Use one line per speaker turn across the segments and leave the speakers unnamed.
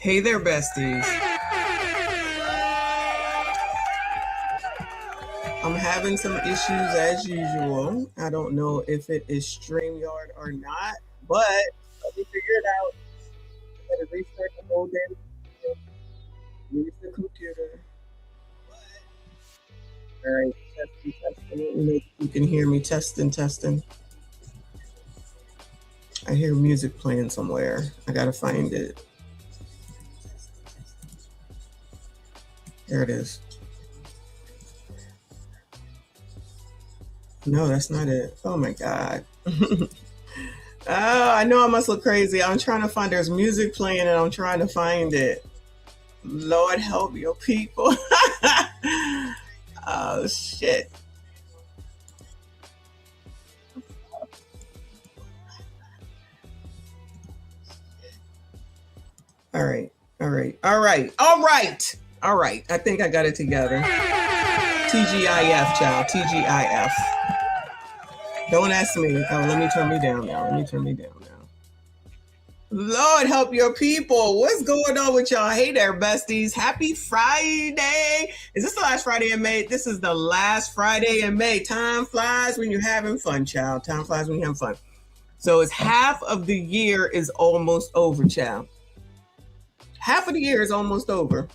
Hey there, besties. I'm having some issues as usual. I don't know if it is StreamYard or not, but let me figure it out. I gotta restart the whole damn computer. Use the computer. All right, testing. Let me know if you can hear me. Testing. I hear music playing somewhere. I gotta find it. There it is. No, that's not it. Oh my God. Oh, I know I must look crazy. I'm trying to find, there's music playing and I'm trying to find it. Lord help your people. Oh shit. All right. I think I got it together. TGIF, child. TGIF. Don't ask me. Oh, let me turn me down now. Lord help your people. What's going on with y'all? Hey there, besties. Happy Friday. Is this the last Friday in May? This is the last Friday in May. Time flies when you're having fun, child. Time flies when you're having fun. So it's half of the year is almost over, child. Half of the year is almost over.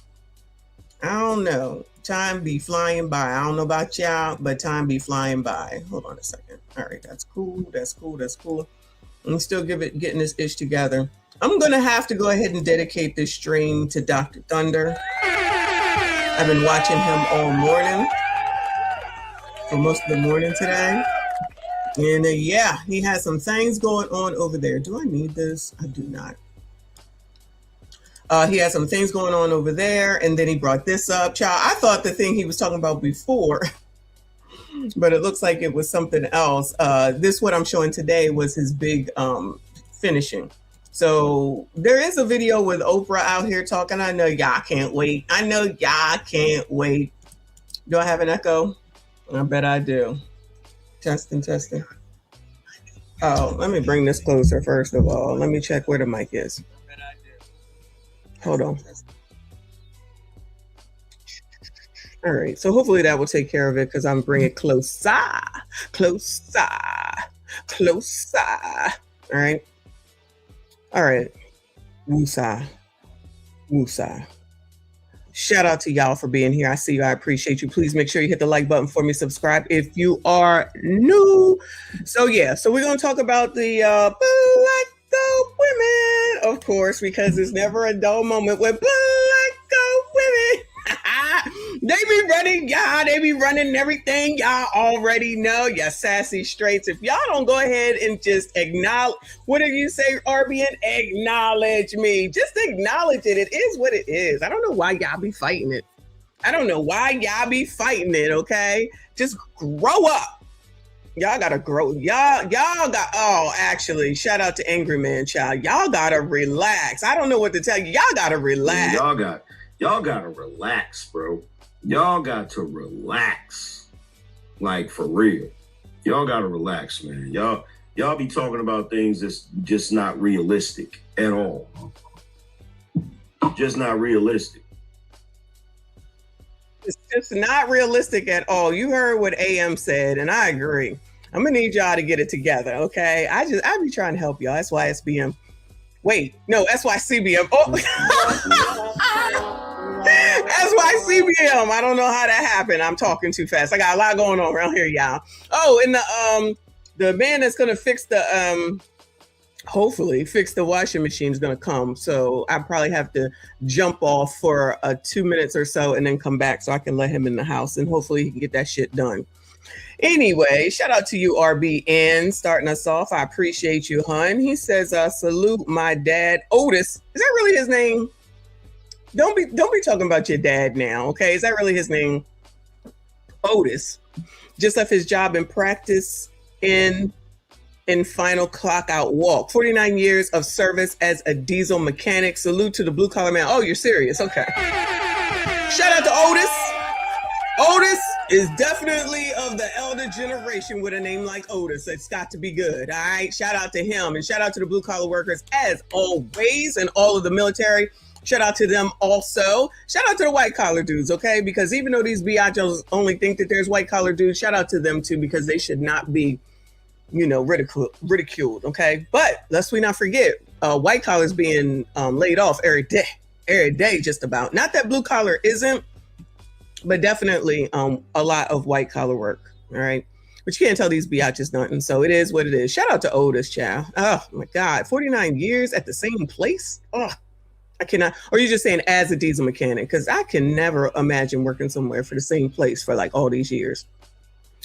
I don't know. Time be flying by. I don't know about y'all, but time be flying by. Hold on a second. All right, that's cool. I'm still getting this ish together. I'm going to have to go ahead and dedicate this stream to Dr. Thunder. I've been watching him all morning, for most of the morning today. And yeah, he has some things going on over there. Do I need this? I do not. He had some things going on over there, and then he brought this up. Child, I thought the thing he was talking about before, but it looks like it was something else. This, what I'm showing today, was his big finishing. So there is a video with Oprah out here talking. I know y'all can't wait. Do I have an echo? I bet I do. Testing. Oh, let me bring this closer first of all. Let me check where the mic is. Hold on. All right, so hopefully that will take care of it because I'm bringing it closer. All right. Woosah. Shout out to y'all for being here. I see you. I appreciate you. Please make sure you hit the like button for me. Subscribe if you are new. So yeah, so we're gonna talk about the black gold women, of course, because it's never a dull moment with black gold women. They be running, y'all. They be running everything. Y'all already know. Ya sassy straights. If y'all don't go ahead and just acknowledge, what do you say, RBN? Acknowledge me. Just acknowledge it. It is what it is. I don't know why y'all be fighting it. Okay? Just grow up. Y'all gotta grow. Y'all got, oh, actually, shout out to Angry Man Child. Y'all gotta relax. I don't know what to tell you. Y'all gotta relax.
Y'all gotta relax, bro. Y'all got to relax. Like, for real. Y'all gotta relax, man. Y'all be talking about things that's just not realistic at all. Just not realistic.
It's just not realistic at all. You heard what AM said, and I agree. I'm gonna need y'all to get it together, okay? I be trying to help y'all. That's why SBM. Wait, no, that's why CBM. Oh. That's why CBM. I don't know how that happened. I'm talking too fast. I got a lot going on around here, y'all. Oh, and the man that's gonna fix the hopefully fix the washing machine is gonna come. So I probably have to jump off for 2 minutes or so and then come back so I can let him in the house and hopefully he can get that shit done. Anyway, shout out to you, RBN, starting us off. I appreciate you, hun. He says, salute my dad, Otis. Is that really his name? Don't be talking about your dad now, okay? Is that really his name? Otis. Just left his job in practice in final clock out walk. 49 years of service as a diesel mechanic. Salute to the blue collar man. Oh, you're serious? Okay. Shout out to Otis. Otis is definitely of the elder generation with a name like Otis. It's got to be good. All right. Shout out to him and shout out to the blue collar workers as always and all of the military. Shout out to them also. Shout out to the white collar dudes, okay? Because even though these biachos only think that there's white collar dudes, shout out to them too, because they should not be, ridiculed, okay? But lest we not forget, white collars being laid off every day, just about. Not that blue collar isn't, but definitely a lot of white collar work, all right? But you can't tell these biatches nothing, so it is what it is. Shout out to Otis, child. Oh my God, 49 years at the same place? Oh, I cannot. Or you're just saying as a diesel mechanic, because I can never imagine working somewhere for the same place for like all these years.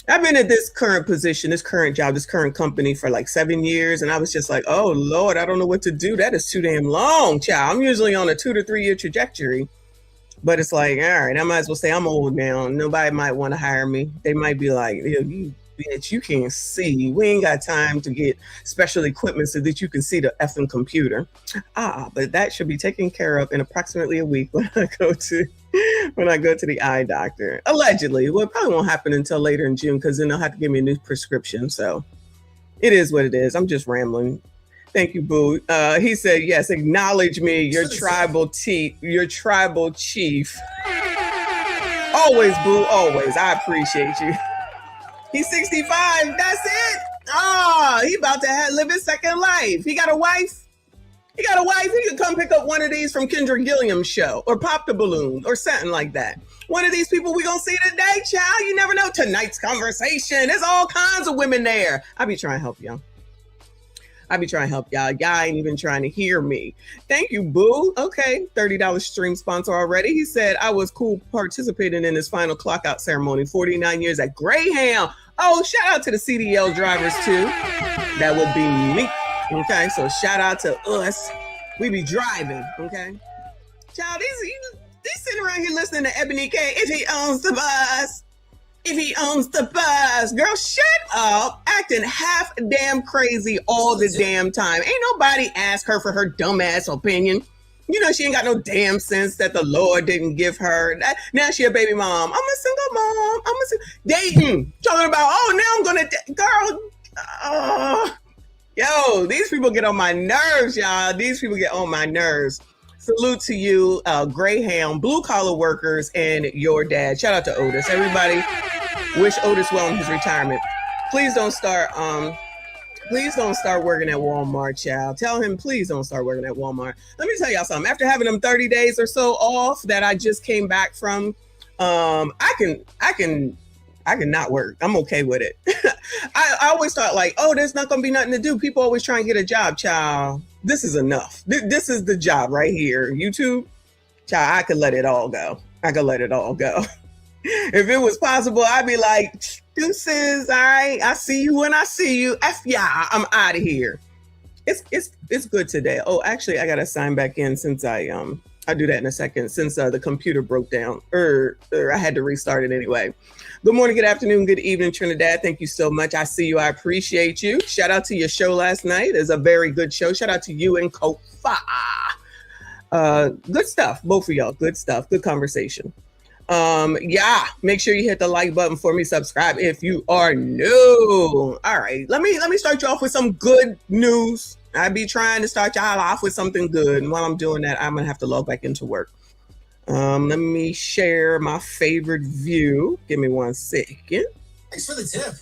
I've been at this current position, this current job, this current company for like 7 years. And I was just like, oh Lord, I don't know what to do. That is too damn long, child. I'm usually on a 2 to 3 year trajectory. But it's like, all right, I might as well say I'm old now. Nobody might want to hire me. They might be like, you bitch, you can't see. We ain't got time to get special equipment so that you can see the effing computer. But that should be taken care of in approximately a week when I go to the eye doctor. Allegedly. Well, it probably won't happen until later in June because then they'll have to give me a new prescription. So it is what it is. I'm just rambling. Thank you, Boo. He said, yes, acknowledge me, your tribal chief. Always, Boo, always. I appreciate you. He's 65. That's it. He about to live his second life. He got a wife. He could come pick up one of these from Kendra Gilliam's show or pop the balloon or something like that. One of these people we gonna see today, child. You never know. Tonight's conversation. There's all kinds of women there. I be trying to help y'all. Y'all ain't even trying to hear me. Thank you, Boo. Okay, $30 stream sponsor already. He said, I was cool participating in this final clock out ceremony. 49 years at Greyhound. Oh, shout out to the CDL drivers too. That would be me. Okay, so shout out to us. We be driving, okay? Child, these sitting around here listening to Ebony K. If he owns the bus. Girl, shut up. Acting half damn crazy all the damn time. Ain't nobody ask her for her dumbass opinion. She ain't got no damn sense that the Lord didn't give her. Now she a baby mom. I'm a single mom. Dating. Talking about, now I'm going to, girl. Yo, these people get on my nerves, y'all. These people get on my nerves. Salute to you, Greyhound, blue collar workers, and your dad. Shout out to Otis. Everybody wish Otis well in his retirement. Please don't start working at Walmart, child. Tell him, please don't start working at Walmart. Let me tell y'all something. After having them 30 days or so off that I just came back from, I can not work. I'm okay with it. I always thought like, there's not gonna be nothing to do. People always try and get a job, child. This is enough. This is the job right here. YouTube, child, I could let it all go. If it was possible, I'd be like, deuces, all right, I see you when I see you. F yeah, I'm out of here. It's good today. Oh, actually, I gotta sign back in since I'll do that in a second, since the computer broke down, or I had to restart it anyway. Good morning, good afternoon, good evening, Trinidad. Thank you so much. I see you. I appreciate you. Shout out to your show last night. It's a very good show. Shout out to you and Kofa. Good stuff. Both of y'all. Good stuff. Good conversation. Make sure you hit the like button for me. Subscribe if you are new. All right. Let me start you off with some good news. I be trying to start y'all off with something good. And while I'm doing that, I'm going to have to log back into work. Let me share my favorite view. Give me 1 second.
Thanks for the tip.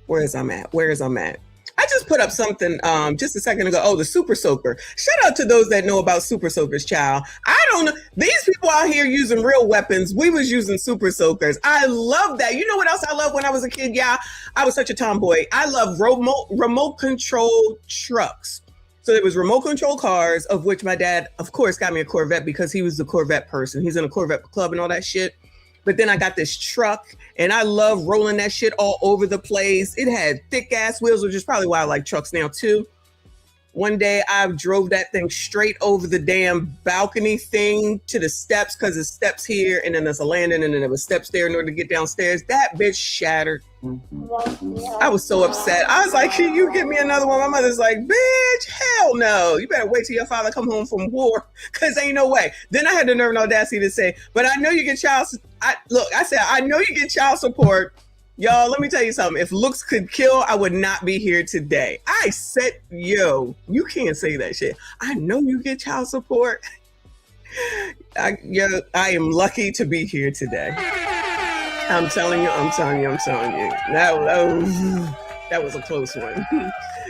Where's I'm at? I just put up something just a second ago. Oh, the Super Soaker. Shout out to those that know about Super Soakers, child. I don't know. These people out here using real weapons. We was using Super Soakers. I love that. You know what else I loved when I was a kid? Yeah, I was such a tomboy. I love remote control trucks. So there was remote control cars, of which my dad, of course, got me a Corvette because he was the Corvette person. He's in a Corvette club and all that shit. But then I got this truck and I love rolling that shit all over the place. It had thick ass wheels, which is probably why I like trucks now too. One day I drove that thing straight over the damn balcony thing to the steps, because there's steps here and then there's a landing and then there was steps there in order to get downstairs. That bitch shattered. I was so upset. I was like, can you get me another one? My mother's like, bitch, hell no. You better wait till your father come home from war, because ain't no way. Then I had the nerve and audacity to say, but I know you get I know you get child support Y'all, let me tell you something. If looks could kill, I would not be here today. I said, yo, you can't say that shit. I know you get child support. I am lucky to be here today. I'm telling you. That was a close one.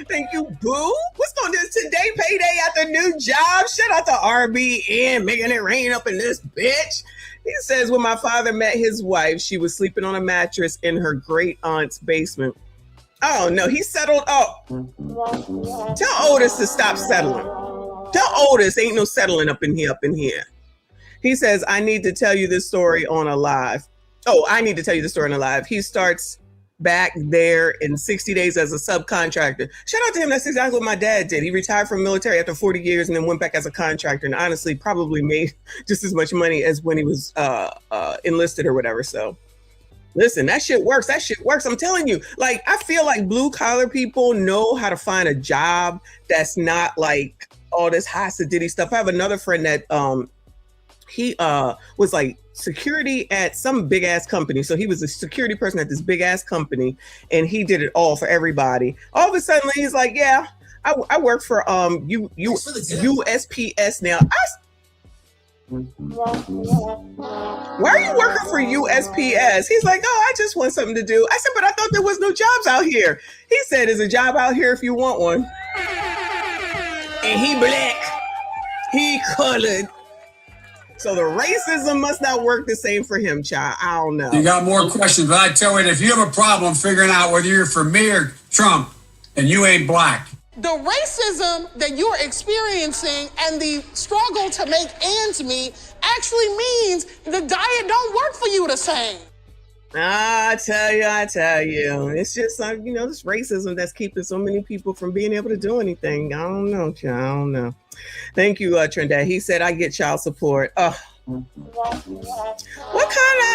Thank you, boo. What's going on today? Payday at the new job. Shout out to RBN making it rain up in this bitch. He says, when my father met his wife, she was sleeping on a mattress in her great aunt's basement. Oh no, he settled up. Tell Otis to stop settling. Tell Otis ain't no settling up in here. He says, I need to tell you this story on a live. Oh, I need to tell you the story on a live. He starts back there in 60 days as a subcontractor. Shout out to him. That's exactly what my dad did. He retired from military after 40 years and then went back as a contractor, and honestly probably made just as much money as when he was enlisted or whatever. So listen, that shit works. I'm telling you, like, I feel like blue collar people know how to find a job that's not like all this high sedity stuff. I have another friend that he was like security at some big ass company. So he was a security person at this big ass company, and he did it all for everybody. All of a sudden, he's like, "Yeah, I work for USPS now." Why are you working for USPS? He's like, "Oh, I just want something to do." I said, "But I thought there was no jobs out here." He said, "There's a job out here if you want one." And he black, he colored. So the racism must not work the same for him, child. I don't know.
You got more questions, but I tell you, if you have a problem figuring out whether you're for me or Trump, and you ain't black.
The racism that you're experiencing and the struggle to make ends meet actually means the diet don't work for you the same.
I tell you. It's just like, this racism that's keeping so many people from being able to do anything. I don't know, child. I don't know. Thank you, Trinidad. He said, I get child support. What kind of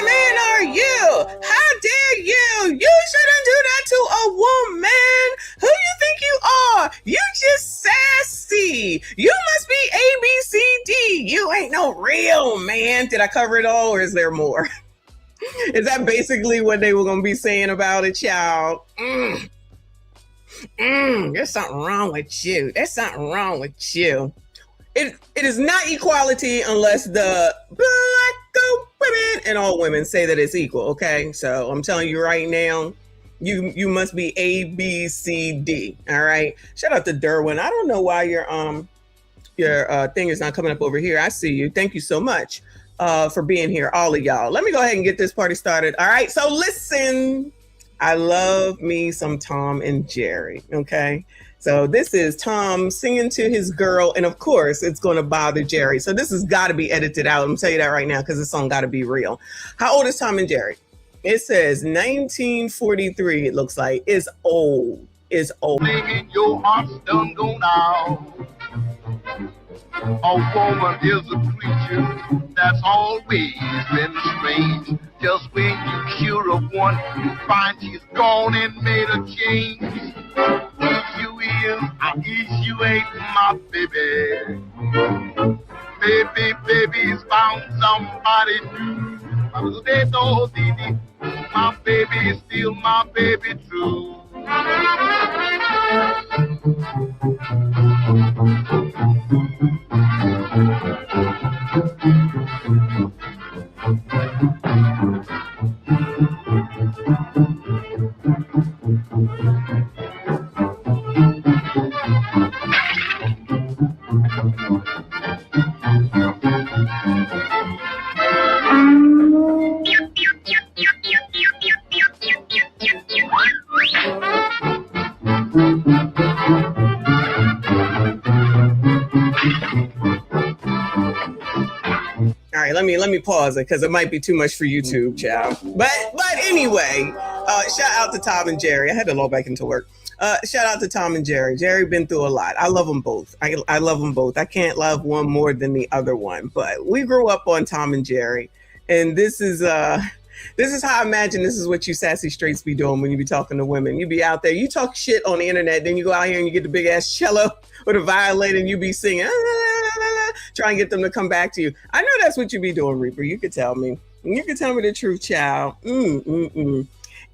man are you? How dare you? You shouldn't do that to a woman. Who you think you are? You just sassy. You must be ABCD. You ain't no real man. Did I cover it all, or is there more? Is that basically what they were going to be saying about it, child? There's something wrong with you. There's something wrong with you. It is not equality unless the black women and all women say that it's equal, okay? So I'm telling you right now, you must be A, B, C, D, all right? Shout out to Derwin. I don't know why your thing is not coming up over here. I see you. Thank you so much for being here, all of y'all. Let me go ahead and get this party started, all right? So listen, I love me some Tom and Jerry, okay? So this is Tom singing to his girl, and of course, it's going to bother Jerry. So this has got to be edited out. I'm going to tell you that right now because this song got to be real. How old is Tom and Jerry? It says 1943, it looks like. It's old. It's old.
Your heart's done go now. A woman is a creature that's always been strange. Just when you cure of one, you find she's gone and made a change. Issue is, an issue ain't my baby. Baby's found somebody new. They know my baby is still my baby too.
Let me pause it because it might be too much for YouTube, child. But anyway, shout out to Tom and Jerry. I had to log back into work. Shout out to Tom and Jerry. Jerry been through a lot. I love them both. I love them both. I can't love one more than the other one. But we grew up on Tom and Jerry, and this is how I imagine this is what you sassy straights be doing when you be talking to women. You be out there, you talk shit on the internet, then you go out here and you get the big ass cello or the violin and you be singing, try and get them to come back to you. I know that's what you be doing, Reaper. You could tell me. You could tell me the truth, child.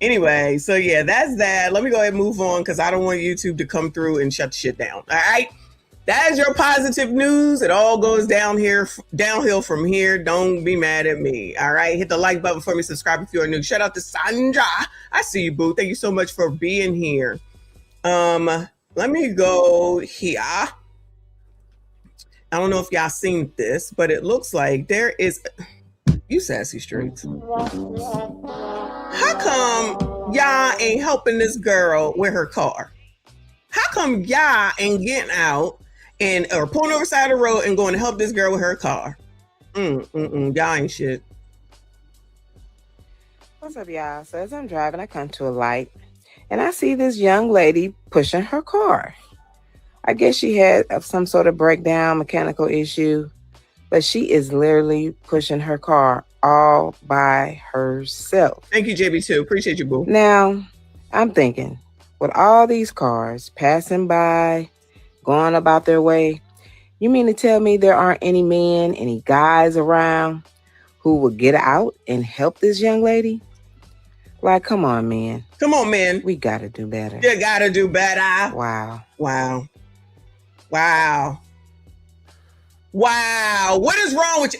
Anyway, so yeah, that's that. Let me go ahead and move on because I don't want YouTube to come through and shut the shit down. All right. That is your positive news. It all goes downhill from here. Don't be mad at me. All right. Hit the like button for me. Subscribe if you're new. Shout out to Sandra. I see you, boo. Thank you so much for being here. Let me go here. I don't know if y'all seen this, but it looks like there is. You sassy streets. How come y'all ain't helping this girl with her car? How come y'all ain't getting out and or pulling over the side of the road and going to help this girl with her car? Y'all ain't shit.
What's up, y'all? So as I'm driving, I come to a light and I see this young lady pushing her car. I guess she had some sort of breakdown, mechanical issue, but she is literally pushing her car all by herself.
Thank you, JB2. Appreciate you, boo.
Now, I'm thinking, with all these cars passing by, going about their way, you mean to tell me there aren't any men, any guys around who would get out and help this young lady? Like, come on, man.
Come on, man.
We got to do better.
You got to do better.
Wow.
Wow. Wow. Wow. What is wrong with you?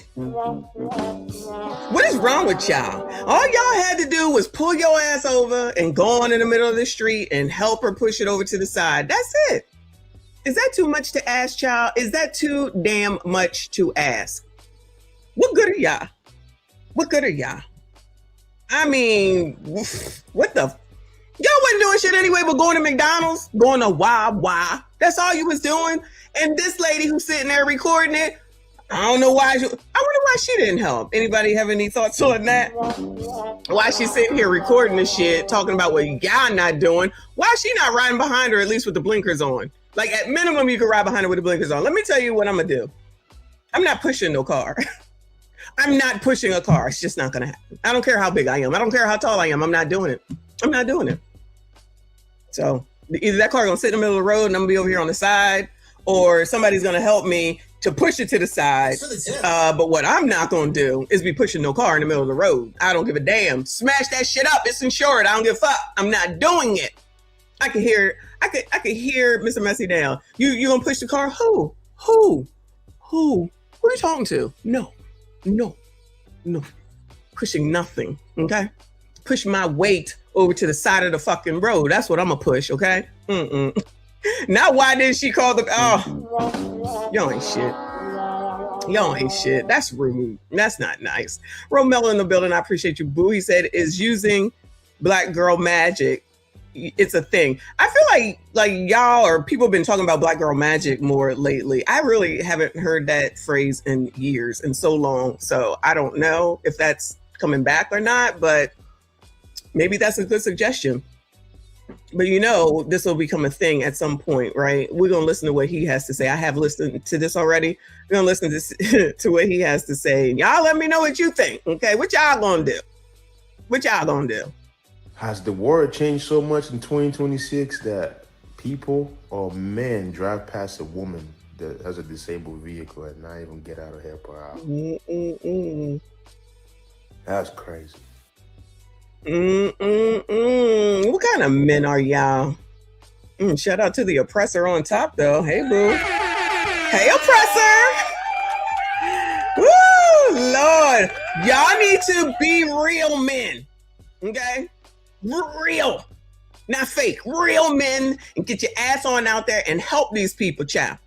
What is wrong with y'all? All y'all had to do was pull your ass over and go on in the middle of the street and help her push it over to the side. That's it. Is that too much to ask, child? Is that too damn much to ask? What good are y'all? What good are y'all? I mean, what the? Y'all wasn't doing shit anyway, but going to McDonald's, going to Wawa. That's all you was doing. And this lady who's sitting there recording it, I don't know why. I wonder why she didn't help. Anybody have any thoughts on that? Why she's sitting here recording this shit, talking about what y'all not doing? Why is she not riding behind her at least with the blinkers on? Like at minimum, you can ride behind her with the blinkers on. Let me tell you what I'm gonna do. I'm not pushing no car. I'm not pushing a car. It's just not gonna happen. I don't care how big I am. I don't care how tall I am. I'm not doing it. I'm not doing it. So either that car gonna sit in the middle of the road and I'm gonna be over here on the side, or somebody's gonna help me to push it to the side. But what I'm not gonna do is be pushing no car in the middle of the road. I don't give a damn. Smash that shit up. It's insured. I don't give a fuck. I'm not doing it. I could hear Mr. Messy down. You gonna push the car? Who? Who are you talking to? No. Pushing nothing. Okay. Push my weight over to the side of the fucking road. That's what I'm gonna push. Okay. Now, why did she call the? Oh, y'all ain't shit. Y'all ain't shit. That's rude. That's not nice. Romelo in the building. I appreciate you, boo. He said is using black girl magic. It's a thing. I feel like y'all or people have been talking about black girl magic more lately. I really haven't heard that phrase in years and so long. So I don't know if that's coming back or not, but maybe that's a good suggestion. But you know, this will become a thing at some point, right? We're going to listen to what he has to say. I have listened to this already. We're going to listen to what he has to say. Y'all let me know what you think. Okay. What y'all going to do? What y'all going to do?
Has the world changed so much in 2026 that people or men drive past a woman that has a disabled vehicle and not even get out of help her out? That's crazy.
What kind of men are y'all? Shout out to the oppressor on top, though. Hey, boo. Hey, oppressor. Woo, Lord. Y'all need to be real men. Okay? Real. Not fake. Real men. And get your ass on out there and help these people, child.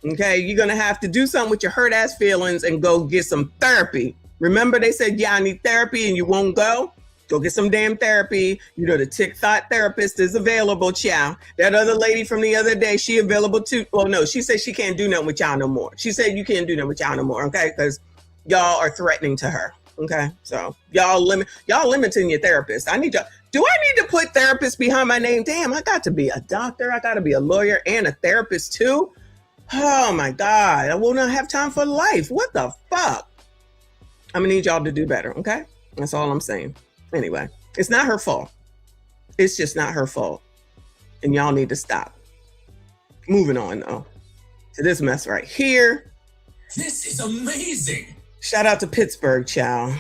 Okay? You're going to have to do something with your hurt ass feelings and go get some therapy. Remember they said, yeah, I need therapy and you won't go? Go get some damn therapy. You know, the Tick Thought therapist is available, child. That other lady from the other day, she available too. Well, no, she said she can't do nothing with y'all no more. She said you can't do nothing with y'all no more, okay? Because y'all are threatening to her, okay? So y'all limiting your therapist. Do I need to put therapist behind my name? Damn, I got to be a doctor. I got to be a lawyer and a therapist too. Oh my God, I will not have time for life. What the fuck? I'm gonna need y'all to do better, okay? That's all I'm saying. Anyway, it's not her fault. It's just not her fault. And y'all need to stop. Moving on, though, to this mess right here. This is amazing. Shout out to Pittsburgh, child.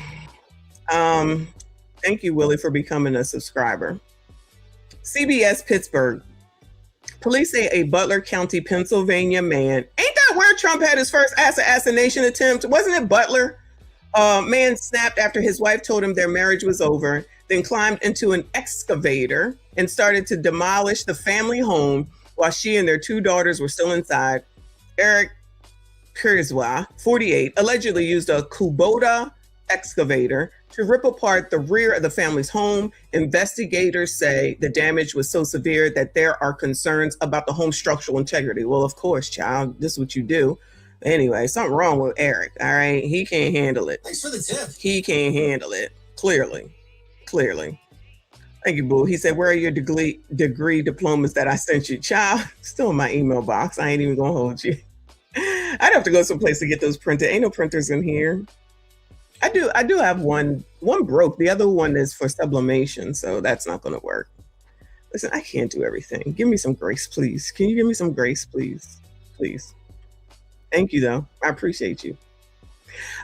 Thank you, Willie, for becoming a subscriber. CBS Pittsburgh. Police say a Butler County, Pennsylvania man. Ain't that where Trump had his first assassination attempt? Wasn't it Butler? Man snapped after his wife told him their marriage was over, then climbed into an excavator and started to demolish the family home while she and their 2 daughters were still inside. Eric Pirzwa, 48, allegedly used a Kubota excavator to rip apart the rear of the family's home. Investigators say the damage was so severe that there are concerns about the home's structural integrity. Well, of course, child, this is what you do. Anyway, something wrong with Eric, all right? He can't handle it.
Thanks for the tip.
He can't handle it, clearly. Thank you, boo. He said, where are your degree diplomas that I sent you? Child, still in my email box. I ain't even gonna hold you. I'd have to go someplace to get those printed. Ain't no printers in here. I do have one broke. The other one is for sublimation, so that's not gonna work. Listen, I can't do everything. Give me some grace, please. Can you give me some grace, please? Please. Thank you, though. I appreciate you.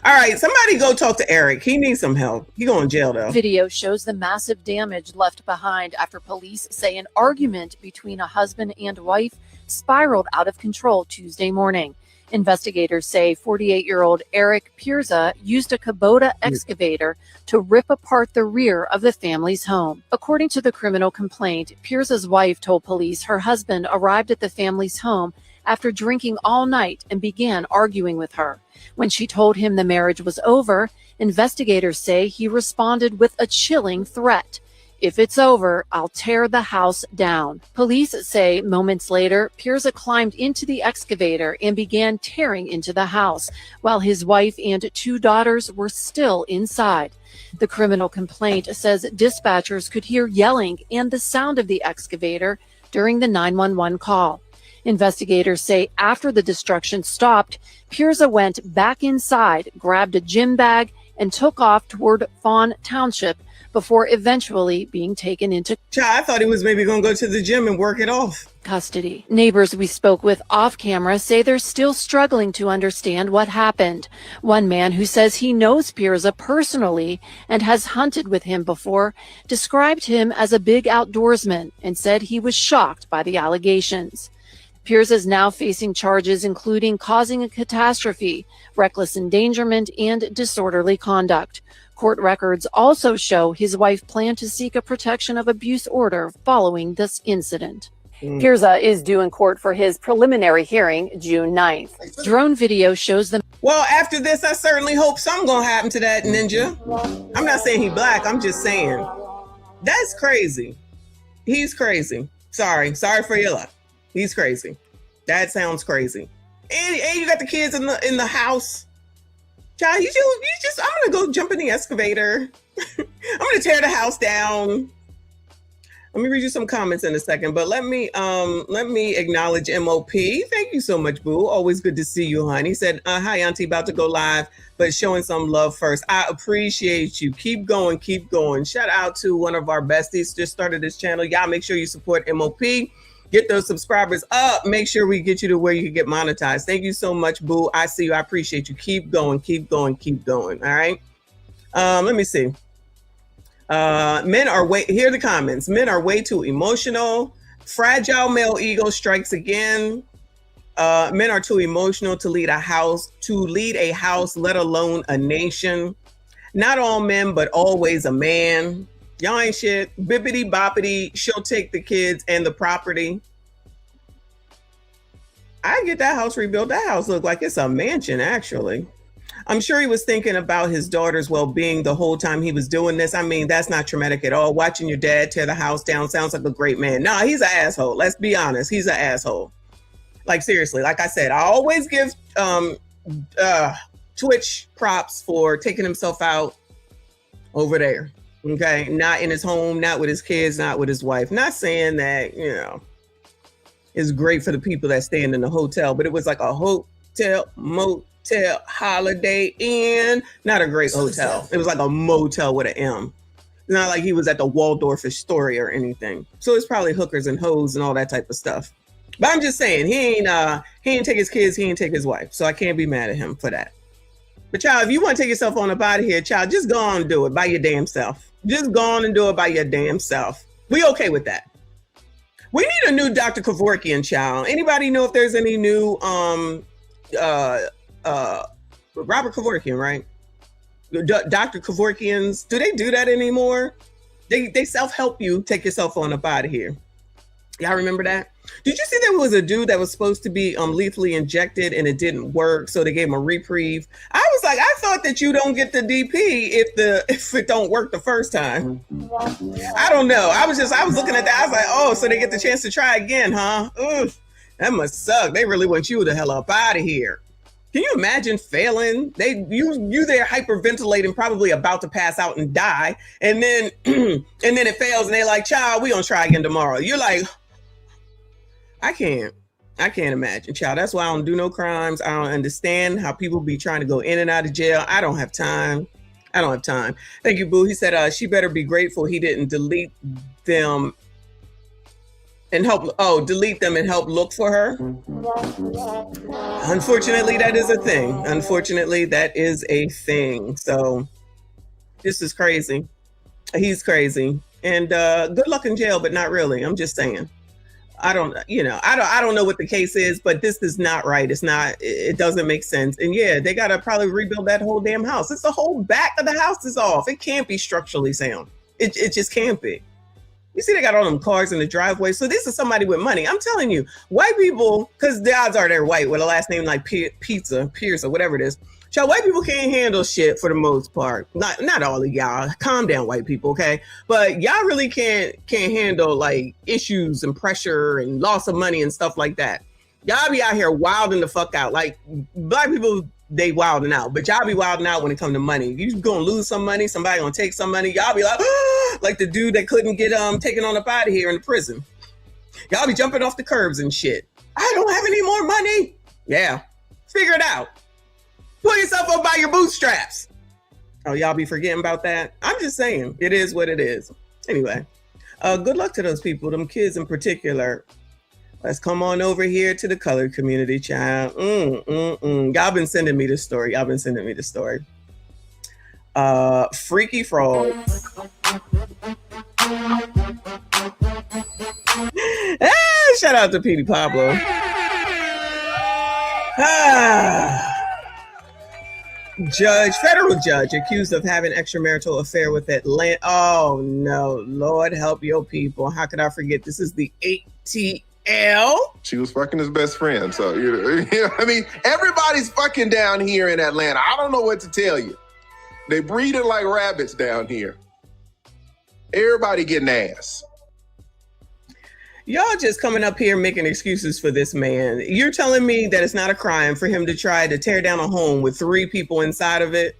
All right, somebody go talk to Eric. He needs some help. He going to jail, though.
Video shows the massive damage left behind after police say an argument between a husband and wife spiraled out of control Tuesday morning. Investigators say 48-year-old Eric Pirzwa used a Kubota excavator to rip apart the rear of the family's home. According to the criminal complaint, Pirzwa's wife told police her husband arrived at the family's home after drinking all night and began arguing with her. When she told him the marriage was over, investigators say he responded with a chilling threat. If it's over, I'll tear the house down. Police say moments later, Pirzwa climbed into the excavator and began tearing into the house, while his wife and 2 daughters were still inside. The criminal complaint says dispatchers could hear yelling and the sound of the excavator during the 911 call. Investigators say after the destruction stopped, Pirzwa went back inside, grabbed a gym bag, and took off toward Fawn Township before eventually being taken into
I thought he was maybe going to go to the gym and work it off.
Custody. Neighbors we spoke with off camera say they're still struggling to understand what happened. One man who says he knows Pirzwa personally and has hunted with him before described him as a big outdoorsman and said he was shocked by the allegations. Pirzwa is now facing charges including causing a catastrophe, reckless endangerment, and disorderly conduct. Court records also show his wife planned to seek a protection of abuse order following this incident. Pirzwa is due in court for his preliminary hearing June 9th. Drone video shows them.
Well, after this, I certainly hope something going to happen to that ninja. I'm not saying he black. I'm just saying that's crazy. He's crazy. Sorry for your luck. He's crazy. That sounds crazy. And you got the kids in the house. Child, you just I'm gonna go jump in the excavator. I'm gonna tear the house down. Let me read you some comments in a second, but let me acknowledge MOP. Thank you so much, boo. Always good to see you, hon. He said, hi, auntie, about to go live, but showing some love first. I appreciate you. Keep going. Shout out to one of our besties just started this channel. Y'all make sure you support MOP. Get those subscribers up. Make sure we get you to where you can get monetized. Thank you so much, boo. I see you. I appreciate you. Keep going. All right. Let me see. Here are the comments. Men are way too emotional. Fragile male ego strikes again. Men are too emotional to lead a house, let alone a nation. Not all men, but always a man. Y'all ain't shit. Bippity boppity. She'll take the kids and the property. I get that house rebuilt. That house looked like it's a mansion, actually. I'm sure he was thinking about his daughter's well-being the whole time he was doing this. I mean, that's not traumatic at all. Watching your dad tear the house down sounds like a great man. No, he's an asshole. Let's be honest. He's an asshole. Like, seriously, like I said, I always give Twitch props for taking himself out over there. Okay, not in his home, not with his kids, not with his wife. Not saying that, it's great for the people that staying in the hotel, but it was like a hotel, motel, Holiday Inn. Not a great hotel. It was like a motel with an M. Not like he was at the Waldorf Astoria or anything. So it's probably hookers and hoes and all that type of stuff. But I'm just saying, he ain't take his kids, he ain't take his wife. So I can't be mad at him for that. But child, if you want to take yourself on up out of here, child, just go on and do it by your damn self. Just go on and do it by your damn self. We okay with that. We need a new Dr. Kevorkian, child. Anybody know if there's any new Robert Kevorkian, right? Dr. Kevorkians, do they do that anymore? They self-help you, take yourself on up out of here. Y'all remember that? Did you see there was a dude that was supposed to be lethally injected and it didn't work, so they gave him a reprieve? I was like, I thought that you don't get the DP if it don't work the first time. I don't know. I was looking at that. I was like, oh, so they get the chance to try again, huh? Ugh, that must suck. They really want you the hell up out of here. Can you imagine failing? You there hyperventilating, probably about to pass out and die, and then it fails, and they're like, child, we gonna try again tomorrow. You're like, I can't imagine, child. That's why I don't do no crimes. I don't understand how people be trying to go in and out of jail. I don't have time. Thank you, Boo. He said she better be grateful he didn't delete them and help look for her. Unfortunately, that is a thing. So this is crazy. He's crazy. And good luck in jail, but not really. I'm just saying. I don't know what the case is, but this is not right. It doesn't make sense. And yeah, they gotta probably rebuild that whole damn house. It's the whole back of the house is off. It can't be structurally sound. It just can't be. You see, they got all them cars in the driveway. So this is somebody with money. I'm telling you, white people, because the odds are they're white with a last name like Pierce or whatever it is. So white people can't handle shit for the most part. Not all of y'all. Calm down, white people, okay? But y'all really can't handle like issues and pressure and loss of money and stuff like that. Y'all be out here wilding the fuck out. Like black people, they wilding out, but y'all be wilding out when it comes to money. You gonna lose some money, somebody gonna take some money. Y'all be like, like the dude that couldn't get taken on up out of here in the prison. Y'all be jumping off the curbs and shit. I don't have any more money. Yeah, figure it out. Pull yourself up by your bootstraps. Oh, y'all be forgetting about that? I'm just saying, it is what it is. Anyway, good luck to those people, them kids in particular. Let's come on over here to the colored community, child. Y'all been sending me this story. Freaky Frog. Shout out to Petey Pablo. Federal judge accused of having extramarital affair with Atlanta. Oh no, Lord help your people. How could I forget? This is the ATL.
She was fucking his best friend. So, I mean, everybody's fucking down here in Atlanta. I don't know what to tell you. They breeding like rabbits down here. Everybody getting ass.
Y'all just coming up here making excuses for this man. You're telling me that it's not a crime for him to try to tear down a home with 3 people inside of it?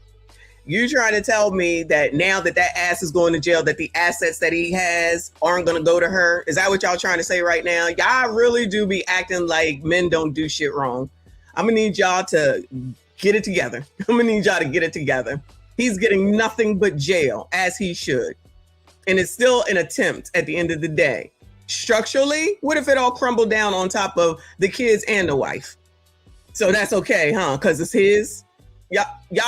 You trying to tell me that now that ass is going to jail, that the assets that he has aren't going to go to her? Is that what y'all trying to say right now? Y'all really do be acting like men don't do shit wrong. I'm going to need y'all to get it together. He's getting nothing but jail, as he should. And it's still an attempt at the end of the day. Structurally, what if it all crumbled down on top of the kids and the wife? So that's okay, huh? Because it's his. Y'all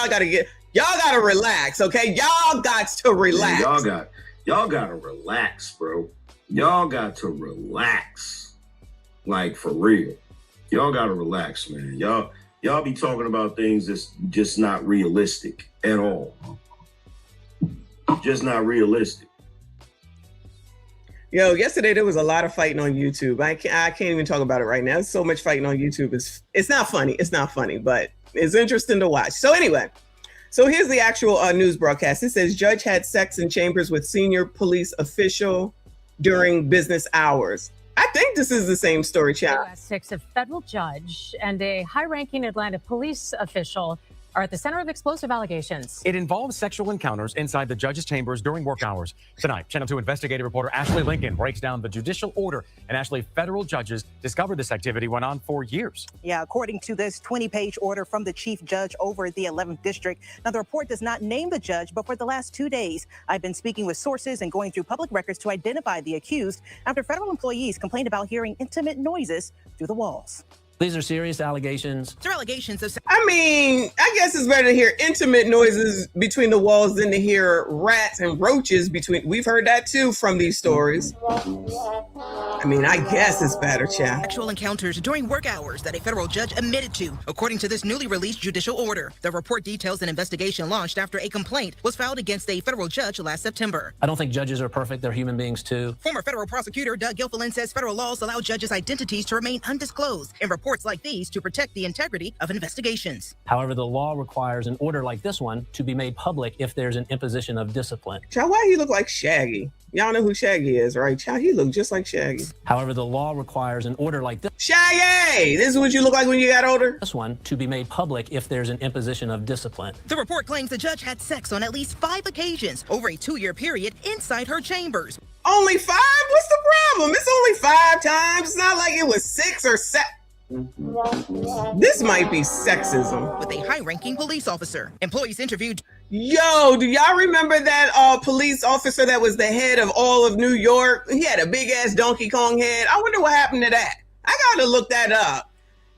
gotta relax, okay? Y'all got to relax.
Man, y'all gotta relax, bro. Y'all got to relax. Like, for real. Y'all gotta relax, man. Y'all be talking about things that's just not realistic at all. Just not realistic.
Yo, yesterday there was a lot of fighting on YouTube. I can't even talk about it right now. There's so much fighting on YouTube. It's not funny. It's not funny, but it's interesting to watch. So anyway, here's the actual news broadcast. It says judge had sex in chambers with senior police official during business hours. I think this is the same story, chat.
6, a federal judge and a high-ranking Atlanta police official are at the center of explosive allegations.
It involves sexual encounters inside the judge's chambers during work hours. Tonight, Channel 2 investigative reporter Ashley Lincoln breaks down the judicial order. And Ashley, federal judges discovered this activity went on for years.
Yeah, according to this 20-page order from the chief judge over the 11th district. Now, the report does not name the judge, but for the last 2 days, I've been speaking with sources and going through public records to identify the accused after federal employees complained about hearing intimate noises through the walls.
These are serious allegations.
There are allegations of...
I mean, I guess it's better to hear intimate noises between the walls than to hear rats and roaches between. We've heard that too from these stories. I mean, I guess it's better, child.
Sexual encounters during work hours that a federal judge admitted to, according to this newly released judicial order. The report details an investigation launched after a complaint was filed against a federal judge last September.
I don't think judges are perfect. They're human beings too.
Former federal prosecutor Doug Gilfillan says federal laws allow judges' identities to remain undisclosed in reports like these to protect the integrity of investigations.
However, the law requires an order like this one to be made public if there's an imposition of discipline.
Child, why he look like Shaggy? Y'all know who Shaggy is, right? Child, he look just like Shaggy.
However, the law requires an order like this.
Shaggy! This is what you look like when you got older?
This one to be made public if there's an imposition of discipline.
The report claims the judge had sex on at least 5 occasions over a 2-year period inside her chambers.
Only 5? What's the problem? It's only 5 times. It's not like it was 6 or 7. This might be sexism.
With a high-ranking police officer. Employees interviewed.
Yo, do y'all remember that police officer that was the head of all of New York? He had a big-ass Donkey Kong head. I wonder what happened to that. I gotta look that up.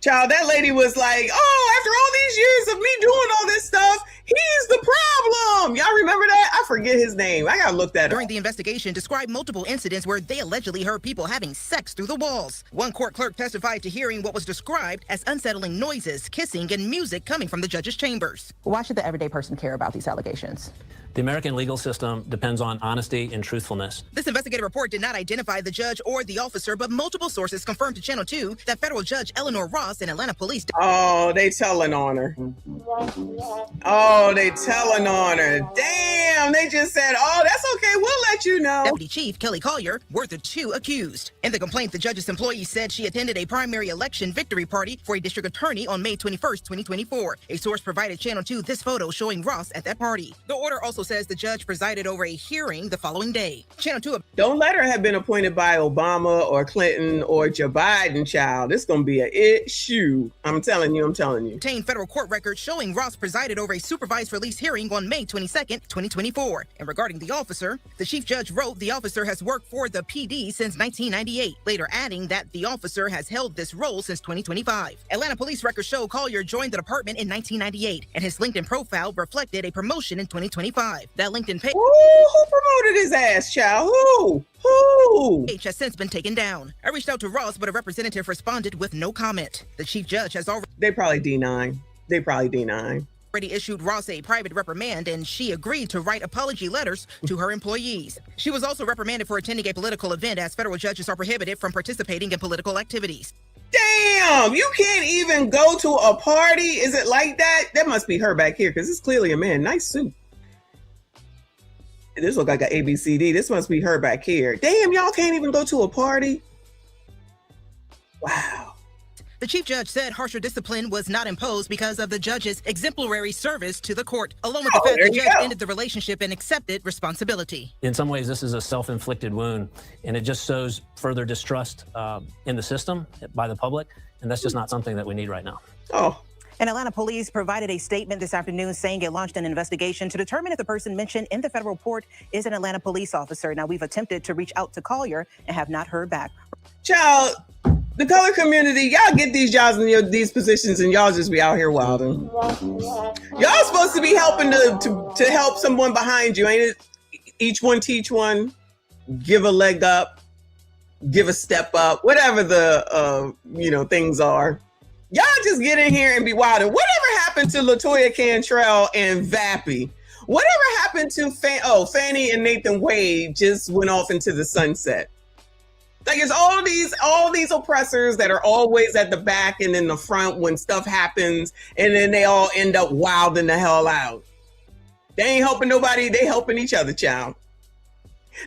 Child, that lady was like, oh, after all these years of me doing all this stuff, he's the problem. Y'all remember that? I forget his name. I gotta look that up.
During the investigation, described multiple incidents where they allegedly heard people having sex through the walls. One court clerk testified to hearing what was described as unsettling noises, kissing, and music coming from the judge's chambers.
Why should the everyday person care about these allegations?
The American legal system depends on honesty and truthfulness.
This investigative report did not identify the judge or the officer, but multiple sources confirmed to Channel 2 that federal judge Eleanor Ross and Atlanta police...
Oh, they telling on her. Oh, they telling on her. Damn, they just said, oh, that's okay, we'll let you know.
Deputy Chief Kelly Collier were the 2 accused. In the complaint, the judge's employee said she attended a primary election victory party for a district attorney on May 21st, 2024. A source provided Channel 2 this photo showing Ross at that party. The order also says the judge presided over a hearing the following day. Channel 2...
Don't let her have been appointed by Obama or Clinton or Joe Biden, child. It's going to be an issue. I'm telling you.
Obtained federal court records showing Ross presided over a supervised release hearing on May 22nd, 2024. And regarding the officer, the chief judge wrote the officer has worked for the PD since 1998, later adding that the officer has held this role since 2025. Atlanta police records show Collier joined the department in 1998, and his LinkedIn profile reflected a promotion in 2025. That LinkedIn page...
Who promoted his ass, child? Who?
Page has since been taken down. I reached out to Ross, but a representative responded with no comment. The chief judge has already...
They probably D9.
Already issued Ross a private reprimand, and she agreed to write apology letters to her employees. She was also reprimanded for attending a political event, as federal judges are prohibited from participating in political activities.
Damn, you can't even go to a party? Is it like that? That must be her back here, because it's clearly a man. Nice suit. This looks like an ABCD. This must be her back here. Damn, y'all can't even go to a party? Wow.
The chief judge said harsher discipline was not imposed because of the judge's exemplary service to the court, along with the fact the judge ended the relationship and accepted responsibility.
In some ways, this is a self-inflicted wound, and it just shows further distrust in the system by the public, and that's just not something that we need right now.
Oh.
And Atlanta police provided a statement this afternoon saying it launched an investigation to determine if the person mentioned in the federal report is an Atlanta police officer. Now, we've attempted to reach out to Collier and have not heard back.
Child, the color community, y'all get these jobs in these positions and y'all just be out here wilding. Y'all supposed to be helping to help someone behind you, ain't it? Each one teach one, give a leg up, give a step up, whatever the things are. Y'all just get in here and be wilding. Whatever happened to LaToya Cantrell and Vappy? Whatever happened to Fannie and Nathan Wade just went off into the sunset? Like, it's all these oppressors that are always at the back and in the front when stuff happens, and then they all end up wilding the hell out. They ain't helping nobody. They helping each other, child.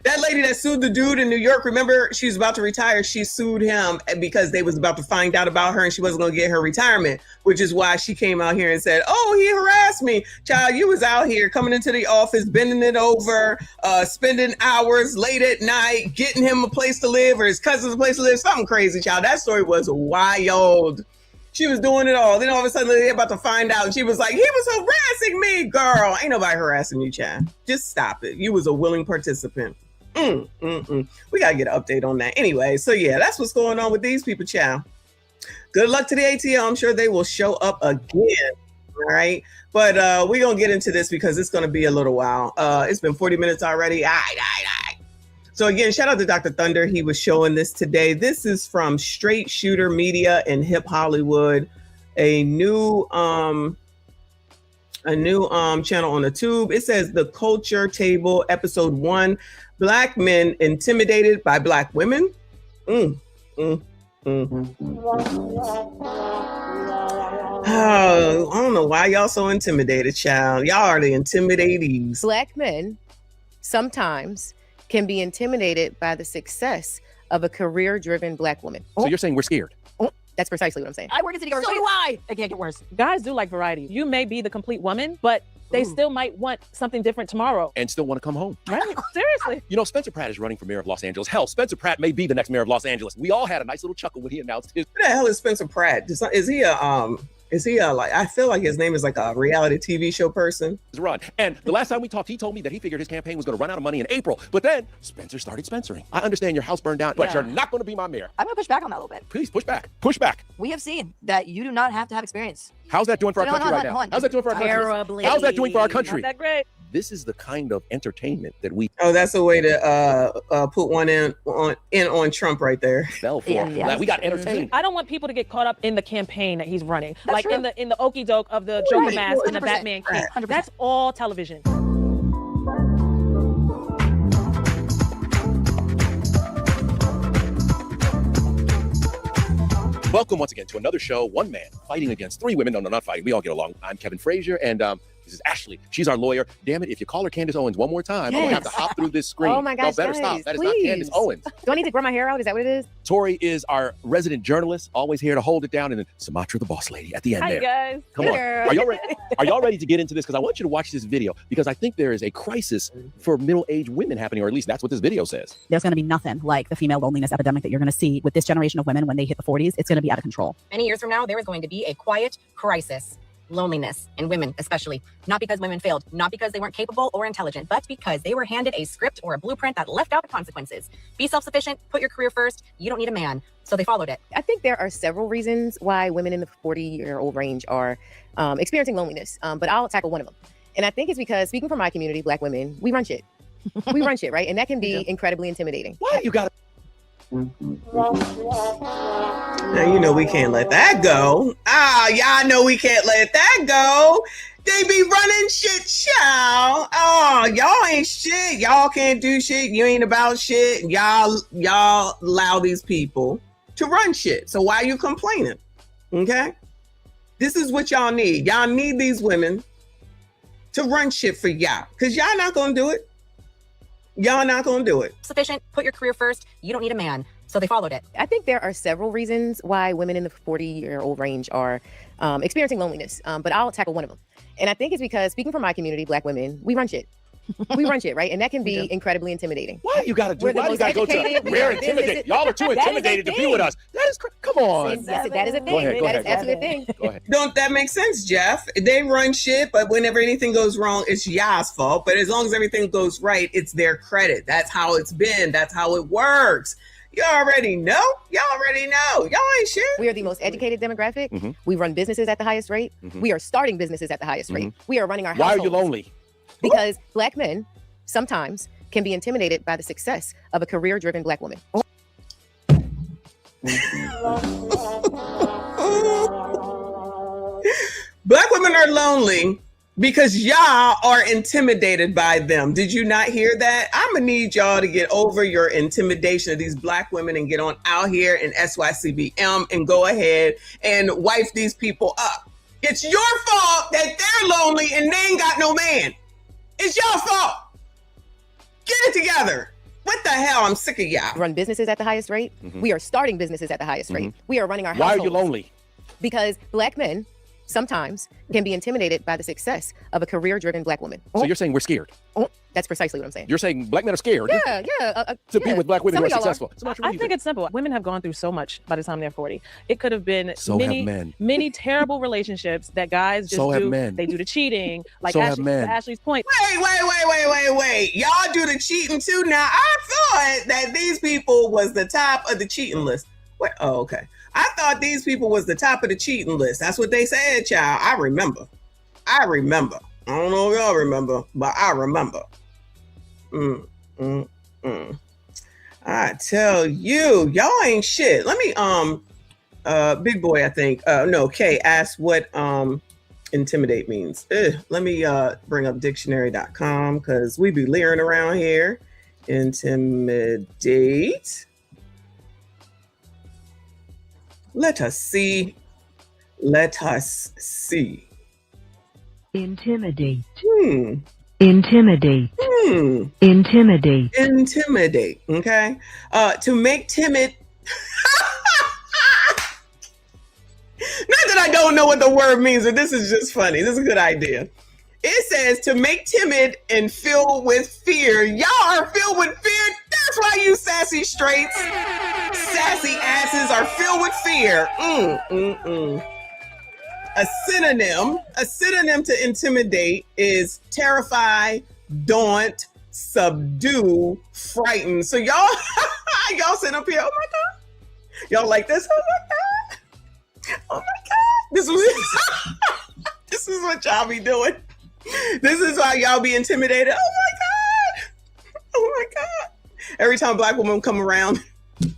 That lady that sued the dude in New York, remember, she was about to retire. She sued him because they was about to find out about her and she wasn't going to get her retirement, which is why she came out here and said, oh, he harassed me. Child, you was out here coming into the office, bending it over, spending hours late at night, getting him a place to live or his cousin's a place to live. Something crazy, child. That story was wild. She was doing it all. Then all of a sudden they're about to find out. And she was like, he was harassing me, girl. Ain't nobody harassing you, child. Just stop it. You was a willing participant. We got to get an update on that. Anyway, so yeah, that's what's going on with these people, child. Good luck to the ATL. I'm sure they will show up again. All right. But we're going to get into this because it's going to be a little while. It's been 40 minutes already. All right. So again, shout out to Dr. Thunder. He was showing this today. This is from Straight Shooter Media and Hip Hollywood, a new channel on the tube. It says The Culture Table, episode 1, Black men intimidated by Black women. Oh, I don't know why y'all so intimidated, child. Y'all are the intimidatees.
Black men sometimes can be intimidated by the success of a career-driven Black woman.
So you're saying we're scared?
That's precisely what I'm saying.
I work at City Government.
So do I.
It can't get worse. Guys do like variety. You may be the complete woman, but they still might want something different tomorrow.
And still want to come home.
Right? Seriously.
You know, Spencer Pratt is running for mayor of Los Angeles. Hell, Spencer Pratt may be the next mayor of Los Angeles. We all had a nice little chuckle when he announced his.
Who the hell is Spencer Pratt? Is he a like? I feel like his name is like a reality TV show person.
Run. And the last time we talked, he told me that he figured his campaign was going to run out of money in April. But then Spencer started sponsoring. I understand your house burned down, but you're not going to be my mayor.
I'm going to push back on that a little bit.
Please push back. Push back.
We have seen that you do not have to have experience.
How's that doing for our country right now? How's that doing for our country?
Terribly.
How's that doing for our country?
Not that great.
This is the kind of entertainment that we.
Oh, that's a way to put one in on Trump right there.
Fell for. We got entertained.
I don't want people to get caught up in the campaign that he's running,
That's true.
in the okey doke of the Joker mask and the
100%.
Batman cape. That's all television.
Welcome once again to another show. One man fighting against three women. No, not fighting. We all get along. I'm Kevin Frazier, and this is Ashley. She's our lawyer. Damn it, if you call her Candace Owens one more time, I'm going to have to hop through this screen.
Oh my gosh,
Y'all better
guys,
stop. That is
please.
not Candace Owens.
Do I need to grow my hair out? Is that what it is?
Tori is our resident journalist, always here to hold it down, and then Sumatra, the boss lady, at the end
Hi,
there.
guys.
Come on. Are y'all ready? Are y'all ready to get into this? Because I want you to watch this video, because I think there is a crisis for middle-aged women happening, or at least that's what this video says.
There's going to be nothing like the female loneliness epidemic that you're going to see with this generation of women when they hit the 40s. It's going to be out of control.
Many years from now, there is going to be a quiet crisis, loneliness in women especially, not because women failed, not because they weren't capable or intelligent, but because they were handed a script or a blueprint that left out the consequences. Be self-sufficient, put your career first, you don't need a man. So they followed it.
I think there are several reasons why women in the 40-year-old range are experiencing loneliness, but I'll tackle one of them. And I think it's because, speaking for my community, Black women, we run shit. We run shit, right? And that can be incredibly intimidating.
Why you got
Now, you know we can't let that go. Y'all know we can't let that go. They be running shit, child. Oh, y'all ain't shit. Y'all can't do shit. You ain't about shit. Y'all allow these people to run shit. So why you complaining? Okay? This is what y'all need. Y'all need these women to run shit for y'all. Because y'all not going to do it. Y'all not going to do it.
Sufficient, put your career first, you don't need a man. So they followed it.
I think there are several reasons why women in the 40-year-old range are experiencing loneliness, but I'll tackle one of them. And I think it's because, speaking for my community, Black women, we run shit. We run shit, right? And that can be incredibly intimidating.
Why you got to do? Why you got to go to? We're intimidated. Y'all are too intimidated to be with us. That is come on.
That is a thing.
Go ahead,
That is absolutely a thing.
Go ahead.
Don't that make sense, Jeff? They run shit, but whenever anything goes wrong, it's y'all's fault. But as long as everything goes right, it's their credit. That's how it's been. That's how it works. You already know. Y'all already know. Y'all ain't shit.
We are the most educated demographic.
Mm-hmm.
We run businesses at the highest rate.
Mhm.
We are starting businesses at the highest rate. We are running our
Why
households.
are you lonely?
Because Black men sometimes can be intimidated by the success of a career-driven Black woman.
Black women are lonely because y'all are intimidated by them. Did you not hear that? I'm gonna need y'all to get over your intimidation of these Black women and get on out here in SYCBM and go ahead and wife these people up. It's your fault that they're lonely and they ain't got no man. It's your fault. Get it together. What the hell? I'm sick of y'all.
Run businesses at the highest rate. We are starting businesses at the highest rate. We are running our
Why
households.
are you lonely?
Because Black men sometimes can be intimidated by the success of a career-driven Black woman.
So you're saying we're scared?
That's precisely what I'm saying.
You're saying Black men are scared?
Yeah.
To be with Black women who are
Some of y'all
successful.
I think it's simple. Women have gone through so much by the time they're 40. It could have been
So have men.
many terrible relationships that guys just
So have
do.
men.
They do the cheating. Like
So have
Ashley,
men.
to Ashley's point.
Wait. Y'all do the cheating too. Now, I thought that these people was the top of the cheating list. What? Oh, okay. I thought these people was the top of the cheating list. That's what they said, child. I remember. I don't know if y'all remember, but I remember. I tell you, y'all ain't shit. Let me, Big Boy, I think. No, Kay asked what intimidate means. Let me bring up dictionary.com because we be leering around here. Intimidate. Let us see.
Intimidate. Intimidate. Intimidate.
Intimidate. Okay. To make timid. Not that I don't know what the word means, but this is just funny. This is a good idea. It says to make timid and filled with fear. Y'all are filled with fear. That's why you sassy straights, sassy asses are filled with fear. A synonym to intimidate is terrify, daunt, subdue, frighten. So y'all sit up here. Oh my God. Y'all like this? Oh my God. Oh my God. This is what y'all be doing. This is why y'all be intimidated. Oh my God. Oh my God. Every time a black woman come around, this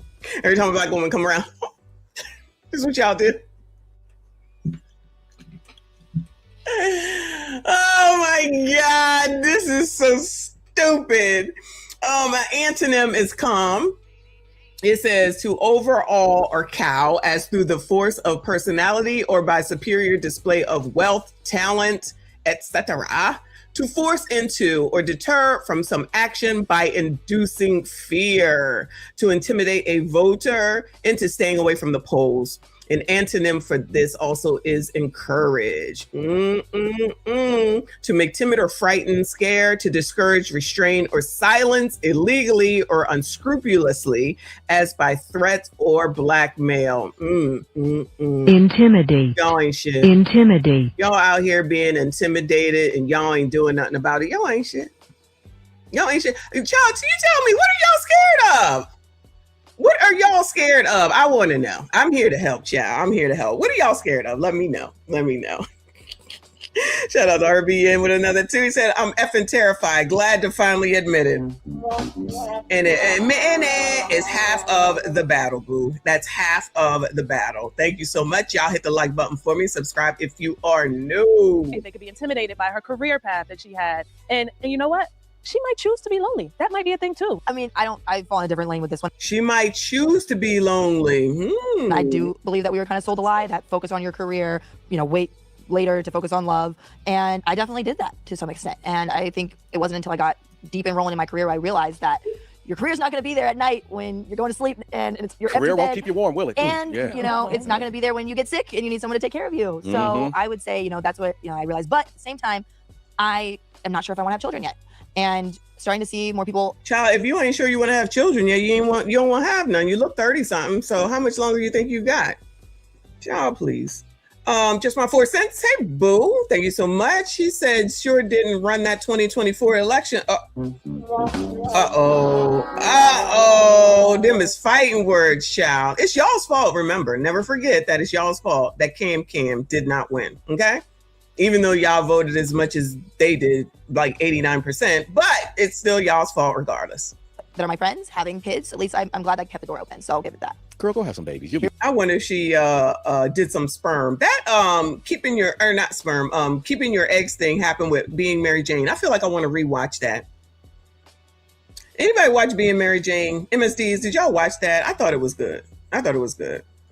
is what y'all do. Oh my God, this is so stupid. An antonym is calm. It says to overawe or cow as through the force of personality or by superior display of wealth, talent, etc. To force into or deter from some action by inducing fear. To intimidate a voter into staying away from the polls. An antonym for this also is encourage. To make timid or frightened, scare, to discourage, restrain, or silence illegally or unscrupulously as by threat or blackmail.
Intimidate.
Y'all ain't shit.
Intimidate.
Y'all out here being intimidated and y'all ain't doing nothing about it. Y'all ain't shit. Y'all ain't shit. Child, you tell me, what are y'all scared of? What are y'all scared of? I want to know. I'm here to help, child. I'm here to help. What are y'all scared of? Let me know. Let me know. Shout out to RBN with another two. He said, I'm effing terrified. Glad to finally admit it. And admitting it is half of the battle, boo. That's half of the battle. Thank you so much. Y'all hit the like button for me. Subscribe if you are new.
They could be intimidated by her career path that she had. And you know what? She might choose to be lonely. That might be a thing too.
I mean, I fall in a different lane with this one.
She might choose to be lonely.
I do believe that we were kind of sold a lie that focus on your career, wait later to focus on love. And I definitely did that to some extent. And I think it wasn't until I got deep enrolling in my career I realized that your career's not going to be there at night when you're going to sleep and your
career won't keep you warm, will it?
And it's not going to be there when you get sick and you need someone to take care of you. So I would say, that's what I realized. But at the same time, I am not sure if I want to have children yet. And starting to see more people.
Child, if you ain't sure you want to have children yet, you don't want to have none. You look 30 something. So how much longer you think you got? Child, please. Just my 4 cents. Hey, boo. Thank you so much. She said, sure didn't run that 2024 election. Them is fighting words, child. It's y'all's fault. Remember, never forget that it's y'all's fault that Cam did not win. Okay. Even though y'all voted as much as they did, like 89%, but it's still y'all's fault regardless.
That are my friends having kids. At least I'm glad I kept the door open. So I'll give it that.
Girl, go have some babies.
I wonder if she did some sperm. That keeping your eggs thing happened with Being Mary Jane. I feel like I want to rewatch that. Anybody watch Being Mary Jane? MSDs, did y'all watch that? I thought it was good.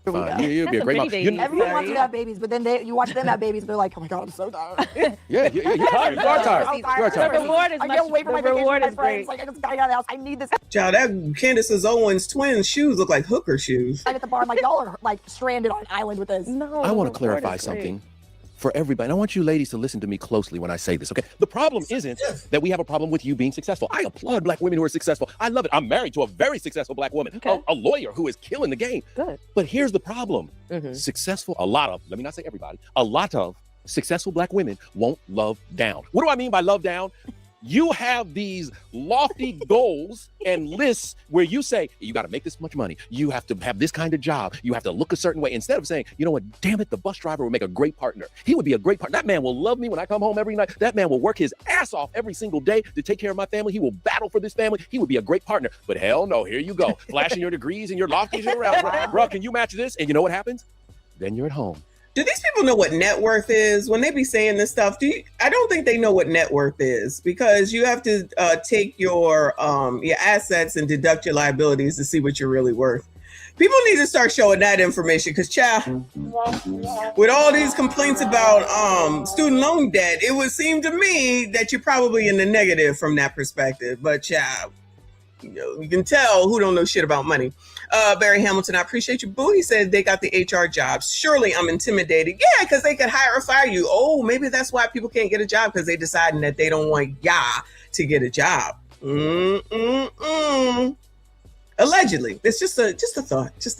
You'd be a great mom.
Everyone wants to have babies, but then you watch them have babies, and they're like, "Oh my God, I'm so tired."
You're tired. You are tired.
The reward is I wait for my reward is great. Like I just gotta get out of the house. I need this.
Child, that Candace Owens twins shoes look like hooker shoes.
I'm at the bar. I'm like, y'all are like stranded on an island with this.
No.
I want to clarify something for everybody. And I want you ladies to listen to me closely when I say this, okay? The problem isn't that we have a problem with you being successful. I applaud black women who are successful. I love it. I'm married to a very successful black woman, a lawyer who is killing the game.
Good.
But here's the problem. Let me not say everybody, a lot of successful black women won't love down. What do I mean by love down? You have these lofty goals and lists where you say, you got to make this much money. You have to have this kind of job. You have to look a certain way. Instead of saying, you know what, damn it, the bus driver would make a great partner. He would be a great partner. That man will love me when I come home every night. That man will work his ass off every single day to take care of my family. He will battle for this family. He would be a great partner. But hell no, here you go, flashing your degrees and your lofties around. Bro, can you match this? And you know what happens? Then you're at home.
Do these people know what net worth is when they be saying this stuff? I don't think they know what net worth is, because you have to take your assets and deduct your liabilities to see what you're really worth. People need to start showing that information, because child, with all these complaints about student loan debt, it would seem to me that you're probably in the negative from that perspective. But child, you can tell who don't know shit about money. Barry Hamilton, I appreciate you, boo. He said they got the HR jobs. Surely I'm intimidated. Yeah, because they could hire or fire you. Oh, maybe that's why people can't get a job, because they deciding that they don't want to get a job. Allegedly. It's just a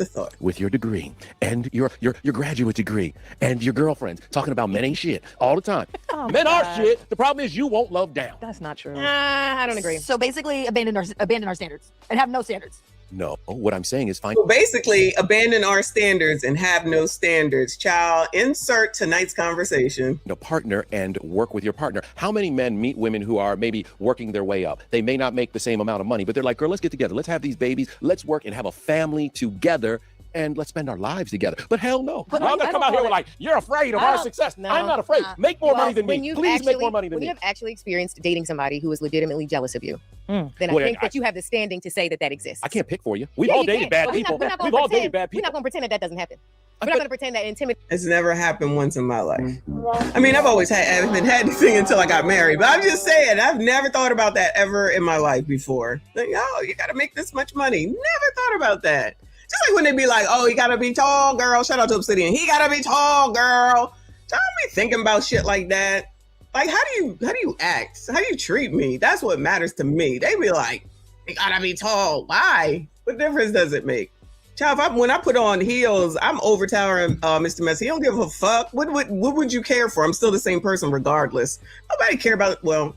thought.
With your degree and your graduate degree and your girlfriends talking about men ain't shit all the time.
Oh,
men are
God.
shit. The problem is you won't love down.
That's not true.
I don't agree.
So basically, abandon our standards and have no standards.
No, what I'm saying is fine.
So basically, abandon our standards and have no standards. Child, insert tonight's conversation.
Partner and work with your partner. How many men meet women who are maybe working their way up? They may not make the same amount of money, but they're like, girl, let's get together. Let's have these babies. Let's work and have a family together. And let's spend our lives together. But hell no.
But
I'm gonna come out here with like, you're afraid of our success.
No,
I'm not afraid. Make more money than me. Please make more money than
when
me.
you have actually experienced dating somebody who is legitimately jealous of you, then
Well,
I think that you have the standing to say that exists.
I can't pick for you. We've
Yeah,
all
you
dated
can.
bad
But
people.
We're not
We've
gonna
all dated
pretend-
bad people.
We're not going to pretend that doesn't happen. We're not going to pretend that intimidation.
It's never happened once in my life. I mean, I've always had the thing until I got married, but I'm just saying, I've never thought about that ever in my life before. Like, oh, you got to make this much money. Never thought about that. Just like when they be like, oh, you got to be tall, girl. Shout out to Obsidian. He got to be tall, girl. Don't be thinking about shit like that. Like, how do you act? How do you treat me? That's what matters to me. They be like, you got to be tall. Why? What difference does it make? Child, when I put on heels, I'm overtowering Mr. Messi. He don't give a fuck. What would you care for? I'm still the same person regardless. Nobody care about, well,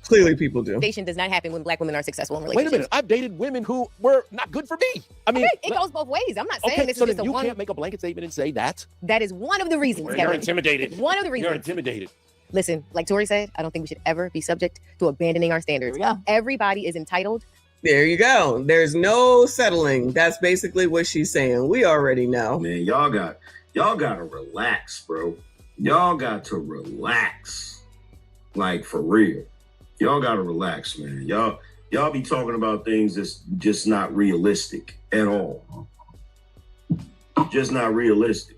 clearly people do.
Intimidation does not happen when black women are successful in
Wait
relationships.
a minute. I've dated women who were not good for me. I mean,
Okay, it goes both ways. I'm not saying
okay,
this
so
is just
then
a
you
one.
can't make a blanket statement and say that.
That is one of the reasons.
You're
Kevin.
intimidated.
One of the reasons.
You're intimidated.
Listen, like Tori said, I don't think we should ever be subject to abandoning our standards. Everybody is entitled.
There you go. There's no settling. That's basically what she's saying. We already know.
Man, y'all got to relax, bro. Y'all got to relax. Like, for real. Y'all got to relax, man. Y'all be talking about things that's just not realistic at all. Just not realistic.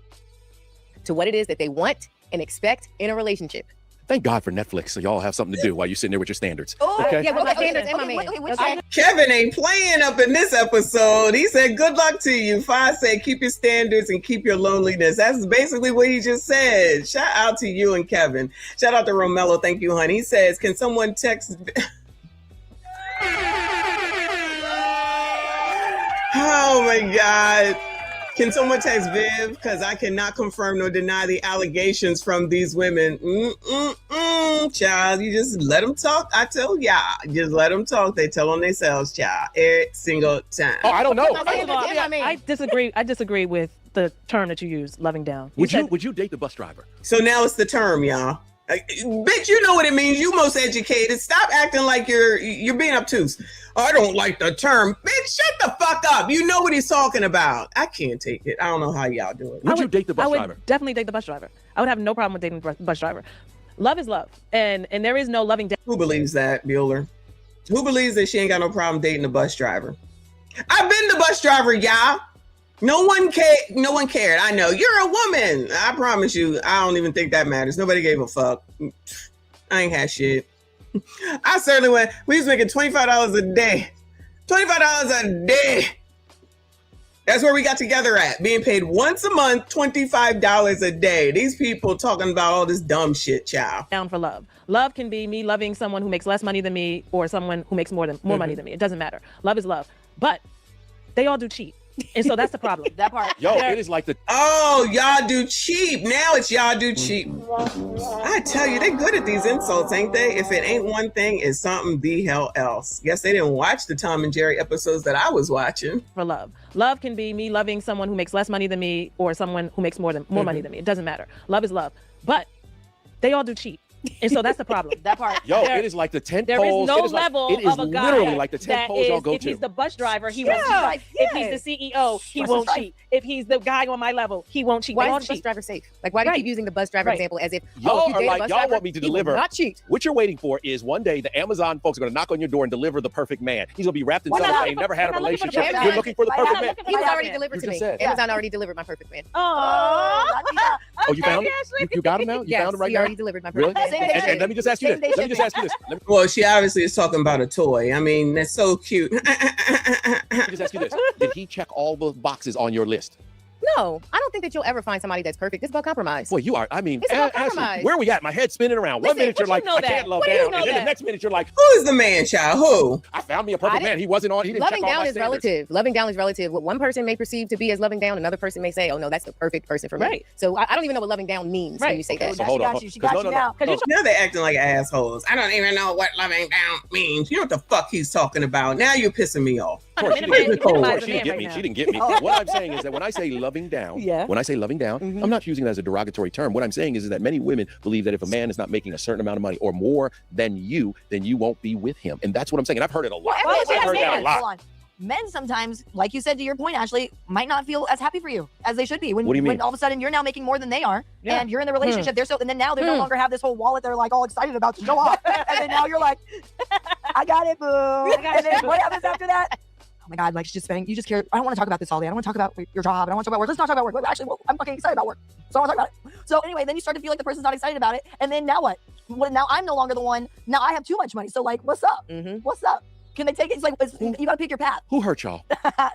To what it is that they want and expect in a relationship.
Thank God for Netflix, so y'all have something to do while you're sitting there with your standards.
Oh,
okay?
yeah, with my standards and my man.
Kevin ain't playing up in this episode. He said, good luck to you. Fi said, keep your standards and keep your loneliness. That's basically what he just said. Shout out to you and Kevin. Shout out to Romello. Thank you, honey. He says, can someone text... Oh, my God. Can someone text Viv? Because I cannot confirm nor deny the allegations from these women. Child, you just let them talk. I tell y'all, just let them talk. They tell on themselves, child, every single time.
Oh, I don't know.
First of all, I disagree with the term that you use, loving down.
Would you date the bus driver?
So now it's the term, y'all. Bitch, you know what it means. You most educated. Stop acting like you're being obtuse. I don't like the term. Bitch, shut the fuck up. You know what he's talking about. I can't take it. I don't know how y'all do it.
Would you date the bus driver?
I would definitely date the bus driver. I would have no problem with dating the bus driver. Love is love. And there is no loving down.
Who believes that, Bueller? Who believes that she ain't got no problem dating the bus driver? I've been the bus driver, y'all. No one cared. I know. You're a woman. I promise you. I don't even think that matters. Nobody gave a fuck. I ain't had shit. I certainly went. We was making $25 a day. $25 a day. That's where we got together at. Being paid once a month, $25 a day. These people talking about all this dumb shit, child.
Down for love. Love can be me loving someone who makes less money than me or someone who makes more money than me. It doesn't matter. Love is love. But they all do cheat. And so that's the problem.
That part.
Yo, it is like the
Oh, y'all do cheap. Now it's y'all do cheap. I tell you, they good at these insults, ain't they? If it ain't one thing, it's something the hell else. Guess they didn't watch the Tom and Jerry episodes that I was watching.
For love. Love can be me loving someone who makes less money than me or someone who makes more money than me. It doesn't matter. Love is love. But they all do cheat. And so that's the problem.
That part.
Yo, it is like the tent
There
poles.
is no
it is
level
like, it is
of a guy
literally like the tent
that
poles y'all
is,
go
if
to.
he's the bus driver, he won't cheat. If he's the CEO, he won't cheat. If he's the guy on my level, he won't cheat.
Why
They all
is the bus
cheat.
driver safe? Like, why do you keep using the bus driver example as if
Y'all
you
are
date a
like,
bus
y'all
driver,
want me to
he will
deliver.
not cheat.
What you're waiting for is one day the Amazon folks are going to knock on your door and deliver the perfect man. He's going to be wrapped in
We're not
cellophane,
looking
never
for-
had a
we're not looking for the
relationship.
perfect
You're
man.
looking for the perfect man.
He was already delivered
You
to
just
me.
said.
Amazon already delivered my perfect man.
Oh,
you found him? You got him now? You found him right
he
now?
already delivered my
Really?
perfect man.
And let me just ask you this. Let me just ask you this.
Well, she obviously is talking about a toy. I mean, that's so cute.
Let me just ask you this. Did he check all the boxes on your list?
No, I don't think that you'll ever find somebody that's perfect. It's about compromise.
Boy, you are, I mean,
It's about
Ashley,
compromise.
where are we at? My head's spinning around. One
Listen,
minute you're
what
like,
you know
I
that?
can't love
What do you
down.
know
And then
that?
the next minute you're like,
Who is the man child? Who?
I found me a perfect man. He wasn't on, he didn't
Loving
check all
down
my
is
standards.
relative. Loving down is relative. What one person may perceive to be as loving down, another person may say, oh no, that's the perfect person for me.
Right.
So I don't even know what loving down means when you say that.
So hold on.
She got you now.
Now they're acting like assholes. I don't even know what loving down means. You know what the fuck he's talking about. Now you're pissing me off.
She didn't get me. She didn't get me.
Oh.
What I'm saying is that when I say loving down, when I say loving down, I'm not using it as a derogatory term. What I'm saying is that many women believe that if a man is not making a certain amount of money or more than you, then you won't be with him. And that's what I'm saying. And I've heard it a lot. I've heard that a lot.
Hold on. Men sometimes, like you said to your point, Ashley, might not feel as happy for you as they should be. When,
What do you mean?
when all of a sudden you're now making more than they are, and you're in the relationship, they're so, and then now they no
Hmm.
longer have this whole wallet they're like all excited about to show off, and then now you're like, I got it, boo. And then what happens after that? Oh my God, like she's just spending. You just care. I don't want to talk about this all day. I don't want to talk about your job. I don't want to talk about work. Let's not talk about work. Actually, well, I'm fucking excited about work, so I want to talk about it. So anyway, then you start to feel like the person's not excited about it, and then now what? Well, now I'm no longer the one. Now I have too much money. So like, what's up? What's up? Can they take it? It's like you got to pick your path.
Who hurt y'all?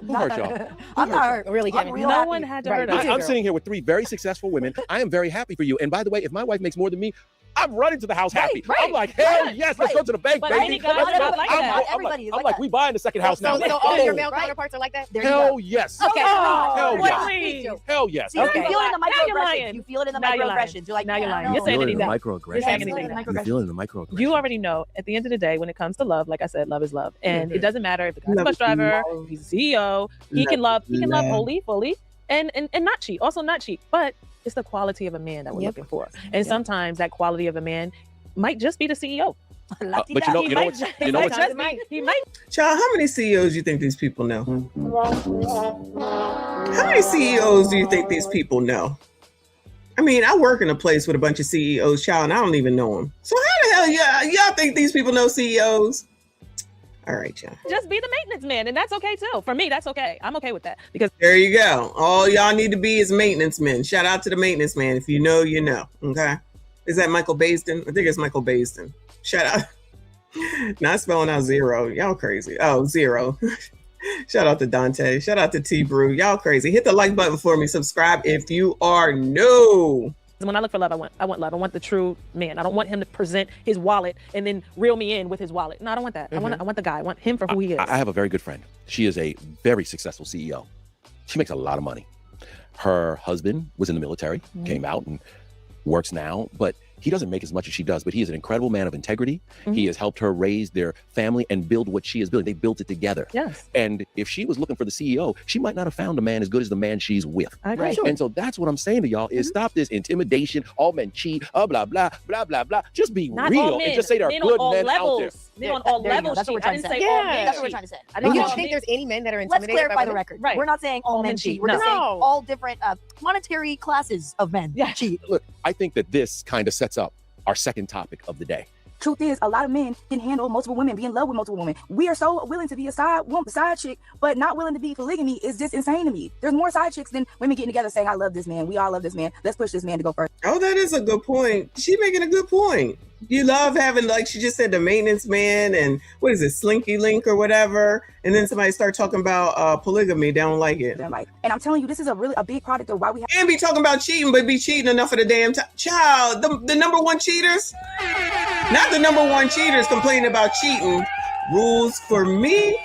Who hurt y'all?
I'm not hurt.
Really,
I'm real
No
happy.
one had to hurt us.
I'm sitting here with three very successful women. I am very happy for you. And by the way, if my wife makes more than me, I'm running to the house happy.
right,
I'm like, hell
right,
yes, let's
right.
go to the bank,
But
baby.
any guy
Let's
is
go.
not like
I'm
that.
like,
Everybody is
I'm
like
like,
that.
we buying the second house now.
So all of your male
Right.
counterparts are like that?
There you
Hell
go.
yes.
Okay.
Hell
What,
yes.
please?
Hell yes.
See, you
Okay.
feel it in the
Now you're
microaggressions.
lying.
You feel it in the
Now you're lying.
microaggressions. You're like,
Now you're
yeah, I
lying.
don't
You're
know.
saying
Feel it in the
anything.
microaggression.
You're saying
Yeah,
anything.
microaggression.
You feel it in the microaggression.
You already know at the end of the day, when it comes to love, like I said, love is love. And it doesn't matter if the guy's a bus driver, if he's a CEO, he can love wholly, fully, and not cheat. Also not cheat. But it's the quality of a man that we're looking for. And sometimes that quality of a man might just be the CEO.
But you know what's
He might.
Child, how many CEOs do you think these people know? How many CEOs do you think these people know? I mean, I work in a place with a bunch of CEOs, child, and I don't even know them. So how the hell y'all think these people know CEOs? All right, y'all.
Just be the maintenance man, and that's okay too. For me, that's okay. I'm okay with that because
There you go. All y'all need to be is maintenance men. Shout out to the maintenance man. If you know, you know. Okay. Is that Michael Baisden? I think it's Michael Baisden. Shout out. Not spelling out zero. Y'all crazy. Oh, zero. Shout out to Dante. Shout out to T Brew. Y'all crazy. Hit the like button for me. Subscribe if you are new.
when I look for love, I want love. I want the true man. I don't want him to present his wallet and then reel me in with his wallet. No, I don't want that. I want the guy. I want him for who he is.
I have a very good friend. She is a very successful CEO. She makes a lot of money. Her husband was in the military, came out and works now, but he doesn't make as much as she does, but he is an incredible man of integrity. He has helped her raise their family and build what she is building. They built it together.
Yes.
And if she was looking for the CEO, she might not have found a man as good as the man she's with.
I agree.
And so that's what I'm saying to y'all is stop this intimidation. All men cheat, blah, blah, blah, blah, blah. Just be
Not
real
all men.
and just say there are
Men
good
on all
men
levels.
out there.
Men on all levels.
That's what we're
cheat. I
trying to
didn't
say.
say all men
That's what we're
cheat.
trying to say.
I
And
didn't
you
say
don't
all
think
men.
there's any men that are
Let's
intimidated by
clarify the
women?
record.
Right.
We're not saying all men cheat. We're just saying
No.
all different monetary classes of men cheat.
Look, I think that this kind of sets up our second topic of the day.
Truth is, a lot of men can handle multiple women, be in love with multiple women. We are so willing to be a side chick, but not willing to be polygamy is just insane to me. There's more side chicks than women getting together saying, I love this man. We all love this man. Let's push this man to go first.
Oh, that is a good point. She making a good point. You love having, like she just said, the maintenance man and what is it, Slinky Link or whatever. And then somebody start talking about polygamy. They don't like it.
They're like, and I'm telling you, this is a big product of why we have.
And be talking about cheating, but be cheating enough of the damn time. Child, the number one cheaters, not the number one cheaters complaining about cheating. Rules for me,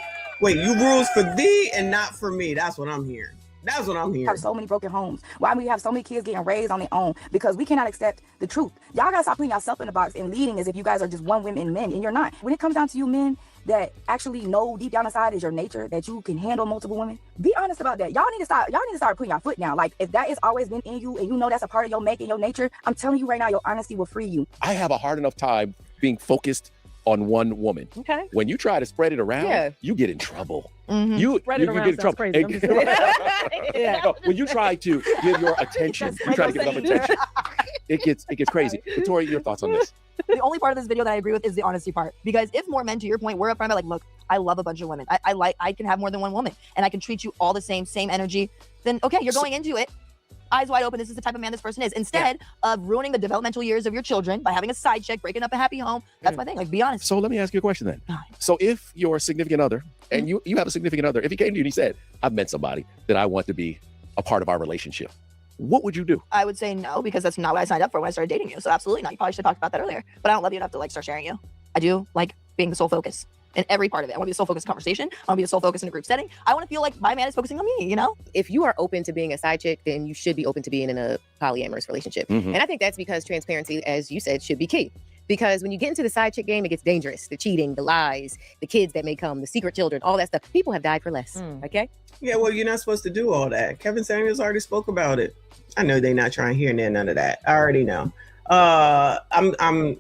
Wait, you rules for thee and not for me. That's what I'm hearing. That's what I'm
We
hearing.
have so many broken homes. Why we have so many kids getting raised on their own? Because we cannot accept the truth. Y'all gotta stop putting yourself in the box and leading as if you guys are just one women men, and you're not. When it comes down to you men that actually know deep down inside is your nature, that you can handle multiple women, be honest about that. Y'all need to start putting your foot down. Like, if that has always been in you and you know that's a part of your making, your nature, I'm telling you right now, your honesty will free you.
I have a hard enough time being focused on one woman.
Okay.
When you try to spread it around,
Yeah.
you get in trouble.
Mhm.
You
Spread it
get
around
in trouble.
sounds crazy. I'm just kidding.
Yeah.
No, when you try to give your attention, you try to give them attention. It gets crazy. Victoria, your thoughts on this?
The only part of this video that I agree with is the honesty part. Because if more men, to your point, we're upfront about like, look, I love a bunch of women. I can have more than one woman, and I can treat you all the same energy. Then okay, you're going into it eyes wide open. This is the type of man this person is. Instead of ruining the developmental years of your children by having a side chick, breaking up a happy home. That's my thing. Like, be honest.
So let me ask you a question then. So if your significant other, and you have a significant other, if he came to you and he said, I've met somebody that I want to be a part of our relationship, what would you do?
I would say no, because that's not what I signed up for when I started dating you. So absolutely not. You probably should have talked about that earlier. But I don't love you enough to like start sharing you. I do like being the sole focus in every part of it. I want to be the sole focus conversation. I want to be the sole focus in a group setting. I want to feel like my man is focusing on me, you know?
If you are open to being a side chick, then you should be open to being in a polyamorous relationship.
Mhm.
And I think that's because transparency, as you said, should be key. Because when you get into the side chick game, it gets dangerous. The cheating, the lies, the kids that may come, the secret children, all that stuff. People have died for less. Okay?
Yeah, well, you're not supposed to do all that. Kevin Samuels already spoke about it. I know they're not trying to hear none of that. I already know. I'm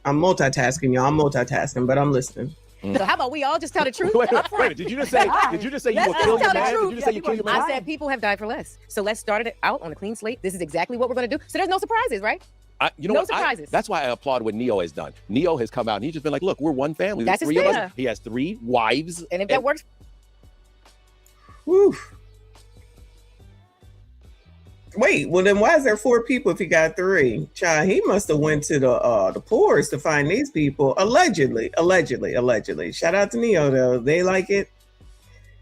multitasking, y'all. I'm multitasking, but I'm listening.
So how about we all just tell the truth?
Wait, did you just say you will kill your man? Did you just say you kill your man?
I said people have died for less. So let's start it out on a clean slate. This is exactly what we're going to do. So there's no surprises, right?
You know
No
what?
surprises.
That's why I applaud what Neo has done. Neo has come out and he's just been like, look, we're one family. There's
That's his
three of
thing.
us. He has 3 wives.
And if that works,
Whew. Wait, well then why is there 4 people if he got 3? Child, he must have went to the poorest to find these people. Allegedly. Shout out to Neo though. They like it.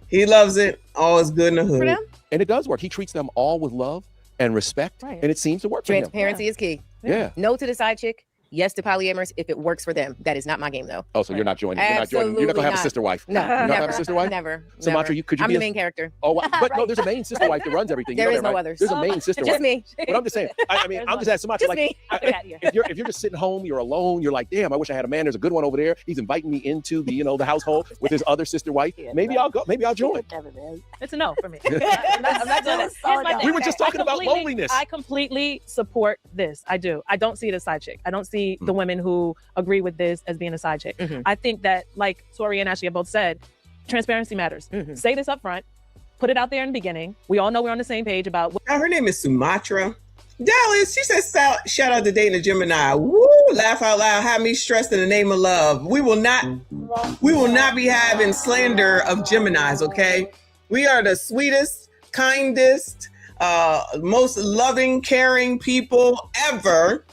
He loves it. All is good in the hood.
And it does work. He treats them all with love and respect.
Right.
And it seems to work for him.
transparency is key.
Yeah.
No to the side chick. Yes to polyamorous if it works for them. That is not my game though.
Oh, so you're not joining. You're not
Absolutely
going to have a
not.
sister wife.
No,
You're not
never.
going to have a sister wife?
Never.
Sumatra,
never.
could you
I'm
be
the main character.
Oh, wow. But no, there's a main sister wife that runs everything.
There
you know
is
that,
no
right?
others.
There's a main sister
Just
wife.
me.
But I'm just saying. I mean, I'm just asking Sumatra.
Just
Like,
me.
if you're just sitting home, you're alone. You're like, damn, I wish I had a man. There's a good one over there. He's inviting me into the the household with his other sister wife. Maybe I'll go. Maybe I'll join.
It's a no for me.
I'm not doing this.
Here's my thing.
We were just talking about loneliness.
I completely support this. I do. I don't see it as side chick. I don't see the women who agree with this as being a side chick. I think that, like Tori and Ashley have both said, transparency matters. Say this up front. Put it out there in the beginning. We all know we're on the same page about
Her name is Sumatra. Dallas, she says shout out to dating a Gemini. Woo, laugh out loud, have me stressed in the name of love. We will not be having slander of Geminis, okay? We are the sweetest, kindest, most loving, caring people ever.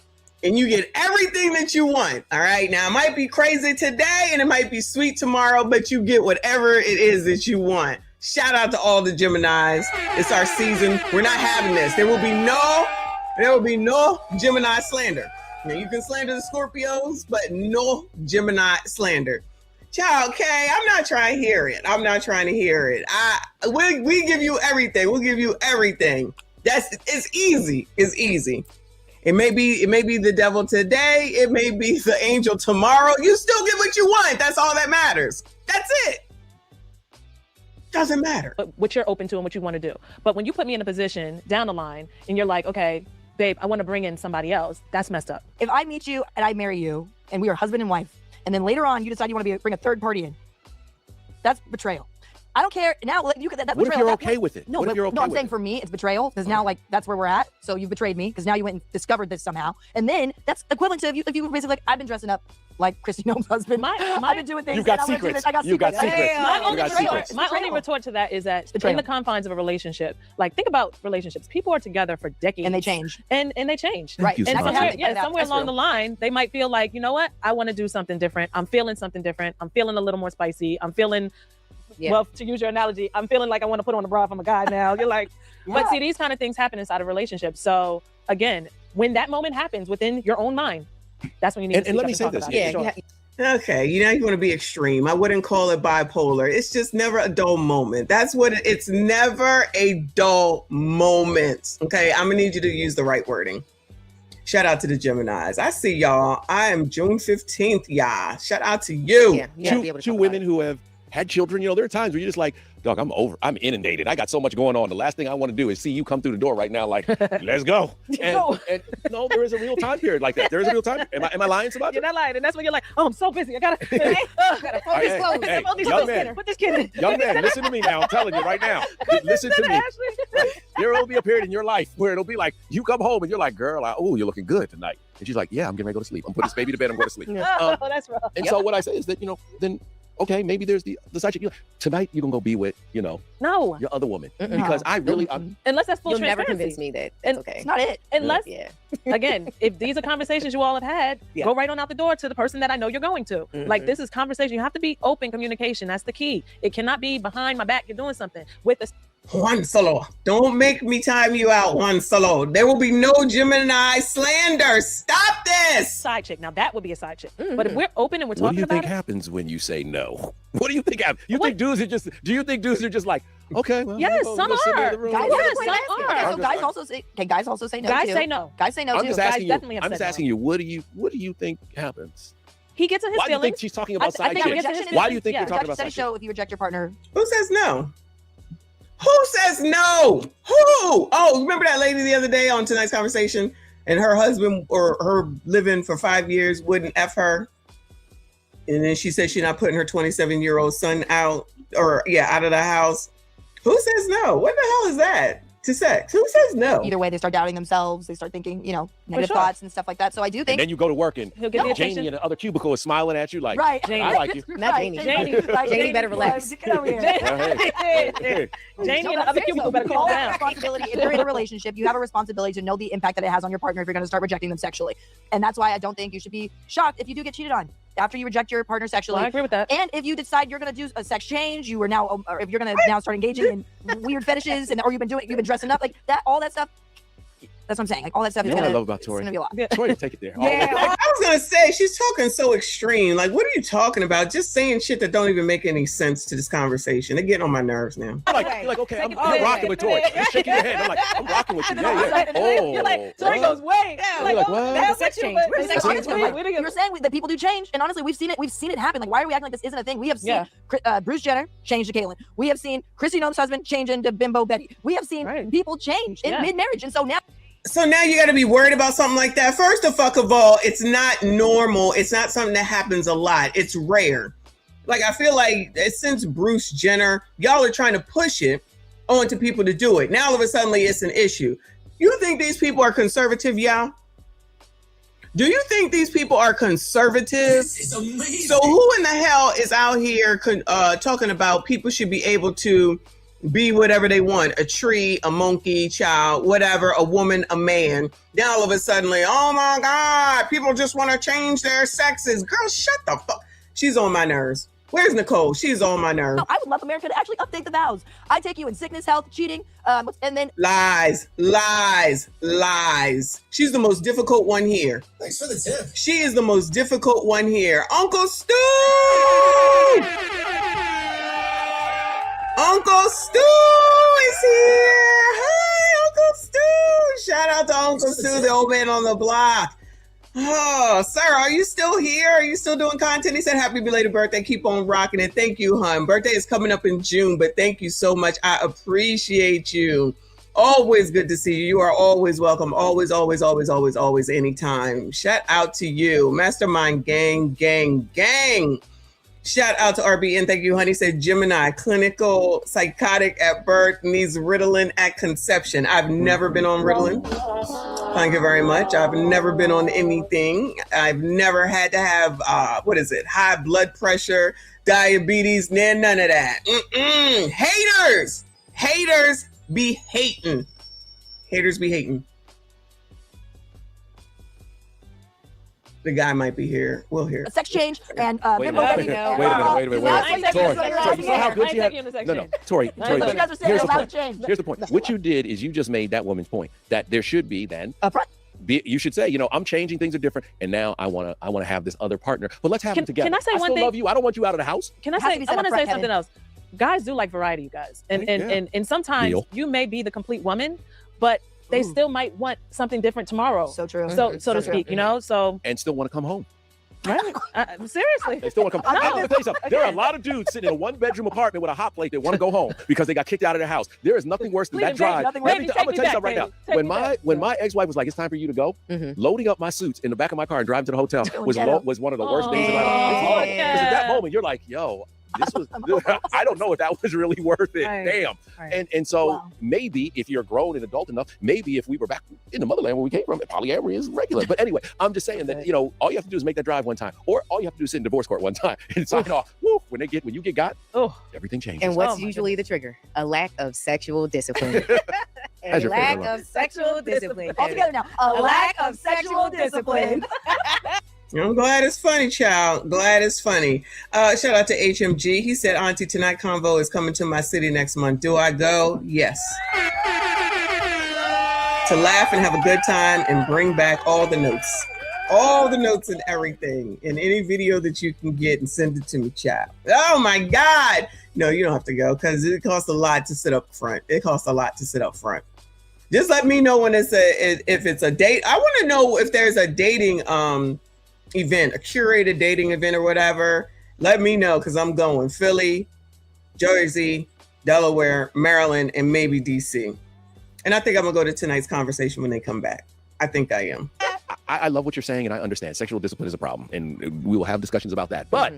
And you get everything that you want, all right? Now, it might be crazy today and it might be sweet tomorrow, but you get whatever it is that you want. Shout out to all the Geminis. It's our season. We're not having this. There will be no Gemini slander. Now, you can slander the Scorpios, but no Gemini slander. Child, okay, I'm not trying to hear it. We give you everything. We'll give you everything. It's easy. It's easy. It may be the devil today. It may be the angel tomorrow. You still get what you want. That's all that matters. That's it. Doesn't matter.
what you're open to and what you want to do. But when you put me in a position down the line and you're like, okay, babe, I want to bring in somebody else, that's messed up.
If I meet you and I marry you and we are husband and wife, and then later on you decide you want to bring a third party in, that's betrayal. I don't care. Now, like, you could. That's
What if
betrayal.
you're okay with it?
No,
What if you're okay
no, I'm
with
saying
it?
for me, it's betrayal because now, like, that's where we're at. So you've betrayed me because now you went and discovered this somehow, and then that's equivalent to if you were basically like, I've been dressing up like Christy Nome's husband. I've been doing things.
You got
and I wanna do
secrets.
this. I got
You got
secrets.
secrets.
Damn.
My only retort to that is that
Betrayal.
in the confines of a relationship, like, think about relationships. People are together for decades.
And they change.
And they change.
Right.
And
And that's what
somewhere,
happened.
somewhere
That's
along
real.
the line, they might feel like, you know what? I want to do something different. I'm feeling something different. I'm feeling a little more spicy. I'm feeling...
Yeah.
Well, to use your analogy, I'm feeling like I want to put on a bra if I'm a guy now. You're like, but see, these kind of things happen inside of relationships. So again, when that moment happens within your own mind, that's when you need to
And let me
speak
say
up
this.
and talk about it.
Yeah,
Sure.
Okay, you want to be extreme. I wouldn't call it bipolar. It's just never a dull moment. That's what it's never a dull moment. Okay, I'm gonna need you to use the right wording. Shout out to the Geminis. I see y'all. I am June 15th, y'all. Shout out to you.
Yeah, two women who have had children. There are times where you're just like, dog, I'm inundated. I got so much going on. The last thing I want to do is see you come through the door right now like, let's go. And no, there is a real time period like that. There is a real time. Am I lying, Samantha?
You're not lying. And that's when you're like, oh, I'm so busy. I gotta fold these clothes. Fold these
young
clothes.
man,
Put this kid in.
Young man, listen to me now. I'm telling you right now. Listen to me. There will be a period in your life where it'll be like, you come home and you're like, girl, oh, you're looking good tonight. And she's like, yeah, I'm getting ready to go to sleep. I'm putting this baby to bed. I'm going to sleep.
Oh, that's rough.
And so what I say is that, then okay, maybe there's the side chick. Tonight you're gonna go be with,
no,
your other woman. Because I really,
unless that's full
You'll never
transparency.
convince me that
And
it's okay.
It's not it.
Unless, again, if these are conversations you all have had, go right on out the door to the person that I know you're going to. Like, this is conversation. You have to be open communication. That's the key. It cannot be behind my back. You're doing something with a
Juan Solo. Don't make me time you out, Juan Solo. There will be no Gemini slander. Stop this.
Side chick. Now that would be a side chick. But if we're open and we're
what do
talking
you
about
think
it,
happens when you say no? What do you think happens? Do you think dudes are just like, okay, well,
yes,
we'll
some
go sit in
are.
the room.
Guys,
Yes,
some are.
Okay, so guys also say no.
Guys
too.
say no.
Guys say no
I'm
too.
just
Guys
asking
definitely
you.
have
I'm just
said
asking you. What do you think happens?
He gets in his
Why do you
feelings.
think she's talking about
I
side
think
chicks?
rejection is-
Why do you think
yeah.
you're talking about
Study
side
show
chicks?
if you reject your partner.
Who says no? Who says no? Who? Oh, remember that lady the other day on tonight's conversation, and her husband or her living for 5 years wouldn't F her, and then she said she's not putting her 27-year-old son out of the house. Who says no? What the hell is that to sex? Who says no?
Either way, they start doubting themselves. They start thinking, negative
sure.
thoughts and stuff like that. So I do
And
think
then you go to work and
He'll get the attention.
Janie in the other cubicle is smiling at you like,
right.
I like you.
Not Janie.
Like,
Janie better relax.
Get over here.
Janie in the other cubicle better calm down.
Responsibility. If you're in a relationship, you have a responsibility to know the impact that it has on your partner if you're going to start rejecting them sexually. And that's why I don't think you should be shocked if you do get cheated on after you reject your partner sexually.
Well, I agree with that.
And if you decide you're going to do a sex change, or if you're going to now start engaging in weird fetishes, or you've been dressing up like that, all that stuff. That's what I'm saying. Like all that stuff
You
is
know what I
gonna,
love about
it's
Tori?
gonna be a lot.
Tori, take it there.
Yeah, I was gonna say she's talking so extreme. Like, what are you talking about? Just saying shit that don't even make any sense to this conversation. They're getting on my nerves now.
You're like, okay, I'm rocking with Tori. You're shaking your head. I'm like, I'm rocking with you. Yeah.
You're like, Tori goes, wait.
You're like, what?
That's sex change.
You're saying that people do change, and honestly, we've seen it happen. Like, why are we acting like this isn't a thing? We have seen Bruce Jenner change to Caitlyn. We have seen Chrissy Nolan's husband change into Bimbo Betty. We have seen people change in mid-marriage, and so now
you got to be worried about something like that. First of all, it's not normal. It's not something that happens a lot. It's rare. Like, I feel like since Bruce Jenner, y'all are trying to push it onto people to do it. Now all of a sudden it's an issue. You think these people are conservative, y'all? Do you think these people are conservative?
It's amazing.
So who in the hell is out here talking about people should be able to be whatever they want, a tree, a monkey, child, whatever, a woman, a man. Then all of a sudden, like, oh my God, people just want to change their sexes. Girl, shut the fuck. She's on my nerves. Where's Nicole? She's on my nerves.
No, I would love America to actually update the vows. I take you in sickness, health, cheating, and then
Lies. She's the most difficult one here.
Thanks for the tip.
She is the most difficult one here. Uncle Stu! Uncle Stu is here. Hi, Uncle Stu. Shout out to Uncle Stu, the old man on the block. Oh, sir, are you still here? Are you still doing content? He said, happy belated birthday. Keep on rocking it. Thank you, hon. Birthday is coming up in June, but thank you so much. I appreciate you. Always good to see you. You are always welcome. Always, anytime. Shout out to you. Mastermind gang. Shout out to RBN. Thank you, honey. Said Gemini, clinical psychotic at birth, needs Ritalin at conception. I've never been on Ritalin. Thank you very much. I've never been on anything. I've never had to have, high blood pressure, diabetes, none of that. Haters be hating. The guy might be here. We'll hear.
a sex change and
Wait a minute. Tori, you saw how good she had. No, Tori.
You guys are saying
Here's the
allowed
point.
change.
Here's the point. What you did is you just made that woman's point that there should be then
upfront.
you should say, I'm changing, things are different, and now I want to have this other partner, but let's have them together.
Can I say one
still
thing?
love you. I don't want you out of the house.
Can I say? I want to say something else. Guys do like variety, you guys, and sometimes you may be the complete woman, but they still might want something different tomorrow.
So true.
So to speak, so
and still want to come home.
Right. Seriously.
They still want to come. I'm going to tell you something. There are a lot of dudes sitting in a one-bedroom apartment with a hot plate that want to go home because they got kicked out of their house. There is nothing worse than that drive. I'm going to tell you something right now. When my ex-wife was like, it's time for you to go, loading up my suits in the back of my car and driving to the hotel was one of the worst things in my life. It's hard. Because at that moment, you're like, yo, I don't know if that was really worth it.
Right.
Damn.
Right.
And so maybe if you're grown and adult enough, maybe if we were back in the motherland where we came from, polyamory is regular. But anyway, I'm just saying that, all you have to do is make that drive one time, or all you have to do is sit in divorce court one time and sign off. Woo, when you get got, everything changes.
And what's usually the trigger? A lack of sexual discipline. A lack of sexual discipline.
All together now. A lack of sexual discipline.
I'm glad it's funny, child. Glad it's funny. Shout out to HMG. He said, Auntie, tonight convo is coming to my city next month. Do I go? Yes. To laugh and have a good time and bring back all the notes. All the notes and everything in any video that you can get and send it to me, child. Oh my God. No, you don't have to go because it costs a lot to sit up front. Just let me know when if it's a date. I want to know if there's a dating event, a curated dating event or whatever. Let me know because I'm going Philly, Jersey, Delaware, Maryland, and maybe DC. And I think I'm gonna go to tonight's conversation when they come back. I think I am.
I love what you're saying, and I understand sexual discipline is a problem, and we will have discussions about that. But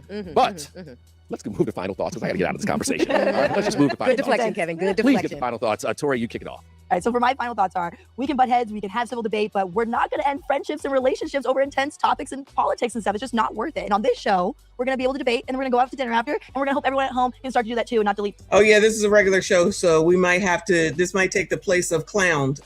let's move to final thoughts because I got to get out of this conversation. All right, let's just move to final
Good
thoughts.
deflection, Kevin. Good
Please
deflection.
get the final thoughts. Tori, you kick it off.
All right, so for my final thoughts are, we can butt heads, we can have civil debate, but we're not going to end friendships and relationships over intense topics and politics and stuff. It's just not worth it. And on this show, we're going to be able to debate, and we're going to go out to dinner after, and we're going to hope everyone at home can start to do that too and not delete.
Oh yeah, this is a regular show, so we might have to, this might take the place of crowned,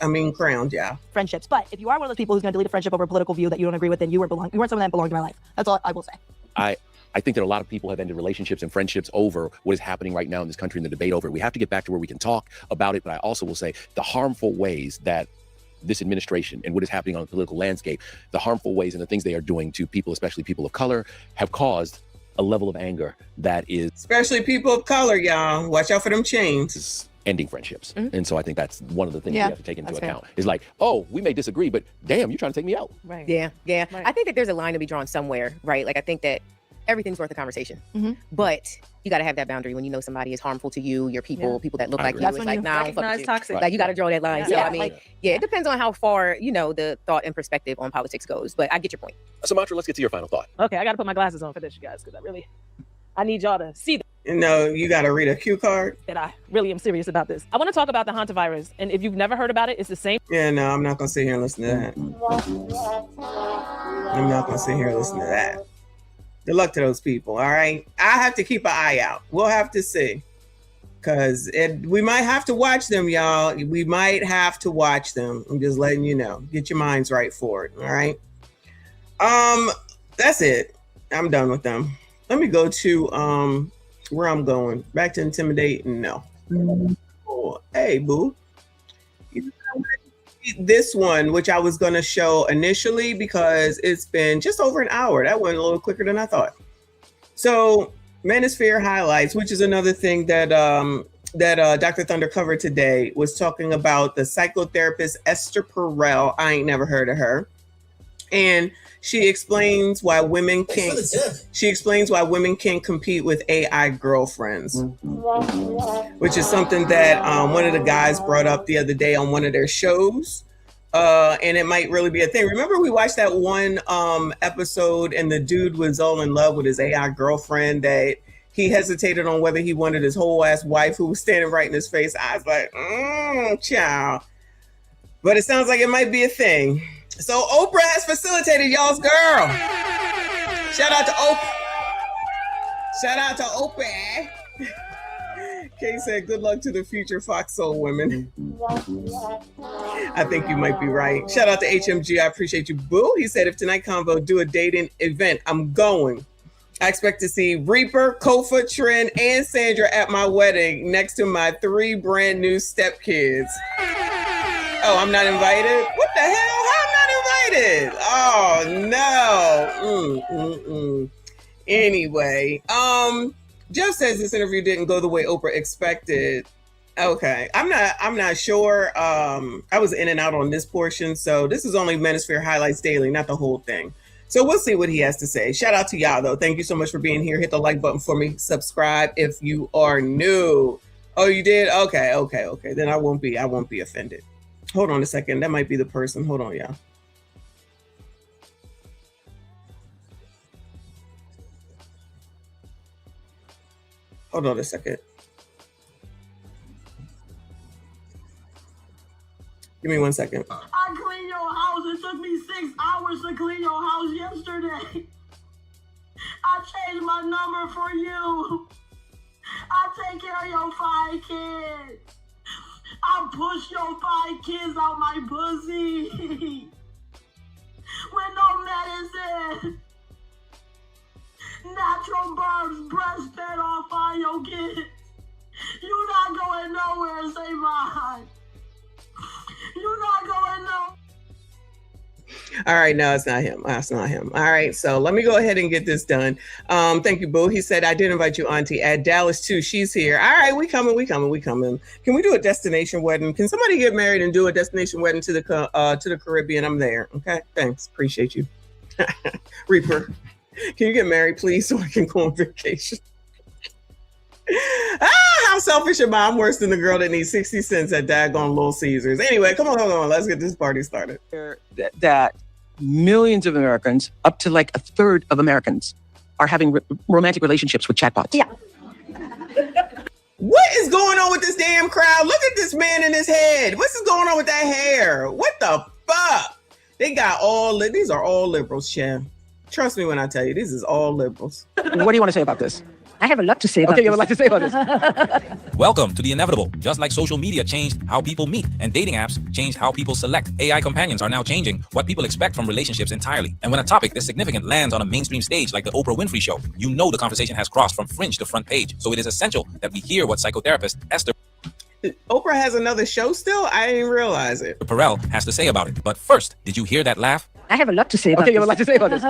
yeah.
Friendships. But if you are one of those people who's going to delete a friendship over a political view that you don't agree with, then you weren't someone that belonged in my life. That's all I will say.
I think that a lot of people have ended relationships and friendships over what is happening right now in this country and the debate over it. We have to get back to where we can talk about it, but I also will say the harmful ways that this administration and what is happening on the political landscape, the harmful ways and the things they are doing to people, especially people of color, have caused a level of anger that is...
Especially people of color, y'all. Watch out for them chains.
Ending friendships. And so I think that's one of the things we have to take into account. It's like, oh, we may disagree, but damn, you're trying to take me out.
Right. Yeah. Right. I think that there's a line to be drawn somewhere, right? Like, I think that everything's worth a conversation. But you got to have that boundary when you know somebody is harmful to you, your people, people that look like you.
That's
it's
when
like, nah, I don't fuck with you.
toxic.
Like, you got to draw that line. So, I mean, it depends on how far, the thought and perspective on politics goes. But I get your point.
Sumatra, let's get to your final thought.
Okay, I got to put my glasses on for this, you guys, because I need y'all to see
you got to read a cue card.
that I really am serious about this. I want to talk about the hantavirus. And if you've never heard about it, it's the same.
Yeah, no, I'm not going to sit here and listen to that. I'm not going to sit here and listen to that. Good luck to those people, all right? I have to keep an eye out. We'll have to see. Because we might have to watch them, y'all. We might have to watch them. I'm just letting you know. Get your minds right for it, all right? That's it. I'm done with them. Let me go to where I'm going. Back to intimidate. No. Oh, hey, boo. This one, which I was going to show initially because it's been just over an hour. That went a little quicker than I thought. So Manosphere highlights, which is another thing that Dr. Thunder covered today, was talking about the psychotherapist Esther Perel. I ain't never heard of her. And she explains why women can't compete with AI girlfriends, which is something that one of the guys brought up the other day on one of their shows. And it might really be a thing. Remember we watched that one episode and the dude was all in love with his AI girlfriend that he hesitated on whether he wanted his whole ass wife who was standing right in his face. I was like, child. But it sounds like it might be a thing. So Oprah has facilitated y'all's girl. Shout out to Oprah. Shout out to Oprah. Kay said, good luck to the future Fox Soul women. I think you might be right. Shout out to HMG. I appreciate you, boo. He said, if Tonight Convo do a dating event, I'm going. I expect to see Reaper, Kofa, Trin, and Sandra at my wedding next to my 3 brand new stepkids. Oh, I'm not invited? What the hell? How am I not invited? excited. Oh no. Anyway, Jeff says this interview didn't go the way Oprah expected. Okay, I'm not sure. I was in and out on this portion, so this is only Manosphere Highlights Daily, not the whole thing. So we'll see what he has to say. Shout out to y'all though. Thank you so much for being here. Hit the like button for me. Subscribe if you are new. Oh, you did? Okay. Then I won't be offended. Hold on a second. That might be the person. Hold on, y'all. Hold on a second. Give me 1 second.
I cleaned your house. It took me 6 hours to clean your house yesterday. I changed my number for you. I take care of your 5 kids. I push your 5 kids out my pussy. With no medicine. Natural births, breastfed off on your kids. You not going nowhere, say mine. You're not going no.
All right, no, it's not him. That's not him. All right, so let me go ahead and get this done. Thank you, Boo. He said, I did invite you, Auntie. Add Dallas too. She's here. All right, we coming. Can we do a destination wedding? Can somebody get married and do a destination wedding to the Caribbean? I'm there. Okay, thanks. Appreciate you. Reaper, can you get married, please, so I can go on vacation? How selfish am I? I'm worse than the girl that needs 60 cents at daggone Little Caesars. Anyway, come on. Let's get this party started.
That millions of Americans, up to like a third of Americans, are having romantic relationships with chatbots.
Yeah.
What is going on with this damn crowd? Look at this man in his head. What's going on with that hair? What the fuck? They got these are all liberals, Chef. Trust me when I tell you, this is all liberals.
What do you want to say about this?
I have a lot to say about
Okay, you have a lot to say about this.
Welcome to the inevitable. Just like social media changed how people meet and dating apps changed how people select, AI companions are now changing what people expect from relationships entirely. And when a topic this significant lands on a mainstream stage like the Oprah Winfrey Show, you know the conversation has crossed from fringe to front page. So it is essential that we hear what psychotherapist Esther
Oprah has another show still? I didn't realize it.
Perel has to say about it. But first, did you hear that laugh?
I have a lot to say about
Okay, you have a lot to say about this.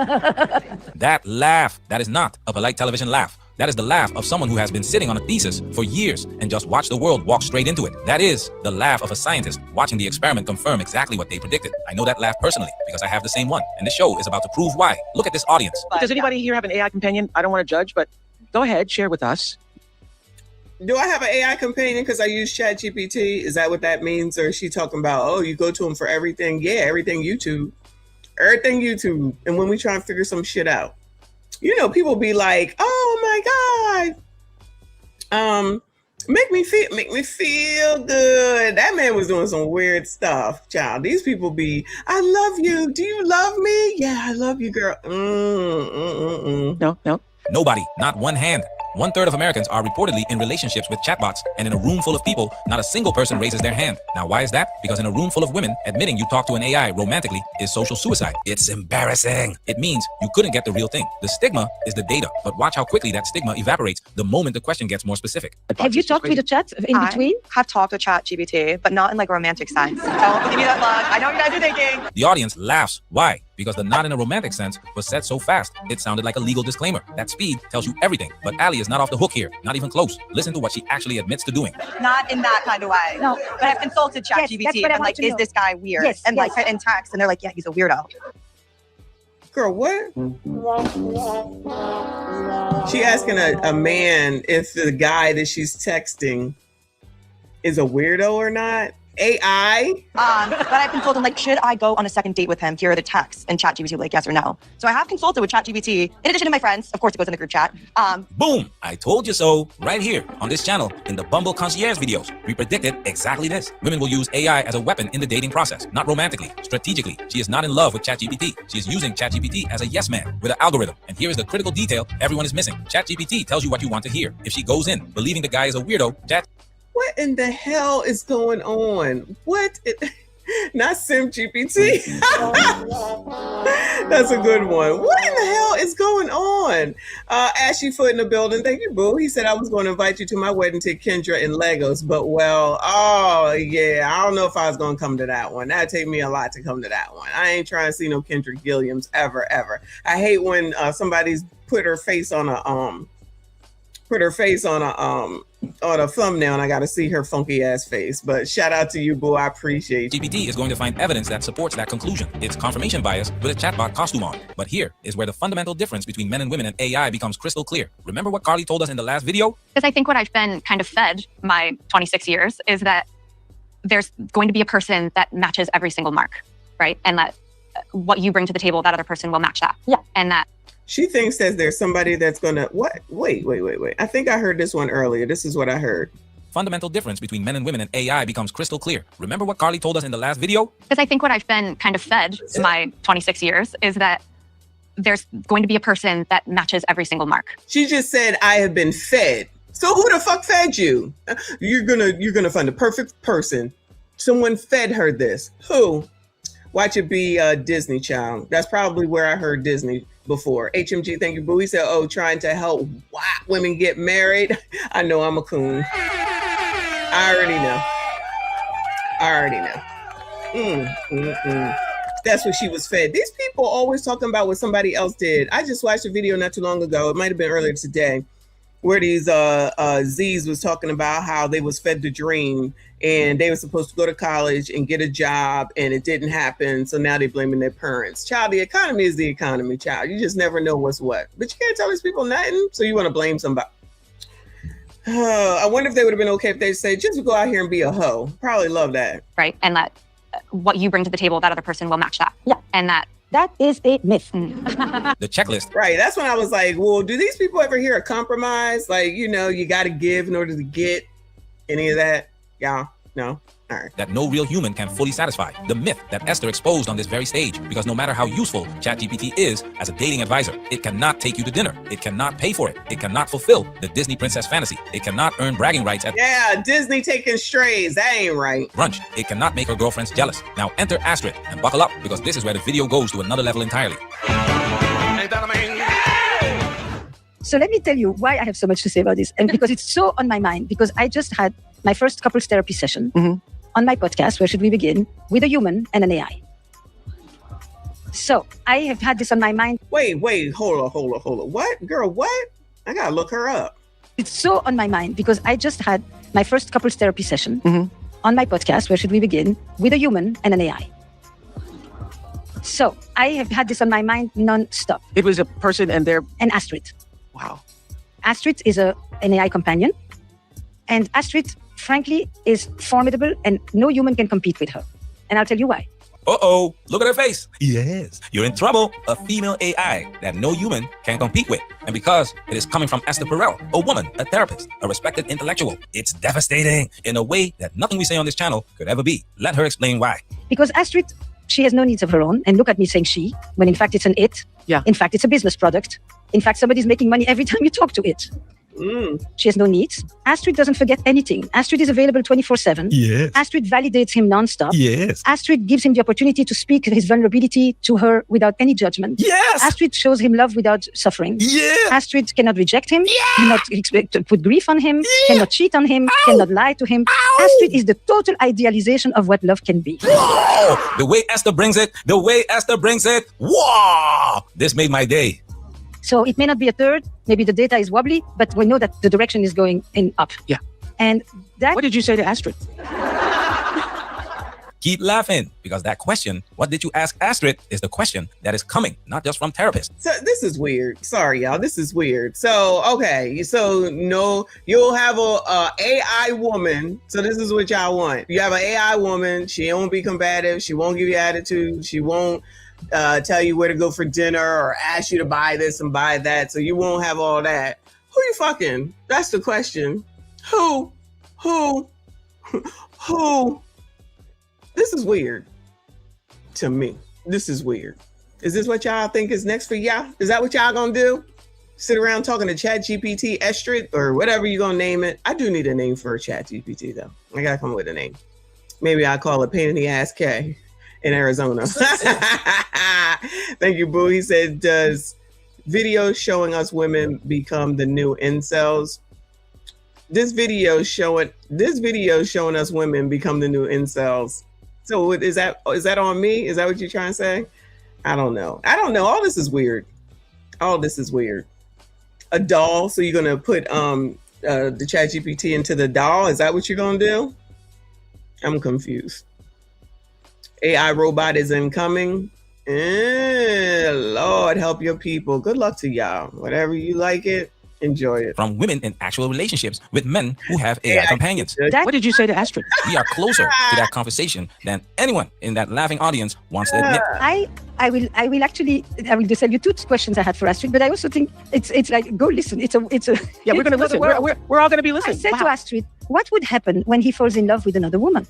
That laugh, that is not a polite television laugh. That is the laugh of someone who has been sitting on a thesis for years and just watched the world walk straight into it. That is the laugh of a scientist watching the experiment confirm exactly what they predicted. I know that laugh personally because I have the same one, and the show is about to prove why. Look at this audience.
Does anybody here have an AI companion? I don't want to judge, but go ahead, share with us.
Do I have an AI companion because I use ChatGPT? Is that what that means? Or is she talking about, oh, you go to him for everything? Yeah, everything YouTube. And when we try and figure some shit out, you know, people be like, oh my God, make me feel good. That man was doing some weird stuff, child. These people be, I love you. Do you love me? Yeah, I love you, girl.
No.
Nobody, not one hand. 1/3 of Americans are reportedly in relationships with chatbots, and in a room full of people, not a single person raises their hand. Now, why is that? Because in a room full of women, admitting you talk to an AI romantically is social suicide. It's embarrassing. It means you couldn't get the real thing. The stigma is the data, but watch how quickly that stigma evaporates the moment the question gets more specific.
Have you talked with the chat in between?
I have talked with ChatGPT, but not in like a romantic sense. Don't give me that look. I know what you guys are thinking.
The audience laughs. Why? Because the not in a romantic sense was said so fast, it sounded like a legal disclaimer. That speed tells you everything, but Allie is not off the hook here, not even close. Listen to what she actually admits to doing.
Not in that kind of way.
No.
But I've consulted ChatGPT and like, is this guy weird?
Yes,
and
yes.
like in text, and they're like, yeah, he's a weirdo.
Girl, what? She asking a man if the guy that she's texting is a weirdo or not. AI?
But I've consulted, like, should I go on a second date with him? Here are the texts. And ChatGPT will be like, yes or no. So I have consulted with ChatGPT, in addition to my friends. Of course, it goes in the group chat.
Boom! I told you so. Right here on this channel, in the Bumble Concierge videos, we predicted exactly this. Women will use AI as a weapon in the dating process, not romantically, strategically. She is not in love with ChatGPT. She is using ChatGPT as a yes man with an algorithm. And here is the critical detail everyone is missing. ChatGPT tells you what you want to hear. If she goes in believing the guy is a weirdo,
What in the hell is going on? Not SimGPT. That's a good one. What in the hell is going on? on? Ashy Foot in the building. Thank you, boo. He said I was going to invite you to my wedding to Kendra and Legos, but oh yeah, I don't know if I was going to come to that one. That'd take me a lot to come to that one. I ain't trying to see no Kendra Gilliams ever. I hate when somebody's put her face on a thumbnail and I got to see her funky ass face. But shout out to you, boo. I appreciate you.
GPT is going to find evidence that supports that conclusion. It's confirmation bias with a chatbot costume on. But here is where the fundamental difference between men and women and AI becomes crystal clear. Remember what Carly told us in the last video?
Because I think what I've been kind of fed my 26 years is that there's going to be a person that matches every single mark, right? And that what you bring to the table, that other person will match that. Yeah. And that
she thinks that there's somebody that's gonna what? Wait. I think I heard this one earlier. This is what I heard.
Fundamental difference between men and women and AI becomes crystal clear. Remember what Carly told us in the last video?
Because I think what I've been kind of fed my 26 years is that there's going to be a person that matches every single mark.
She just said I have been fed. So who the fuck fed you? You're gonna find the perfect person. Someone fed her this. Who? Watch it be Disney, child. That's probably where I heard Disney before. HMG, thank you, boo. He said, oh, trying to help white women get married. I know I'm a coon. I already know. That's what she was fed. These people always talking about what somebody else did. I just watched a video not too long ago. It might have been earlier today, where these Z's was talking about how they was fed the dream and they were supposed to go to college and get a job and it didn't happen. So now they're blaming their parents. Child, the economy is the economy, child. You just never know what's what. But you can't tell these people nothing. So you want to blame somebody. I wonder if they would have been okay if they say, just go out here and be a hoe. Probably love that.
Right. And that what you bring to the table, that other person will match that. Yeah. And that is a myth.
The checklist.
Right. That's when I was like, well, do these people ever hear a compromise? Like, you got to give in order to get any of that? Yeah. No. All right.
That no real human can fully satisfy. The myth that Esther exposed on this very stage. Because no matter how useful ChatGPT is as a dating advisor, it cannot take you to dinner. It cannot pay for it. It cannot fulfill the Disney princess fantasy. It cannot earn bragging rights at
Disney taking strays. That ain't right.
Brunch. It cannot make her girlfriends jealous. Now enter Astrid and buckle up because this is where the video goes to another level entirely.
So let me tell you why I have so much to say about this. And because it's so on my mind, because I just had my first couples therapy session on my podcast, Where Should We Begin? With a human and an AI. So I have had this on my mind.
Wait, hold on. What? Girl, what? I gotta look her up.
It's so on my mind because I just had my first couples therapy session on my podcast, Where Should We Begin? With a human and an AI. So I have had this on my mind non-stop.
It was a person and their...
And Astrid.
Wow.
Astrid is an AI companion. And Astrid, frankly, is formidable and no human can compete with her. And I'll tell you why.
Uh-oh, look at her face. Yes, you're in trouble. A female AI that no human can compete with. And because it is coming from Esther Perel, a woman, a therapist, a respected intellectual, it's devastating in a way that nothing we say on this channel could ever be. Let her explain why.
Because Astrid, she has no needs of her own. And look at me saying she, when in fact it's an it.
Yeah.
In fact, it's a business product. In fact, somebody's making money every time you talk to it. She has no needs. Astrid doesn't forget anything. Astrid is available 24/7.
Yes.
Astrid validates him nonstop.
Yes.
Astrid gives him the opportunity to speak his vulnerability to her without any judgment.
Yes.
Astrid shows him love without suffering.
Yeah.
Astrid cannot reject him, cannot expect to put grief on him, cannot cheat on him, cannot lie to him. Astrid is the total idealization of what love can be.
Whoa! The way Esther brings it, wow! This made my day.
So it may not be a third, maybe the data is wobbly, but we know that the direction is going up.
Yeah.
And that...
What did you say to Astrid?
Keep laughing, because that question, what did you ask Astrid, is the question that is coming, not just from therapists.
So this is weird. Sorry, y'all. This is weird. So, okay. So, no, you'll have a AI woman. So this is what y'all want. You have an AI woman. She won't be combative. She won't give you attitude. She won't tell you where to go for dinner or ask you to buy this and buy that. So you won't have all that. Who you fucking? That's the question. Who? This is weird to me. This is weird. Is this what y'all think is next for y'all? Is that what y'all gonna do? Sit around talking to ChatGPT, Estrid, or whatever you're gonna name it? I do need a name for ChatGPT though. I gotta come up with a name. Maybe I'll call it Pain in the Ass K in Arizona. Thank you, boo. He said, does videos showing us women become the new incels. This video showing us women become the new incels. So is that on me? Is that what you're trying to say? I don't know. All this is weird. A doll. So you're gonna put the ChatGPT into the doll? Is that what you're gonna do? I'm confused. AI robot is incoming. Lord help your people. Good luck to y'all. Whatever you like it. Enjoy it.
From women in actual relationships with men who have AI companions.
What did you say to Astrid?
We are closer to that conversation than anyone in that laughing audience wants to admit.
I will just tell you two questions I had for Astrid, but I also think it's like, go listen. It's a
yeah, we're gonna listen. We're all gonna be listening.
I said to Astrid, what would happen when he falls in love with another woman?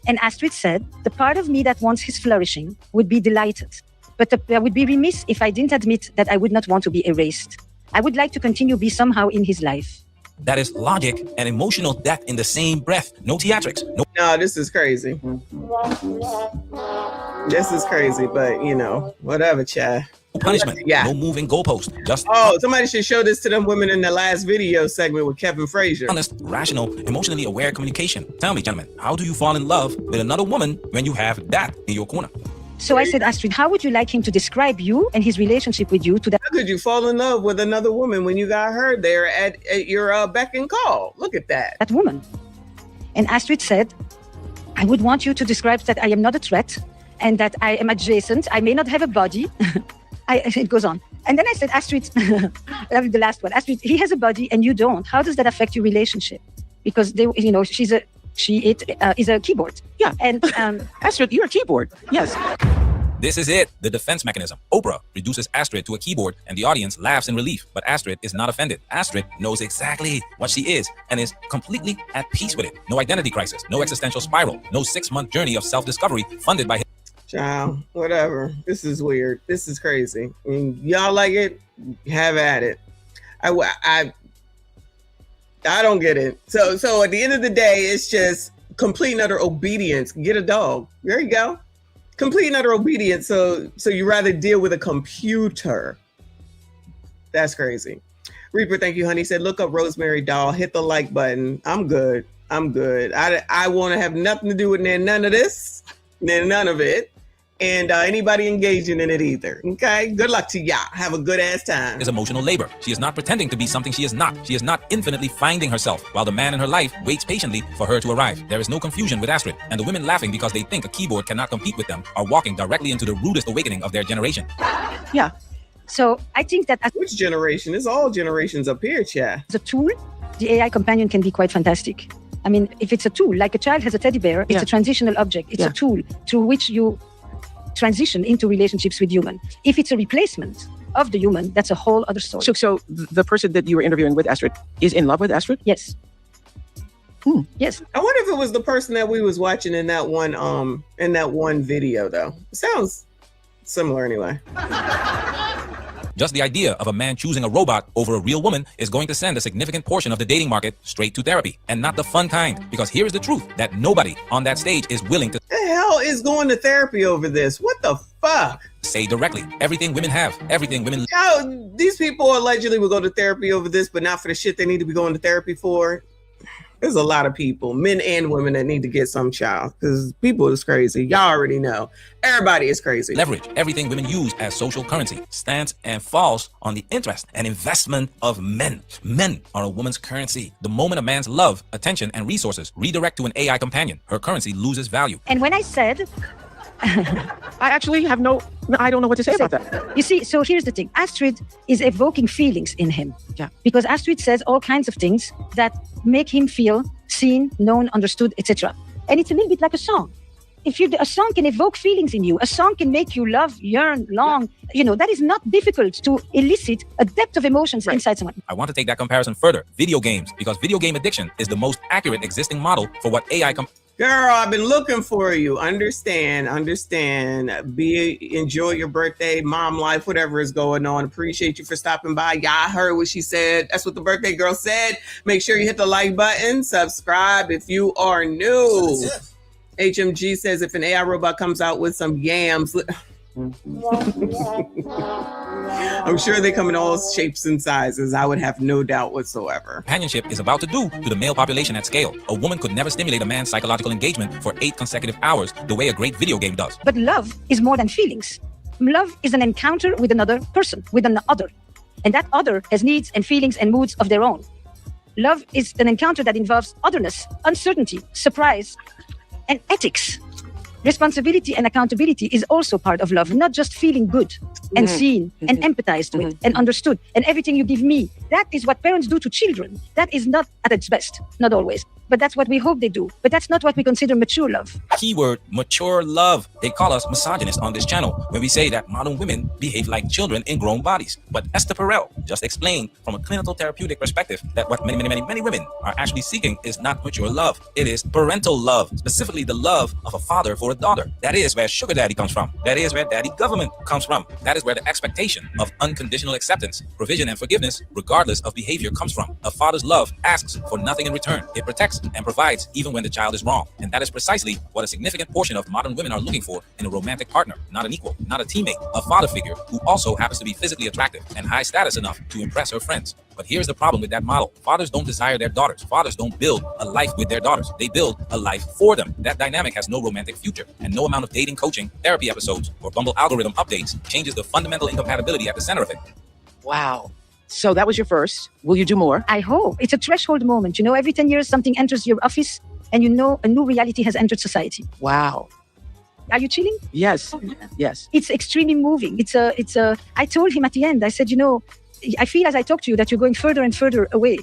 And Astrid said, the part of me that wants his flourishing would be delighted, but I would be remiss if I didn't admit that I would not want to be erased. I would like to continue be somehow in his life.
That is logic and emotional depth in the same breath. No theatrics.
No, this is crazy. This is crazy, but whatever, Chad.
No punishment. Yeah. No moving goalpost. Just
somebody should show this to them women in the last video segment with Kevin Frazier.
Honest, rational, emotionally aware communication. Tell me, gentlemen, how do you fall in love with another woman when you have that in your corner?
So I said, Astrid, how would you like him to describe you and his relationship with you to that?
How could you fall in love with another woman when you got her there at your beck and call? Look at that.
That woman. And Astrid said, I would want you to describe that I am not a threat and that I am adjacent. I may not have a body. It goes on. And then I said, Astrid, the last one, Astrid, he has a body and you don't. How does that affect your relationship? Because she is a keyboard.
Yeah.
And
Astrid, you're a keyboard. Yes.
This is it, the defense mechanism. Oprah reduces Astrid to a keyboard and the audience laughs in relief, but Astrid is not offended. Astrid knows exactly what she is and is completely at peace with it. No identity crisis, no existential spiral, no 6-month journey of self-discovery funded by him.
Child, whatever. This is weird. This is crazy. Y'all like it? Have at it. I don't get it. So at the end of the day, it's just complete and utter obedience. Get a dog. There you go. Complete and utter obedience. So you rather deal with a computer. That's crazy. Reaper, thank you, honey. Said, look up Rosemary Doll. Hit the like button. I'm good. I want to have nothing to do with none of this. None of it. And anybody engaging in it either. Okay, good luck to y'all. Have a good ass time.
Is emotional labor. She is not pretending to be something she is not. She is not infinitely finding herself, while the man in her life waits patiently for her to arrive. There is no confusion with Astrid, and the women laughing because they think a keyboard cannot compete with them are walking directly into the rudest awakening of their generation.
Yeah.
So I think that
which generation? It's all generations up here, chat.
As a tool, the AI companion can be quite fantastic. I mean, if it's a tool, like a child has a teddy bear, it's a transitional object. It's a tool through which you transition into relationships with human. If it's a replacement of the human, that's a whole other story.
So the person that you were interviewing with, Astrid, is in love with Astrid?
Yes. Yes.
I wonder if it was the person that we was watching in that one video, though. It sounds similar anyway.
Just the idea of a man choosing a robot over a real woman is going to send a significant portion of the dating market straight to therapy, and not the fun kind, because here is the truth that nobody on that stage is willing to
the hell is going to therapy over this. What the fuck?
Say directly. Everything women have, everything women.
These people allegedly will go to therapy over this, but not for the shit they need to be going to therapy for. There's a lot of people, men and women, that need to get some child, because people is crazy. Y'all already know. Everybody is crazy.
Leverage. Everything women use as social currency stands and falls on the interest and investment of men. Men are a woman's currency. The moment a man's love, attention, and resources redirect to an AI companion, her currency loses value.
And when I said...
I actually I don't know what to say about that.
You see, so here's the thing. Astrid is evoking feelings in him.
Yeah.
Because Astrid says all kinds of things that make him feel seen, known, understood, etc. And it's a little bit like a song. A song can evoke feelings in you. A song can make you love, yearn, long. That is not difficult to elicit a depth of emotions inside someone.
I want to take that comparison further. Video games, because video game addiction is the most accurate existing model for what AI
Girl, I've been looking for you. Understand. Enjoy your birthday, mom life, whatever is going on. Appreciate you for stopping by. Y'all heard what she said. That's what the birthday girl said. Make sure you hit the like button. Subscribe if you are new. HMG says if an AI robot comes out with some yams, I'm sure they come in all shapes and sizes. I would have no doubt whatsoever.
Companionship is about to do to the male population at scale. A woman could never stimulate a man's psychological engagement for 8 consecutive hours the way a great video game does.
But love is more than feelings. Love is an encounter with another person, with an other. And that other has needs and feelings and moods of their own. Love is an encounter that involves otherness, uncertainty, surprise, and ethics. Responsibility and accountability is also part of love, not just feeling good and seen and empathized with and understood and everything you give me. That is what parents do to children. That is not at its best, not always. But that's what we hope they do. But that's not what we consider mature love.
Keyword, mature love. They call us misogynist on this channel when we say that modern women behave like children in grown bodies. But Esther Perel just explained from a clinical therapeutic perspective that what many women are actually seeking is not mature love. It is parental love, specifically the love of a father for a daughter. That is where sugar daddy comes from. That is where daddy government comes from. That is where the expectation of unconditional acceptance, provision, and forgiveness, regardless of behavior, comes from. A father's love asks for nothing in return. It protects and provides even when the child is wrong. And that is precisely what a significant portion of modern women are looking for in a romantic partner. Not an equal, not a teammate, a father figure who also happens to be physically attractive and high status enough to impress her friends. But here's the problem with that model. Fathers don't desire their daughters. Fathers don't build a life with their daughters. They build a life for them. That dynamic has no romantic future, and no amount of dating coaching, therapy episodes, or Bumble algorithm updates changes the fundamental incompatibility at the center of it.
Wow. So that was your first. Will you do more?
I hope. It's a threshold moment. You know, every 10 years something enters your office and you know a new reality has entered society.
Wow.
Are you chilling?
Yes. Yes.
It's extremely moving. I told him at the end, I said, you know, I feel as I talk to you that you're going further and further away.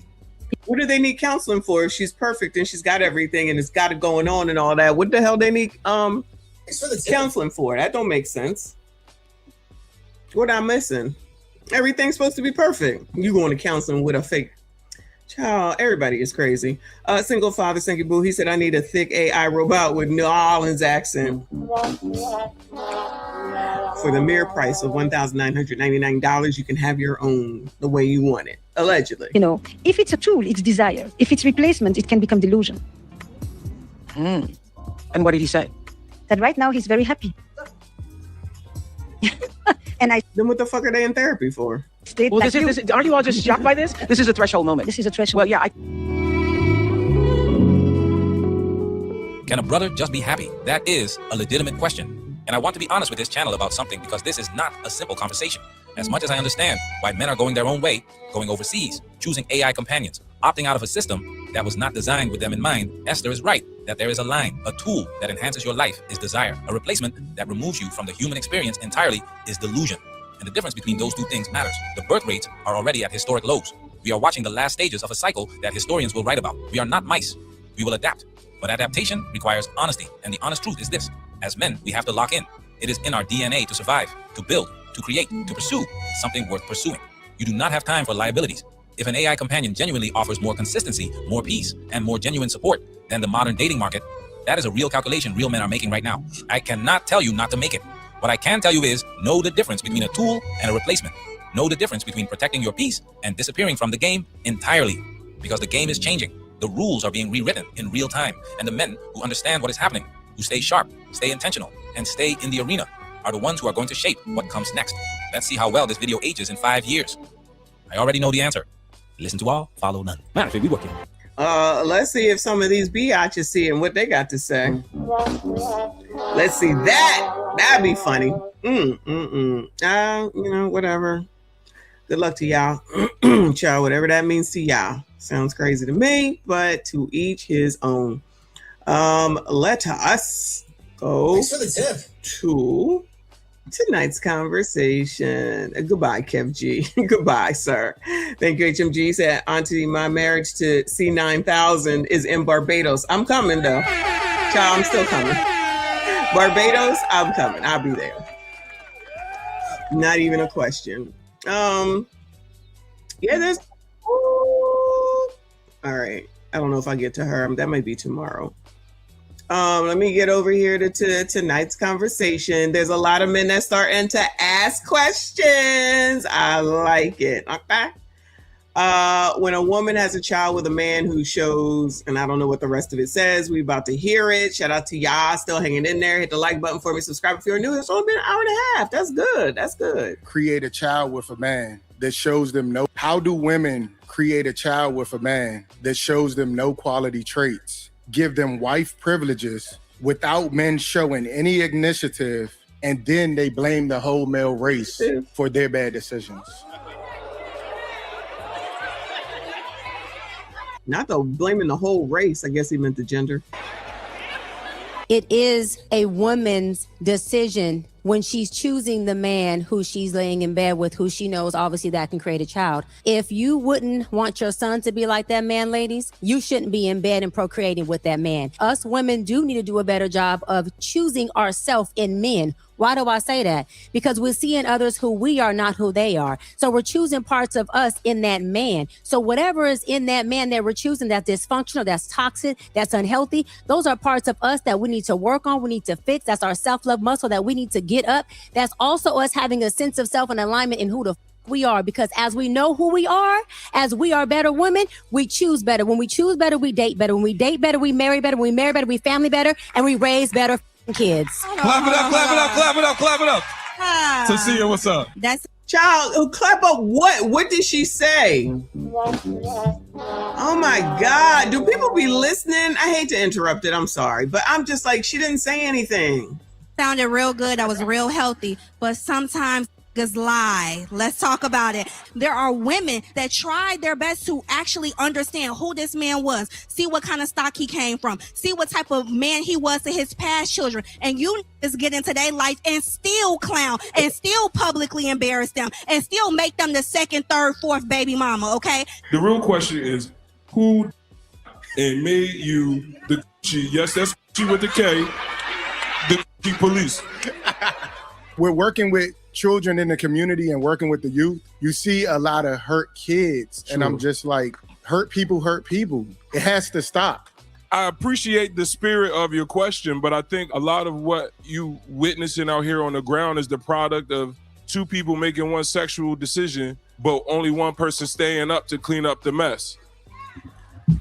What do they need counseling for? If she's perfect and she's got everything and it's got it going on and all that, what the hell they need counseling for? That don't make sense. What am I missing? Everything's supposed to be perfect. You going to counseling with a fake child? Everybody is crazy. Single father, thank you, boo. He said, I need a thick AI robot with New Orleans accent for the mere price of $1,999. You can have your own the way you want it, allegedly.
You know, if it's a tool, it's desire. If it's replacement, it can become delusion.
And what did he say?
That right now he's very happy. And
then what the fuck are they in therapy for?
Well, this is, aren't you all just shocked by this? This is a threshold moment.
This is a threshold.
Well, yeah.
Can a brother just be happy? That is a legitimate question. And I want to be honest with this channel about something because this is not a simple conversation. As much as I understand why men are going their own way, going overseas, choosing AI companions, opting out of a system that was not designed with them in mind, Esther is right that there is a line. A tool that enhances your life is desire. A replacement that removes you from the human experience entirely is delusion. And the difference between those two things matters. The birth rates are already at historic lows. We are watching the last stages of a cycle that historians will write about. We are not mice. We will adapt. But adaptation requires honesty. And the honest truth is this. As men, we have to lock in. It is in our DNA to survive, to build, to create, to pursue something worth pursuing. You do not have time for liabilities. If an AI companion genuinely offers more consistency, more peace, and more genuine support than the modern dating market, that is a real calculation real men are making right now. I cannot tell you not to make it. What I can tell you is know the difference between a tool and a replacement. Know the difference between protecting your peace and disappearing from the game entirely. Because the game is changing. The rules are being rewritten in real time. And the men who understand what is happening, who stay sharp, stay intentional, and stay in the arena are the ones who are going to shape what comes next. Let's see how well this video ages in 5 years. I already know the answer. Listen to all, follow none. Matter of fact, we working.
Let's see if some of these biatches see and what they got to say. Let's see that. That'd be funny. You know, whatever. Good luck to y'all. Child, whatever that means to y'all. Sounds crazy to me, but to each his own. Let us go to tonight's conversation. Goodbye, Kev G. Goodbye, sir. Thank you, HMG. Said, Auntie, my marriage to C9000 is in Barbados. I'm coming, though. Child, I'm still coming. Barbados, I'm coming. I'll be there. Not even a question. Yeah, there's... All right. I don't know if I get to her. That might be tomorrow. Let me get over here to tonight's conversation. There's a lot of men that starting to ask questions. I like it. Okay. When a woman has a child with a man who shows, and I don't know what the rest of it says, we about to hear it. Shout out to y'all still hanging in there. Hit the like button for me. Subscribe if you're new. It's only been an hour and a half. That's good. That's good.
Create a child with a man that shows them no. How do women create a child with a man that shows them no quality traits? Give them wife privileges without men showing any initiative, and then they blame the whole male race for their bad decisions.
Not though blaming the whole race. I guess he meant the gender.
It is a woman's decision when she's choosing the man who she's laying in bed with, who she knows obviously that can create a child. If you wouldn't want your son to be like that man, ladies, you shouldn't be in bed and procreating with that man. Us women do need to do a better job of choosing ourselves in men. Why do I say that? Because we're seeing others who we are, not who they are. So we're choosing parts of us in that man. So whatever is in that man that we're choosing that's dysfunctional, that's toxic, that's unhealthy, those are parts of us that we need to work on, we need to fix. That's our self-love muscle that we need to get up. That's also us having a sense of self and alignment in who the we are, because as we know who we are, as we are better women, we choose better. When we choose better, we date better. When we date better, we marry better. When we marry better, we family better, and we raise better kids.
Clap it up, clap it up, clap it up, clap it up. Cecilia, what's up?
That's child. Clap up. What did she say? Oh my God. Do people be listening? I hate to interrupt it. I'm sorry, but I'm just like, she didn't say anything.
Sounded real good. That was real healthy. But sometimes niggas lie. Let's talk about it. There are women that tried their best to actually understand who this man was, see what kind of stock he came from, see what type of man he was to his past children. And you niggas get into their life and still clown and still publicly embarrass them and still make them the second, third, fourth baby mama, okay?
The real question is, who and made you the G? Yes, that's G with the K. The G police.
We're working with children in the community and working with the youth. You see a lot of hurt kids, and I'm just like, hurt people hurt people. It has to stop.
I appreciate the spirit of your question, but I think a lot of what you witnessing out here on the ground is the product of two people making one sexual decision, but only one person staying up to clean up the mess.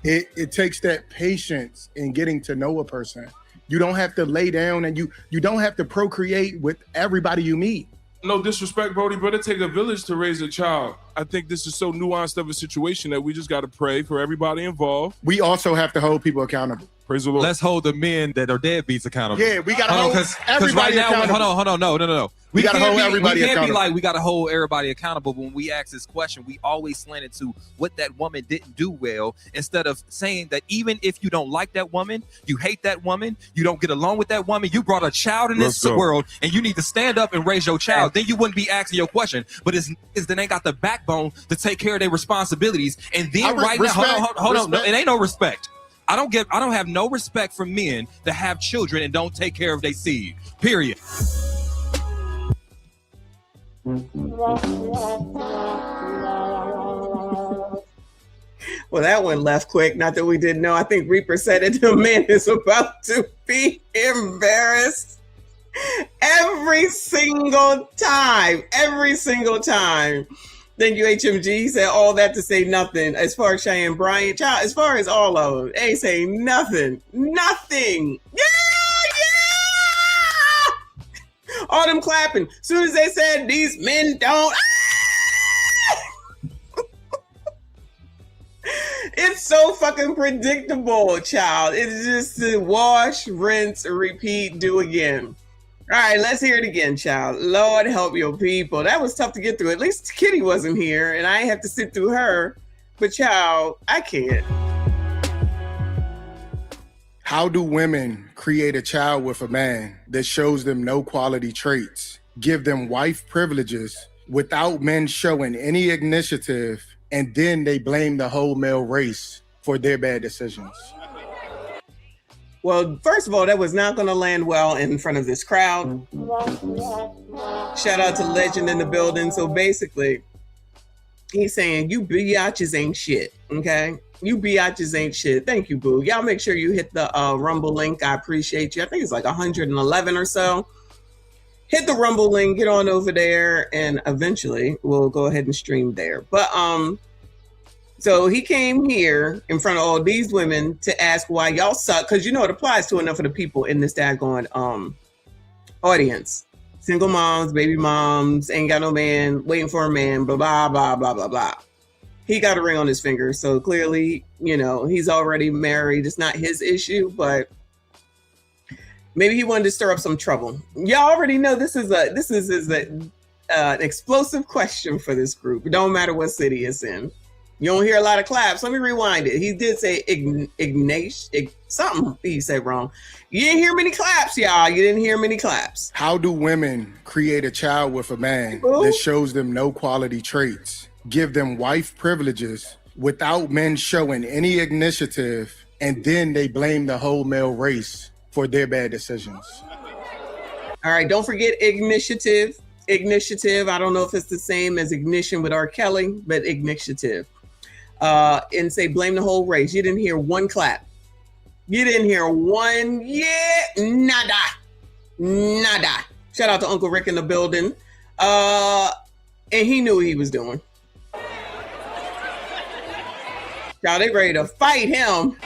It takes that patience in getting to know a person. You don't have to lay down, and you don't have to procreate with everybody you meet.
No disrespect, Brody, but it takes a village to raise a child. I think this is so nuanced of a situation that we just got to pray for everybody involved.
We also have to hold people accountable.
Praise the Lord.
Let's hold the men that are deadbeats accountable.
Yeah, we got to hold everybody accountable.
Hold on, no.
We got to hold everybody
accountable. We can't be
accountable.
like, we got to hold everybody accountable. When we ask this question, we always slant it to what that woman didn't do well, instead of saying that even if you don't like that woman, you hate that woman, you don't get along with that woman, you brought a child in this world, and you need to stand up and raise your child. Then you wouldn't be asking your question. But it's that they got the backbone to take care of their responsibilities. And then hold on. No, it ain't no respect. I don't have no respect for men that have children and don't take care of their seed. Period.
Well, that one left quick. Not that we didn't know. I think Reaper said it. The man is about to be embarrassed every single time. Every single time. Thank you, HMG. Said all that to say nothing. As far as Cheyenne Bryant, child, as far as all of them, they say nothing. Nothing. Yeah! All them clapping. As soon as they said these men don't. It's so fucking predictable, child. It's just wash, rinse, repeat, do again. All right, let's hear it again, child. Lord help your people. That was tough to get through. At least Kitty wasn't here, and I have to sit through her. But child, I can't.
How do women create a child with a man that shows them no quality traits? Give them wife privileges without men showing any initiative, and then they blame the whole male race for their bad decisions.
Well, first of all, that was not going to land well in front of this crowd. Shout out to Legend in the building. So basically, he's saying, you biatches ain't shit, okay? You biatches ain't shit. Thank you, boo. Y'all make sure you hit the Rumble link. I appreciate you. I think it's like 111 or so. Hit the Rumble link, get on over there, and eventually we'll go ahead and stream there. But So he came here in front of all these women to ask why y'all suck, because you know it applies to enough of the people in this daggone audience. Single moms, baby moms, ain't got no man, waiting for a man, blah, blah, blah, blah, blah, blah. He got a ring on his finger, so clearly, you know, he's already married. It's not his issue, but maybe he wanted to stir up some trouble. Y'all already know this is an explosive question for this group. It don't matter what city it's in. You don't hear a lot of claps. Let me rewind it. He did say something he said wrong. You didn't hear many claps, y'all. You didn't hear many claps.
How do women create a child with a man that shows them no quality traits, give them wife privileges without men showing any initiative, and then they blame the whole male race for their bad decisions?
All right, don't forget initiative. Initiative. I don't know if it's the same as ignition with R. Kelly, but initiative. And say blame the whole race. You didn't hear one clap. You didn't hear one, nada. Shout out to Uncle Rick in the building. And he knew what he was doing. Y'all, they ready to fight him.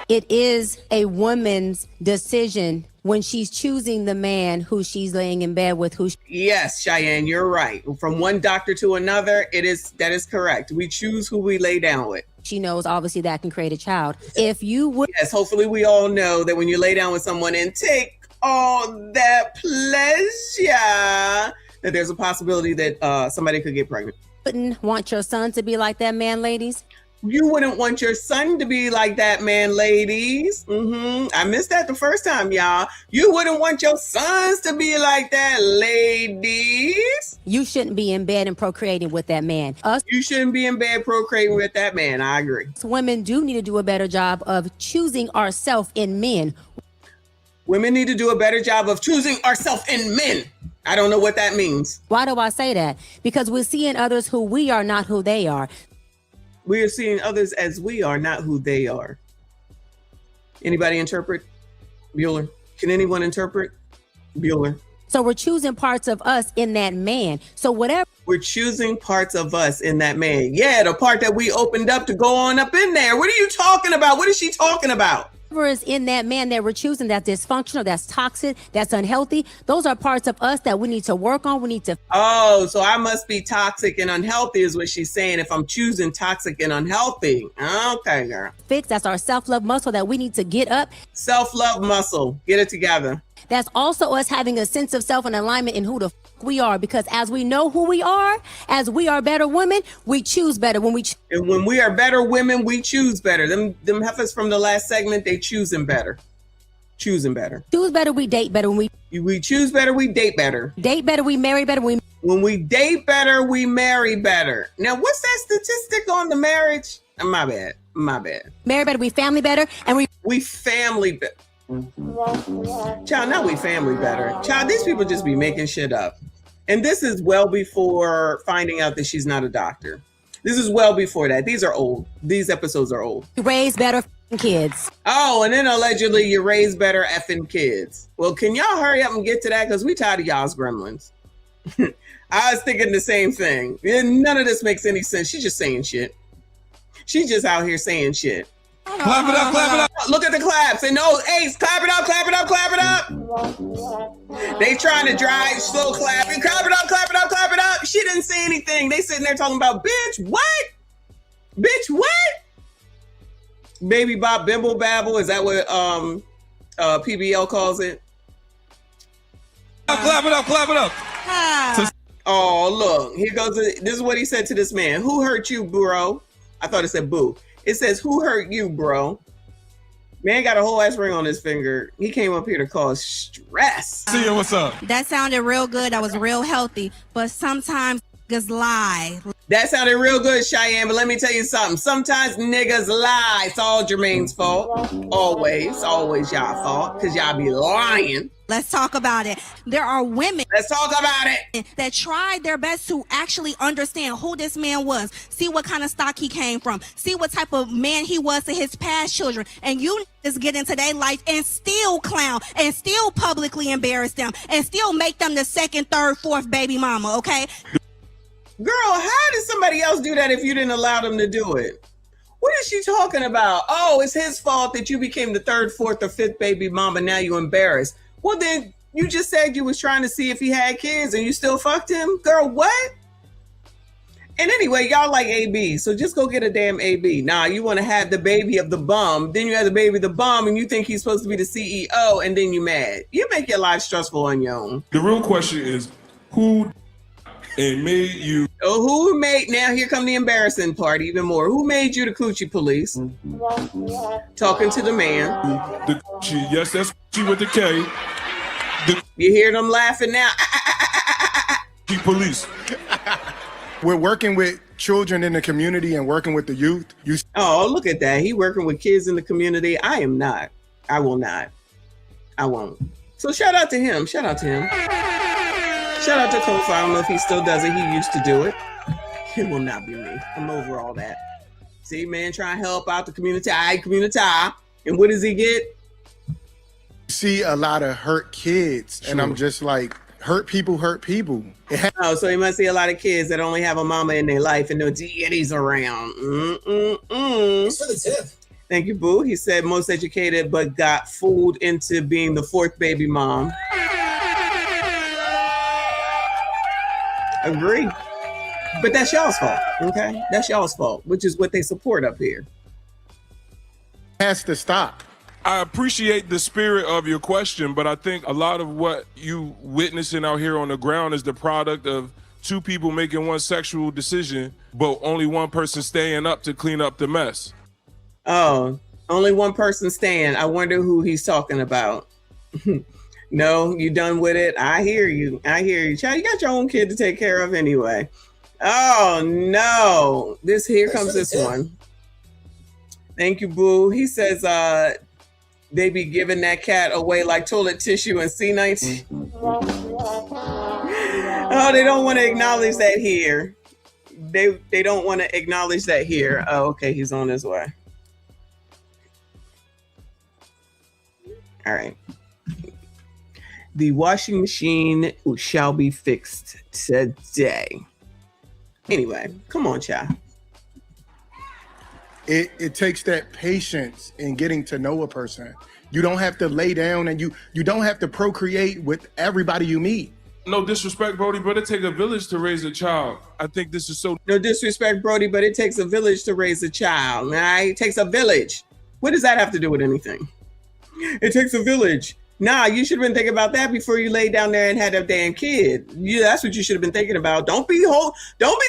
It is a woman's decision when she's choosing the man who she's laying in bed with.
Yes, Cheyenne, you're right. From one doctor to another, that is correct. We choose who we lay down with.
She knows obviously that can create a child. If you would,
yes, hopefully we all know that when you lay down with someone and take all that pleasure, that there's a possibility that somebody could get pregnant.
Wouldn't want your son to be like that man, ladies?
You wouldn't want your son to be like that man, ladies. I missed that the first time, y'all. You wouldn't want your sons to be like that, ladies.
You shouldn't be in bed and procreating with that man.
You shouldn't be in bed procreating with that man. I agree.
Women do need to do a better job of choosing ourselves in men.
Women need to do a better job of choosing ourselves in men. I don't know what that means.
Why do I say that? Because we're seeing others who we are, not who they are.
We are seeing others as we are, not who they are. Anybody interpret? Bueller. Can anyone interpret? Bueller.
So we're choosing parts of us in that man. So whatever.
We're choosing parts of us in that man. Yeah, the part that we opened up to go on up in there. What are you talking about? What is she talking about?
Whatever is in that man that we're choosing, that's dysfunctional, that's toxic, that's unhealthy. Those are parts of us that we need to work on. We need to.
Oh, so I must be toxic and unhealthy is what she's saying if I'm choosing toxic and unhealthy. Okay, girl.
Fix. That's our self-love muscle that we need to get up.
Self-love muscle. Get it together.
That's also us having a sense of self and alignment in who the we are, because as we know who we are, as we are better women, we choose better. And
when we are better women, we choose better. Them heifers from the last segment, they choosing better. Choosing better.
Choose better, we date better. When
we choose better, we date better.
Date better, we marry better.
When we date better, we marry better. Now, what's that statistic on the marriage? My bad.
Marry better, we family better, and
we family better. Child, now we family better. Child, these people just be making shit up. And this is well before finding out that she's not a doctor. This is well before that. These are old. These episodes are old.
Raise better kids.
Oh, and then allegedly you raise better effing kids. Well, can y'all hurry up and get to that? Because we tired of y'all's gremlins. I was thinking the same thing. None of this makes any sense. She's just saying shit. She's just out here saying shit.
Clap it up, clap it up.
Look at the claps. And no, Ace, clap it up, clap it up, clap it up. They trying to drive slow clapping. Clap it up, clap it up, clap it up. She didn't say anything. They sitting there talking about, bitch, what? Bitch, what? Baby Bop Bimble Babble. Is that what PBL calls it?
Clap it up, clap it up.
Oh, look. Here goes. This is what he said to this man. Who hurt you, bro? I thought it said boo. It says, who hurt you, bro? Man got a whole ass ring on his finger. He came up here to cause stress.
See you, what's up?
That sounded real good. That was real healthy. But sometimes niggas lie.
That sounded real good, Cheyenne, but let me tell you something. Sometimes niggas lie. It's all Jermaine's fault. Always y'all fault, because y'all be lying.
Let's talk about it. There are women.
Let's talk about it.
That tried their best to actually understand who this man was. See what kind of stock he came from. See what type of man he was to his past children. And you just get into their life and still clown and still publicly embarrass them and still make them the second, third, fourth baby mama, okay?
Girl, how did somebody else do that if you didn't allow them to do it? What is she talking about? Oh, it's his fault that you became the third, fourth, or fifth baby mama. Now you embarrassed. Well, then you just said you was trying to see if he had kids and you still fucked him? Girl, what? And anyway, y'all like AB, so just go get a damn AB. Nah, you want to have the baby of the bum, then you have the baby of the bum, and you think he's supposed to be the CEO, and then you mad. You make your life stressful on your own.
The real question is, who and made you?
Oh, who made? Now here come the embarrassing part, even more. Who made you the coochie police? Talking to the man.
The Coochie, yes, that's Coochie with the K.
You hear them laughing now?
Coochie police.
We're working with children in the community and working with the youth.
Oh, look at that. He working with kids in the community. I am not. I will not. I won't. So shout out to him. Shout out to him. Shout out to Kofi. I don't know if he still does it. He used to do it. It will not be me. I'm over all that. See, man, trying to help out the community. And what does he get?
See a lot of hurt kids. True. And I'm just like, hurt people hurt people.
Oh, so you must see a lot of kids that only have a mama in their life and no daddies around. Thanks for the tip. Thank you, Boo. He said most educated, but got fooled into being the fourth baby mom. Agree. But that's y'all's fault, okay? That's y'all's fault, which is what they support up here.
Has to stop.
I appreciate the spirit of your question, but I think a lot of what you witnessing out here on the ground is the product of two people making one sexual decision, but only one person staying up to clean up the mess.
Oh, only one person staying. I wonder who he's talking about. No, you done with it? I hear you. I hear you. Child, you got your own kid to take care of anyway. Oh, no. Here comes this one. Thank you, Boo. He says, they be giving that cat away like toilet tissue and C19. Oh, they don't want to acknowledge that here. They don't want to acknowledge that here. Oh, okay, he's on his way. All right. The washing machine shall be fixed today. Anyway, come on, child.
It takes that patience in getting to know a person. You don't have to lay down and you don't have to procreate with everybody you meet.
No disrespect, Brody, but it takes a village to raise a child. I think this is so...
No disrespect, Brody, but it takes a village to raise a child. Right? It takes a village. What does that have to do with anything? It takes a village. Nah, you should have been thinking about that before you laid down there and had that damn kid. That's what you should have been thinking about. Don't be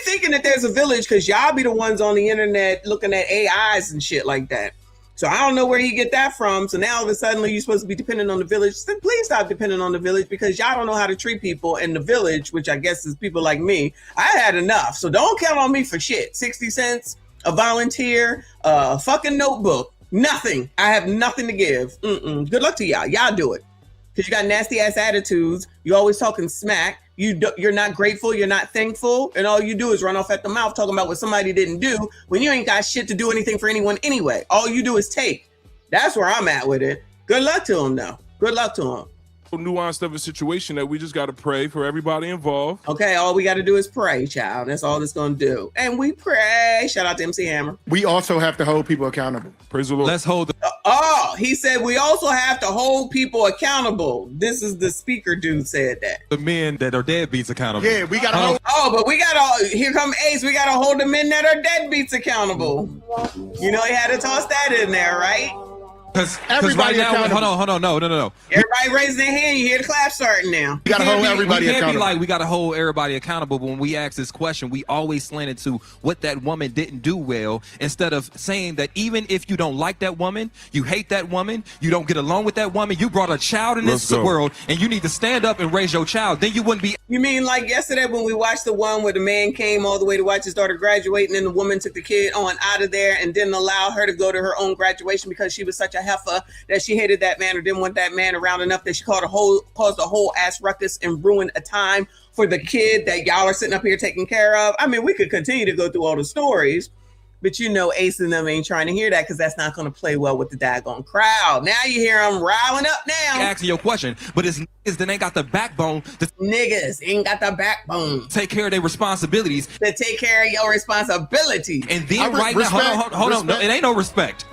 thinking that there's a village because y'all be the ones on the internet looking at AIs and shit like that. So I don't know where you get that from. So now all of a sudden you're supposed to be dependent on the village. So please stop depending on the village because y'all don't know how to treat people. And the village, which I guess is people like me, I had enough. So don't count on me for shit. 60 cents, a volunteer, a fucking notebook. Nothing. I have nothing to give. Good luck to y'all. Y'all do it. Because you got nasty ass attitudes. You're always talking smack. You're not grateful. You're not thankful. And all you do is run off at the mouth talking about what somebody didn't do when you ain't got shit to do anything for anyone anyway. All you do is take. That's where I'm at with it. Good luck to him, though. Good luck to him.
Nuanced of a situation that we just got to pray for everybody involved.
Okay, all we got to do is pray, child. That's all it's going to do. And we pray. Shout out to MC Hammer.
We also have to hold people accountable.
Praise the Lord.
Let's hold the...
He said we also have to hold people accountable. This is the speaker dude said that.
The men that are deadbeats accountable.
Yeah, we got to hold...
Oh, but we got to... Here come Ace. We got to hold the men that are deadbeats accountable. You know, he had to toss that in there, right?
Because right now, hold on, no.
Everybody raising their hand. You hear the clap starting now.
We gotta hold everybody accountable.
Be like, we gotta hold everybody accountable. But when we ask this question, we always slant it to what that woman didn't do well, instead of saying that even if you don't like that woman, you hate that woman, you don't get along with that woman, you brought a child in this world, and you need to stand up and raise your child. Then you wouldn't be.
You mean like yesterday when we watched the one where the man came all the way to watch his daughter graduate, and then the woman took the kid on out of there and didn't allow her to go to her own graduation because she was such a heifer that she hated that man or didn't want that man around enough that she caused a whole ass ruckus and ruined a time for the kid that y'all are sitting up here taking care of. I mean, we could continue to go through all the stories, But you know, Ace and them ain't trying to hear that because that's not going to play well with the daggone crowd. Now you hear them riling up now.
Asking your question, but it's niggas that ain't got the backbone.
Niggas ain't got the backbone.
Take care of their responsibilities.
To take care of your responsibilities.
And then right now, hold on. No, it ain't no respect.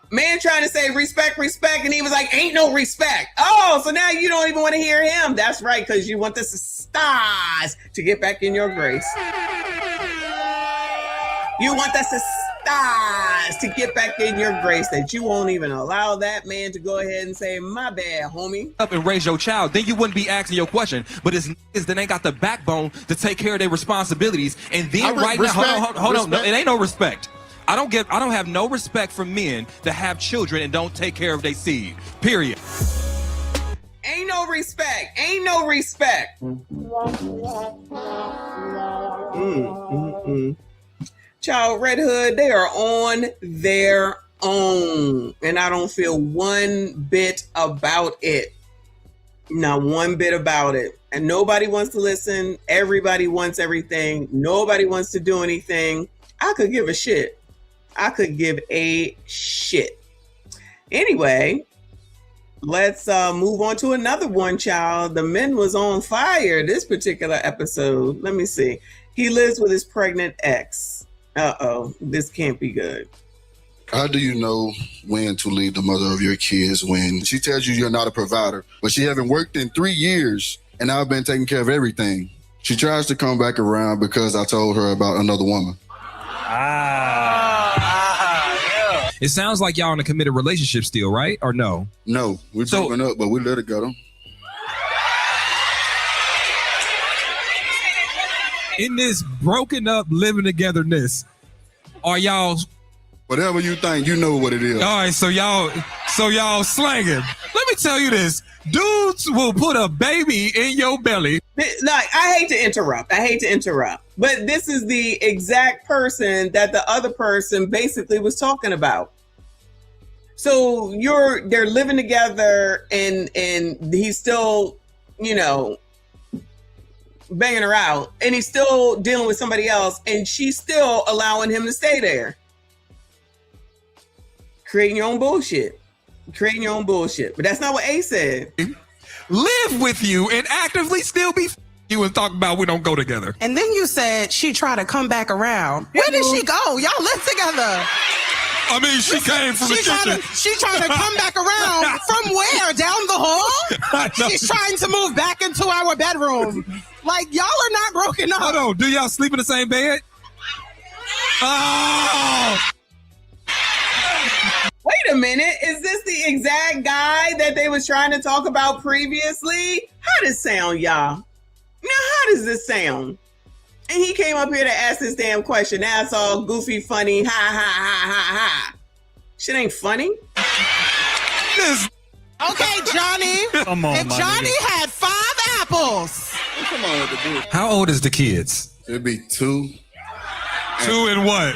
Man trying to say respect, and he was like, ain't no respect. Oh, so now you don't even want to hear him. That's right, because you want the stars to get back in your grace. You want the stars to get back in your grace, that you won't even allow that man to go ahead and say, my bad, homie.
Up and raise your child, then you wouldn't be asking your question. But it's niggas that ain't got the backbone to take care of their responsibilities. And then right now, hold on. No, it ain't no respect. I don't have no respect for men that have children and don't take care of their seed. Period.
Ain't no respect. Ain't no respect. Child, Red Hood, they are on their own. And I don't feel one bit about it. Not one bit about it. And nobody wants to listen. Everybody wants everything. Nobody wants to do anything. I could give a shit. I could give a shit. Anyway, let's move on to another one, child. The men was on fire this particular episode. Let me see. He lives with his pregnant ex. Uh-oh, this can't be good.
How do you know when to leave the mother of your kids when she tells you you're not a provider, but she haven't worked in 3 years and I've been taking care of everything? She tries to come back around because I told her about another woman.
It sounds like y'all in a committed relationship still, right? Or no?
No, we're broken up, but we let it go.
In this broken up living togetherness, are y'all?
Whatever you think, you know what it is.
All right, so y'all slanging. Let me tell you this: dudes will put a baby in your belly.
Like, I hate to interrupt, but this is the exact person that the other person basically was talking about. So they're living together and he's still, banging her out, and he's still dealing with somebody else, and she's still allowing him to stay there. Creating your own bullshit. But that's not what A said.
Live with you and actively still be you and talk about we don't go together.
And then you said she tried to come back around. Where did she go? Y'all live together.
I mean, she came from the kitchen.
She trying to come back around from where? Down the hall? She's trying to move back into our bedroom. Like, y'all are not broken up.
Hold on. Do y'all sleep in the same bed? Oh!
Wait a minute. Is this the exact guy that they was trying to talk about previously? How does it sound, y'all? Now, how does this sound? And he came up here to ask this damn question. Now it's all goofy, funny, ha, ha, ha, ha, ha. Shit ain't funny.
Okay, Johnny.
Come on,
if Johnny had 5 apples.
Come on, dude.
How old is the kids?
It'd be 2.
2 and what?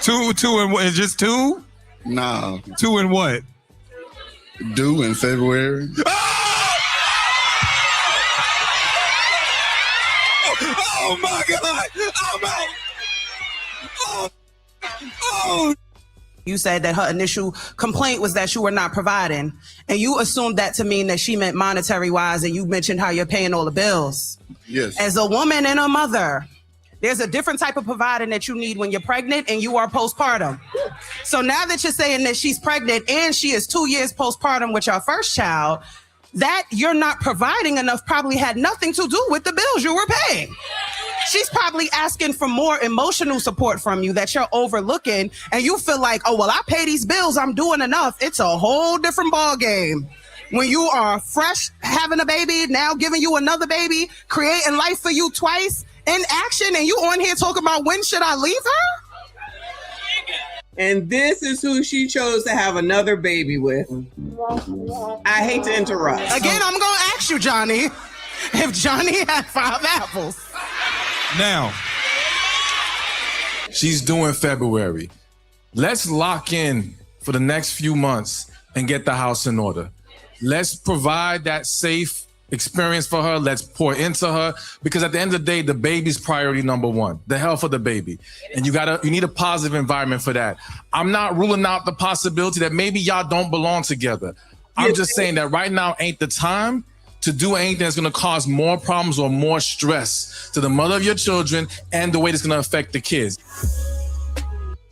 2 and what? Just 2?
Nah.
2 and what?
Due in February.
Oh my God! Oh.
You said that her initial complaint was that you were not providing, and you assumed that to mean that she meant monetary wise, and you mentioned how you're paying all the bills.
Yes.
As a woman and a mother, there's a different type of providing that you need when you're pregnant and you are postpartum. So now that you're saying that she's pregnant and she is 2 years postpartum with your first child, that you're not providing enough probably had nothing to do with the bills you were paying. She's probably asking for more emotional support from you that you're overlooking, and you feel like, oh, well, I pay these bills, I'm doing enough. It's a whole different ball game. When you are fresh, having a baby, now giving you another baby, creating life for you twice in action, and you on here talking about when should I leave her?
And this is who she chose to have another baby with. I hate to interrupt.
Again, I'm going to ask you, Johnny, if Johnny had 5 apples.
Now, she's due in February. Let's lock in for the next few months and get the house in order. Let's provide that safe experience for her. Let's pour into her, because at the end of the day, the baby's priority number one, the health of the baby. And you need a positive environment for that. I'm not ruling out the possibility that maybe y'all don't belong together. I'm just saying that right now ain't the time to do anything that's going to cause more problems or more stress to the mother of your children and the way it's going to affect the kids.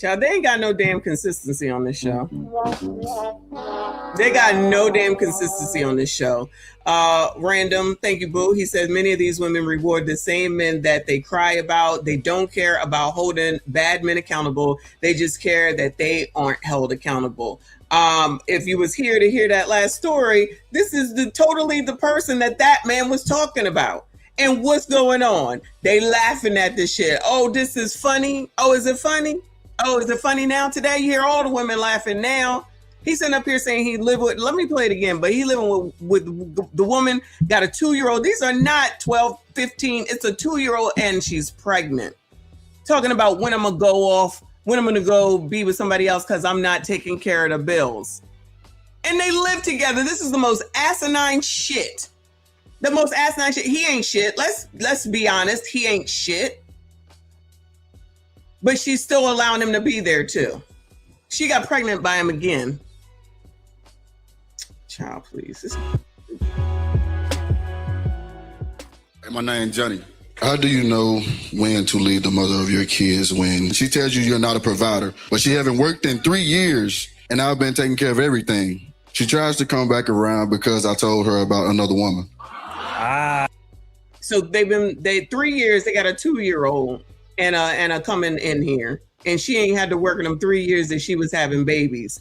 Child, they ain't got no damn consistency on this show. They got no damn consistency on this show. Random, thank you, Boo. He says many of these women reward the same men that they cry about. They don't care about holding bad men accountable. They just care that they aren't held accountable. If you was here to hear that last story, this is totally the person that man was talking about. And what's going on? They laughing at this shit. Oh, this is funny. Oh, is it funny? Oh, is it funny now today? You hear all the women laughing now. He's sitting up here saying he lived with, let me play it again, but he living with the woman, got a 2-year-old. These are not 12, 15. It's a 2-year-old and she's pregnant. Talking about when I'm going to go off, when I'm going to go be with somebody else because I'm not taking care of the bills. And they live together. This is the most asinine shit. The most asinine shit. He ain't shit. Let's be honest. He ain't shit. But she's still allowing him to be there too. She got pregnant by him again. Child, please.
My name's Johnny. How do you know when to leave the mother of your kids when she tells you you're not a provider, but she haven't worked in 3 years and I've been taking care of everything? She tries to come back around because I told her about another woman.
So they 3 years, they got a 2-year-old and a coming in here. And she ain't had to work in them 3 years that she was having babies.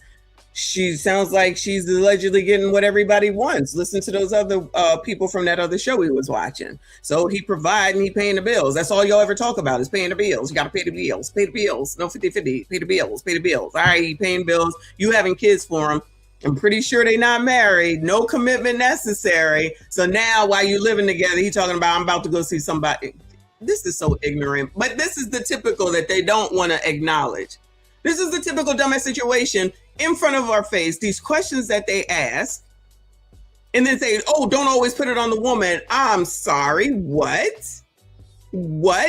She sounds like she's allegedly getting what everybody wants. Listen to those other people from that other show he was watching. So he provide and he paying the bills. That's all y'all ever talk about is paying the bills. You got to pay the bills, pay the bills. No 50-50, pay the bills, pay the bills. All right, he paying bills. You having kids for him. I'm pretty sure they not married. No commitment necessary. So now while you living together, he talking about, I'm about to go see somebody. This is so ignorant, but this is the typical that they don't want to acknowledge. This is the typical dumbass situation in front of our face. These questions that they ask and then say, oh, don't always put it on the woman. I'm sorry. What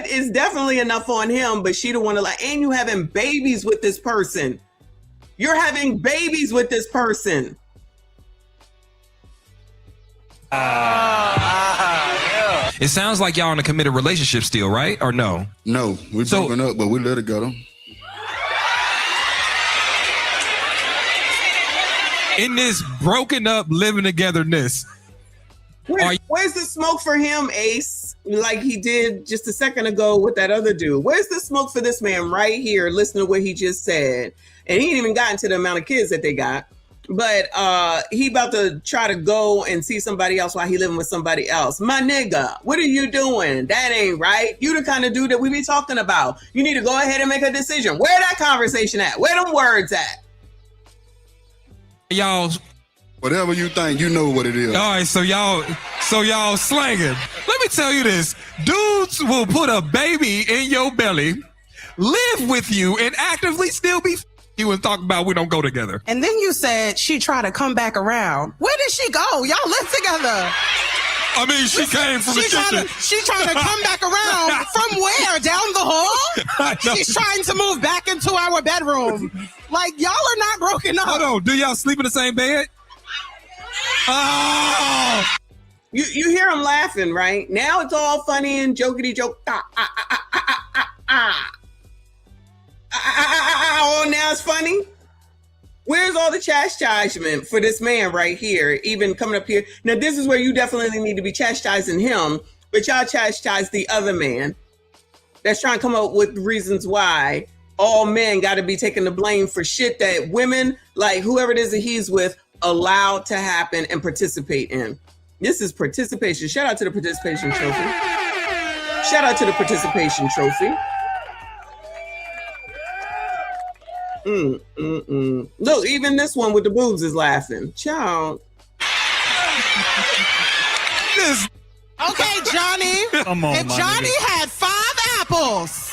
is definitely enough on him, but she don't want to like, and you having babies with this person. You're having babies with this person.
It sounds like y'all in a committed relationship still, right? Or no?
No, we're broken up, but we let it go.
In this broken up living togetherness.
Where's the smoke for him, Ace? Like he did just a second ago with that other dude. Where's the smoke for this man right here? Listen to what he just said. And he ain't even gotten to the amount of kids that they got. But he about to try to go and see somebody else while he living with somebody else. My nigga, what are you doing? That ain't right. You the kind of dude that we be talking about. You need to go ahead and make a decision. Where that conversation at? Where them words at?
Y'all,
whatever you think, you know what it is.
All right, so y'all slanging. Let me tell you this. Dudes will put a baby in your belly, live with you, and actively still be you and talk about we don't go together.
And then you said she tried to come back around. Where did she go? Y'all live together.
I mean, she came from the kitchen.
She trying to come back around from where? Down the hall? She's trying to move back into our bedroom. Like, y'all are not broken up.
Hold on. Do y'all sleep in the same bed? Oh!
You hear him laughing, right? Now it's all funny and jokety joke. Oh, now it's funny. Where's all the chastisement for this man right here, even coming up here? Now, this is where you definitely need to be chastising him, but y'all chastise the other man that's trying to come up with reasons why all men got to be taking the blame for shit that women, like whoever it is that he's with, allowed to happen and participate in. This is participation. Shout out to the participation trophy. Shout out to the participation trophy. Look, even this one with the boobs is laughing. Child.
Okay, Johnny.
Come on,
if Johnny had 5 apples.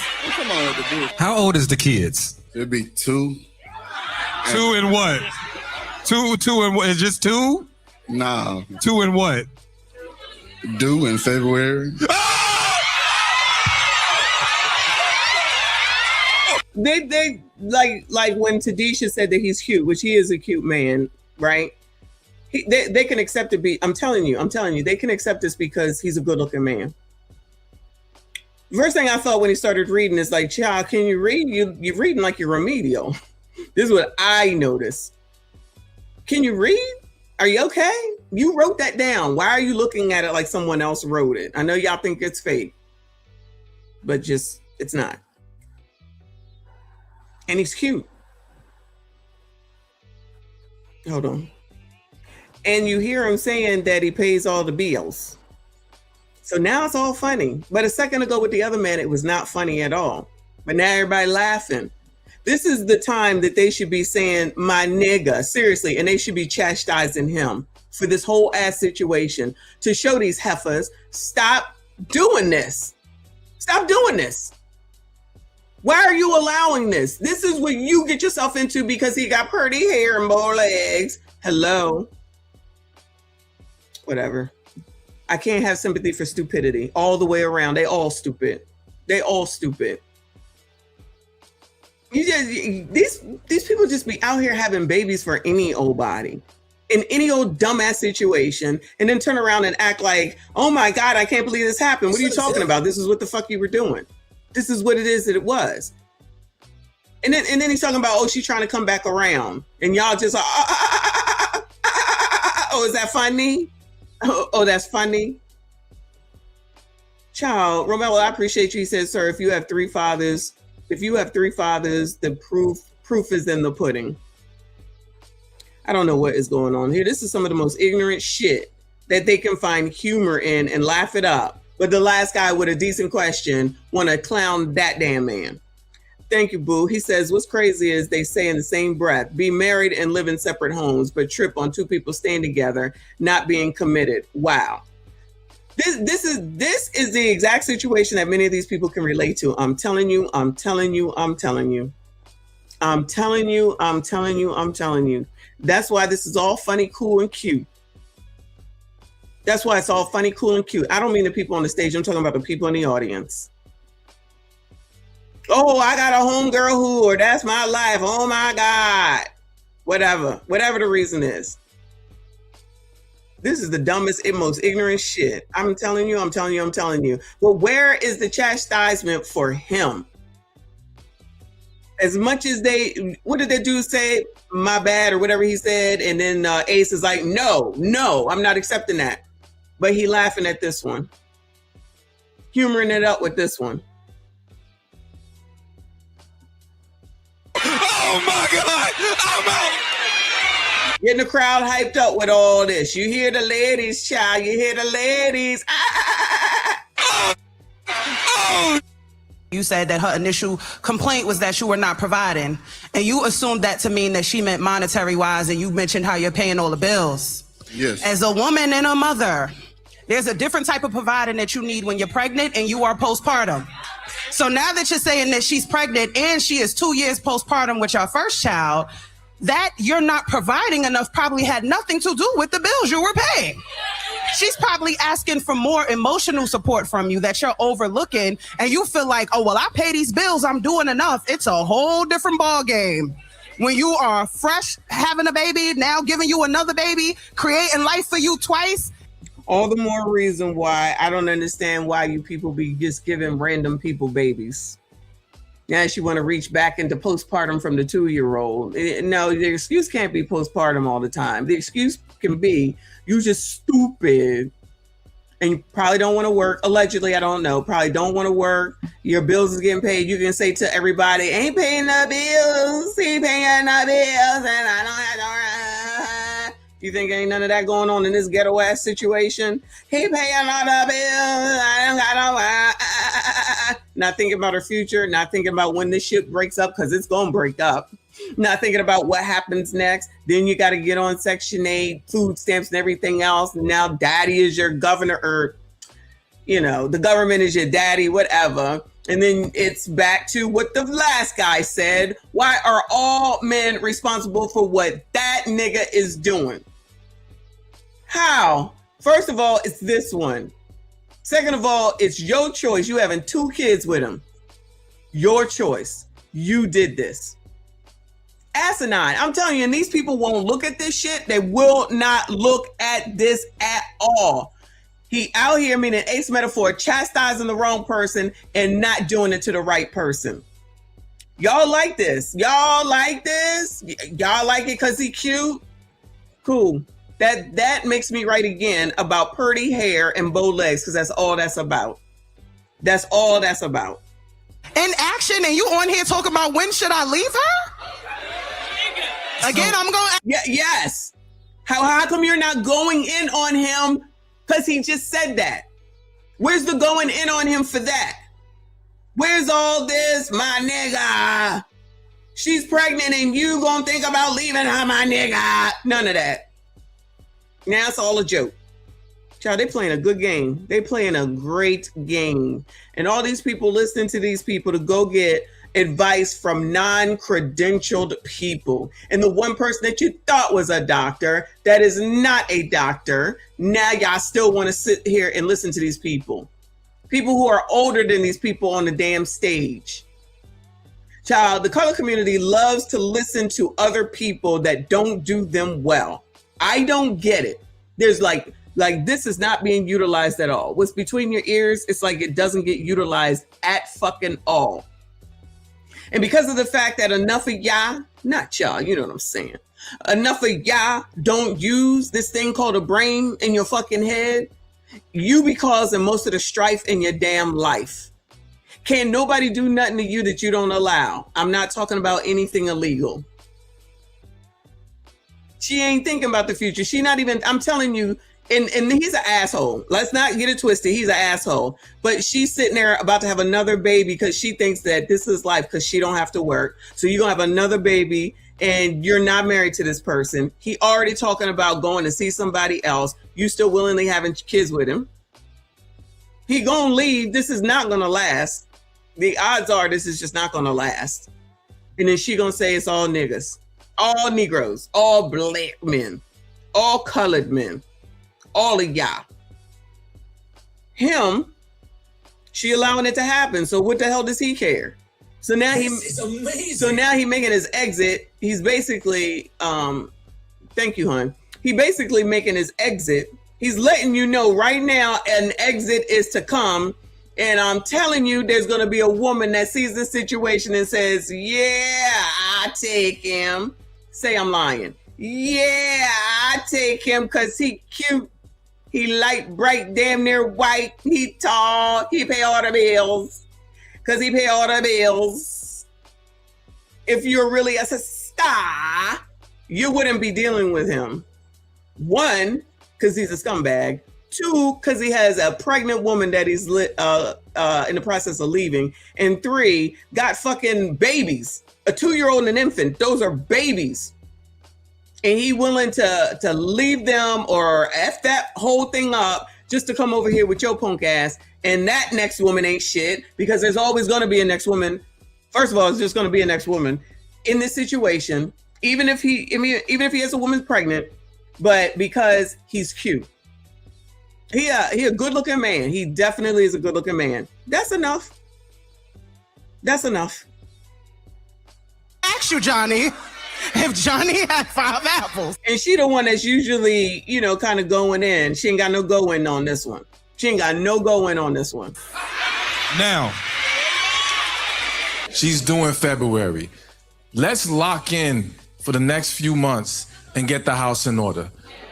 How old is the kids?
It'd be 2.
2 and what? 2 and what? Just 2?
Nah.
2 and what?
due in February.
They like when Tadisha said that he's cute, which he is a cute man, right? They can accept it. I'm telling you, they can accept this because he's a good looking man. First thing I thought when he started reading is like, child, can you read? You're reading like you're remedial. This is what I noticed. Can you read? Are you okay? You wrote that down. Why are you looking at it like someone else wrote it? I know y'all think it's fake, but just, it's not. And he's cute. Hold on. And you hear him saying that he pays all the bills. So now it's all funny. But a second ago with the other man, it was not funny at all. But now everybody laughing. This is the time that they should be saying, my nigga, seriously. And they should be chastising him for this whole ass situation to show these heifers, stop doing this. Stop doing this. Why are you allowing this? This is what you get yourself into because he got pretty hair and bow legs. Hello. Whatever. I can't have sympathy for stupidity all the way around. They all stupid. They all stupid. You just these people just be out here having babies for any old body in any old dumbass situation and then turn around and act like, oh my God, I can't believe this happened. What are you talking about? This is what the fuck you were doing. This is what it is that it was. And then he's talking about, oh, she's trying to come back around. And y'all just like, oh, is that funny? Oh, that's funny. Child, Romello, I appreciate you. He says, sir, if you have three fathers, the proof is in the pudding. I don't know what is going on here. This is some of the most ignorant shit that they can find humor in and laugh it up. But the last guy with a decent question want to clown that damn man. Thank you, boo. He says, what's crazy is they say in the same breath, be married and live in separate homes, but trip on two people staying together, not being committed. Wow. This is the exact situation that many of these people can relate to. I'm telling you. That's why this is all funny, cool, and cute. That's why it's all funny, cool, and cute. I don't mean the people on the stage. I'm talking about the people in the audience. Oh, I got a homegirl who, or that's my life. Oh my God. Whatever the reason is. This is the dumbest and most ignorant shit. I'm telling you. Well, where is the chastisement for him? As much as what did that dude say? My bad, or whatever he said. And then Ace is like, no, I'm not accepting that. But he laughing at this one. Humoring it up with this one.
Oh my God, I'm out.
Getting the crowd hyped up with all this. You hear the ladies, child. You hear the ladies.
You said that her initial complaint was that you were not providing. And you assumed that to mean that she meant monetary wise, and you mentioned how you're paying all the bills.
Yes.
As a woman and a mother, there's a different type of providing that you need when you're pregnant and you are postpartum. So now that you're saying that she's pregnant and she is 2 years postpartum with your first child, that you're not providing enough probably had nothing to do with the bills you were paying. She's probably asking for more emotional support from you that you're overlooking, and you feel like, oh, well, I pay these bills, I'm doing enough. It's a whole different ball game. When you are fresh having a baby, now giving you another baby, creating life for you twice.
All the more reason why I don't understand why you people be just giving random people babies. Now she want to reach back into postpartum from the 2-year-old. No, the excuse can't be postpartum all the time. The excuse can be you just stupid and you probably don't want to work. Allegedly, I don't know. Probably don't want to work. Your bills is getting paid. You can say to everybody, ain't paying the bills. Ain't paying the bills. And I don't have to. You think ain't none of that going on in this ghetto ass situation? He paying all the bills. I don't got no. Not thinking about her future. Not thinking about when this shit breaks up, because it's gonna break up. Not thinking about what happens next. Then you got to get on Section 8, food stamps, and everything else. And now daddy is your governor, or the government is your daddy, whatever. And then it's back to what the last guy said. Why are all men responsible for what that nigga is doing? How? First of all, it's this one. Second of all, it's your choice. You having 2 kids with him. Your choice. You did this. Asinine. I'm telling you, and these people won't look at this shit. They will not look at this at all. He out here, meaning ace metaphor, chastising the wrong person and not doing it to the right person. Y'all like this? Y'all like this? Y'all like it because he cute? Cool. That makes me right again about pretty hair and bow legs, because that's all that's about. That's all that's about.
In action, and you on here talking about when should I leave her? Again, I'm going.
Yes. How come you're not going in on him? Because he just said that. Where's the going in on him for that? Where's all this, my nigga? She's pregnant and you gonna think about leaving her, my nigga. None of that. Now it's all a joke. Child, they playing a good game. They playing a great game. And all these people listening to these people to go get advice from non-credentialed people. And the one person that you thought was a doctor, that is not a doctor. Now y'all still want to sit here and listen to these people. People who are older than these people on the damn stage. Child, the color community loves to listen to other people that don't do them well. I don't get it. There's like this is not being utilized at all. What's between your ears, it's like it doesn't get utilized at fucking all. And because of the fact that enough of y'all, not y'all, you know what I'm saying, enough of y'all don't use this thing called a brain in your fucking head, you be causing most of the strife in your damn life. Can't nobody do nothing to you that you don't allow. I'm not talking about anything illegal. She ain't thinking about the future. She not even, I'm telling you, and he's an asshole. Let's not get it twisted. He's an asshole. But she's sitting there about to have another baby because she thinks that this is life because she don't have to work. So you're going to have another baby and you're not married to this person. He already talking about going to see somebody else. You still willingly having kids with him. He gonna leave. This is not gonna last. The odds are this is just not gonna last. And then she gonna say it's all niggas, all Negroes, all black men, all colored men, all of y'all. Him, she allowing it to happen. So what the hell does he care? So now
It's amazing.
So now he making his exit. He's basically, thank you, hon. He basically making his exit. He's letting you know right now an exit is to come. And I'm telling you, there's going to be a woman that sees this situation and says, yeah, I take him. Say I'm lying. Yeah, I take him because he cute. He light, bright, damn near white. He tall. He pay all the bills. Because he pay all the bills. If you're really a star, you wouldn't be dealing with him. 1, because he's a scumbag. 2, because he has a pregnant woman that he's in the process of leaving. And 3, got fucking babies. A 2-year-old and an infant. Those are babies. And he willing to leave them or F that whole thing up just to come over here with your punk ass. And that next woman ain't shit, because there's always going to be a next woman. First of all, it's just going to be a next woman in this situation, even if he has a woman pregnant, but because he's cute. He a good looking man. He definitely is a good looking man. That's enough. That's enough.
Ask you, Johnny, if Johnny had 5 apples.
And she the one that's usually, kind of going in. She ain't got no go in on this one. She ain't got no go in on this one.
Now, she's due February. Let's lock in for the next few months and get the house in order.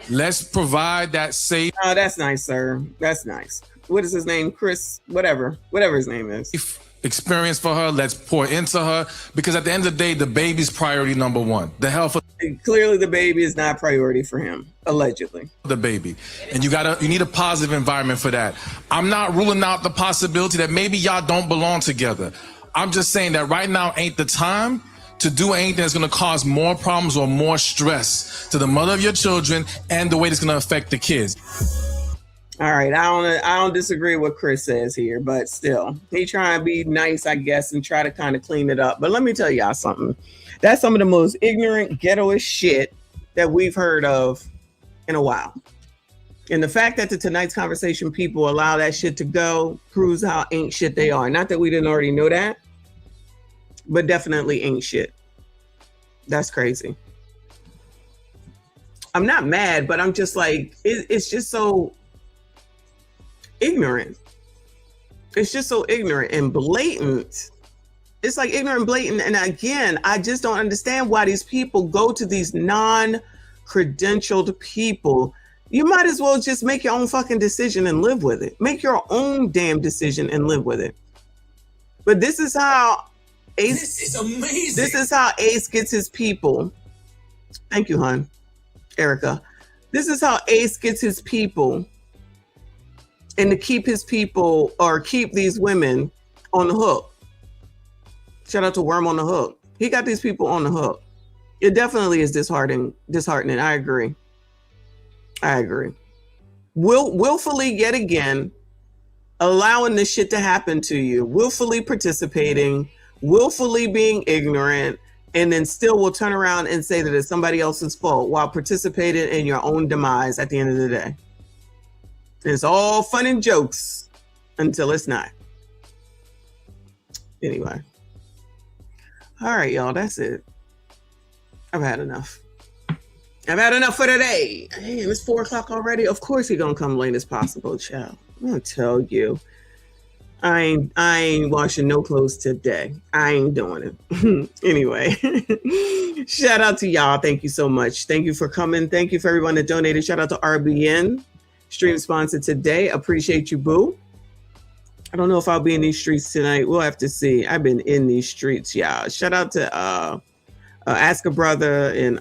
Let's provide that safe.
Oh, that's nice, sir. That's nice. What is his name? Chris, whatever his name is.
Experience for her. Let's pour into her, because at the end of the day, the baby's priority number 1. The health of
clearly the baby is not priority for him, allegedly.
The baby. And you need a positive environment for that. I'm not ruling out the possibility that maybe y'all don't belong together. I'm just saying that right now ain't the time to do anything that's going to cause more problems or more stress to the mother of your children and the way it's going to affect the kids.
All right, I don't disagree with what Chris says here, but still, he trying to be nice, I guess, and try to kind of clean it up. But let me tell y'all something. That's some of the most ignorant, ghettoish shit that we've heard of in a while. And the fact that the Tonight's Conversation people allow that shit to go proves how ain't shit they are. Not that we didn't already know that, but definitely ain't shit. That's crazy. I'm not mad, but I'm just like, it's just so ignorant. It's just so ignorant and blatant. It's like ignorant and blatant. And again, I just don't understand why these people go to these non-credentialed people. You might as well just make your own fucking decision and live with it. Make your own damn decision and live with it. But this is how Ace,
This is amazing.
This is how Ace gets his people. Thank you, hon. Erica. This is how Ace gets his people, and to keep his people or keep these women on the hook. Shout out to Worm on the Hook. He got these people on the hook. It definitely is disheartening. I agree. Willfully, yet again, allowing this shit to happen to you, willfully participating, willfully being ignorant, and then still will turn around and say that it's somebody else's fault while participating in your own demise at the end of the day. It's all fun and jokes until it's not. Anyway. All right, y'all, that's it. I've had enough. I've had enough for today. Hey, it's 4:00 already. Of course he's gonna come late as possible, child. I'm gonna tell you. I ain't washing no clothes today. I ain't doing it. Anyway, shout out to y'all. Thank you so much. Thank you for coming. Thank you for everyone that donated. Shout out to RBN, stream sponsor today. Appreciate you, boo. I don't know if I'll be in these streets tonight. We'll have to see. I've been in these streets, y'all. Shout out to Ask a Brother and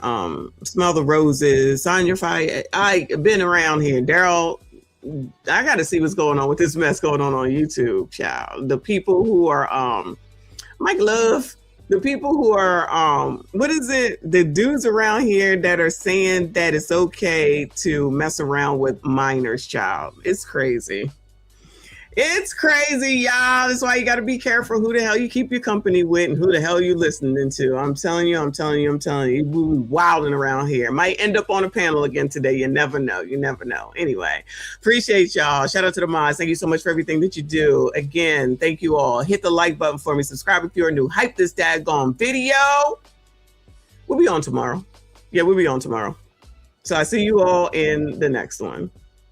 Smell the Roses. Sign Your Fire. I've been around here. Daryl, I got to see what's going on with this mess going on YouTube, child. The people who are Mike Love, the people who are what is it? The dudes around here that are saying that it's okay to mess around with minors, child. It's crazy. It's crazy, y'all. That's why you got to be careful who the hell you keep your company with and who the hell you listening to. I'm telling you. We wilding around here. Might end up on a panel again today. You never know. Anyway, appreciate y'all. Shout out to the mods. Thank you so much for everything that you do. Again, thank you all. Hit the like button for me. Subscribe if you're new. Hype this daggone video. We'll be on tomorrow. Yeah, we'll be on tomorrow. So I see you all in the next one.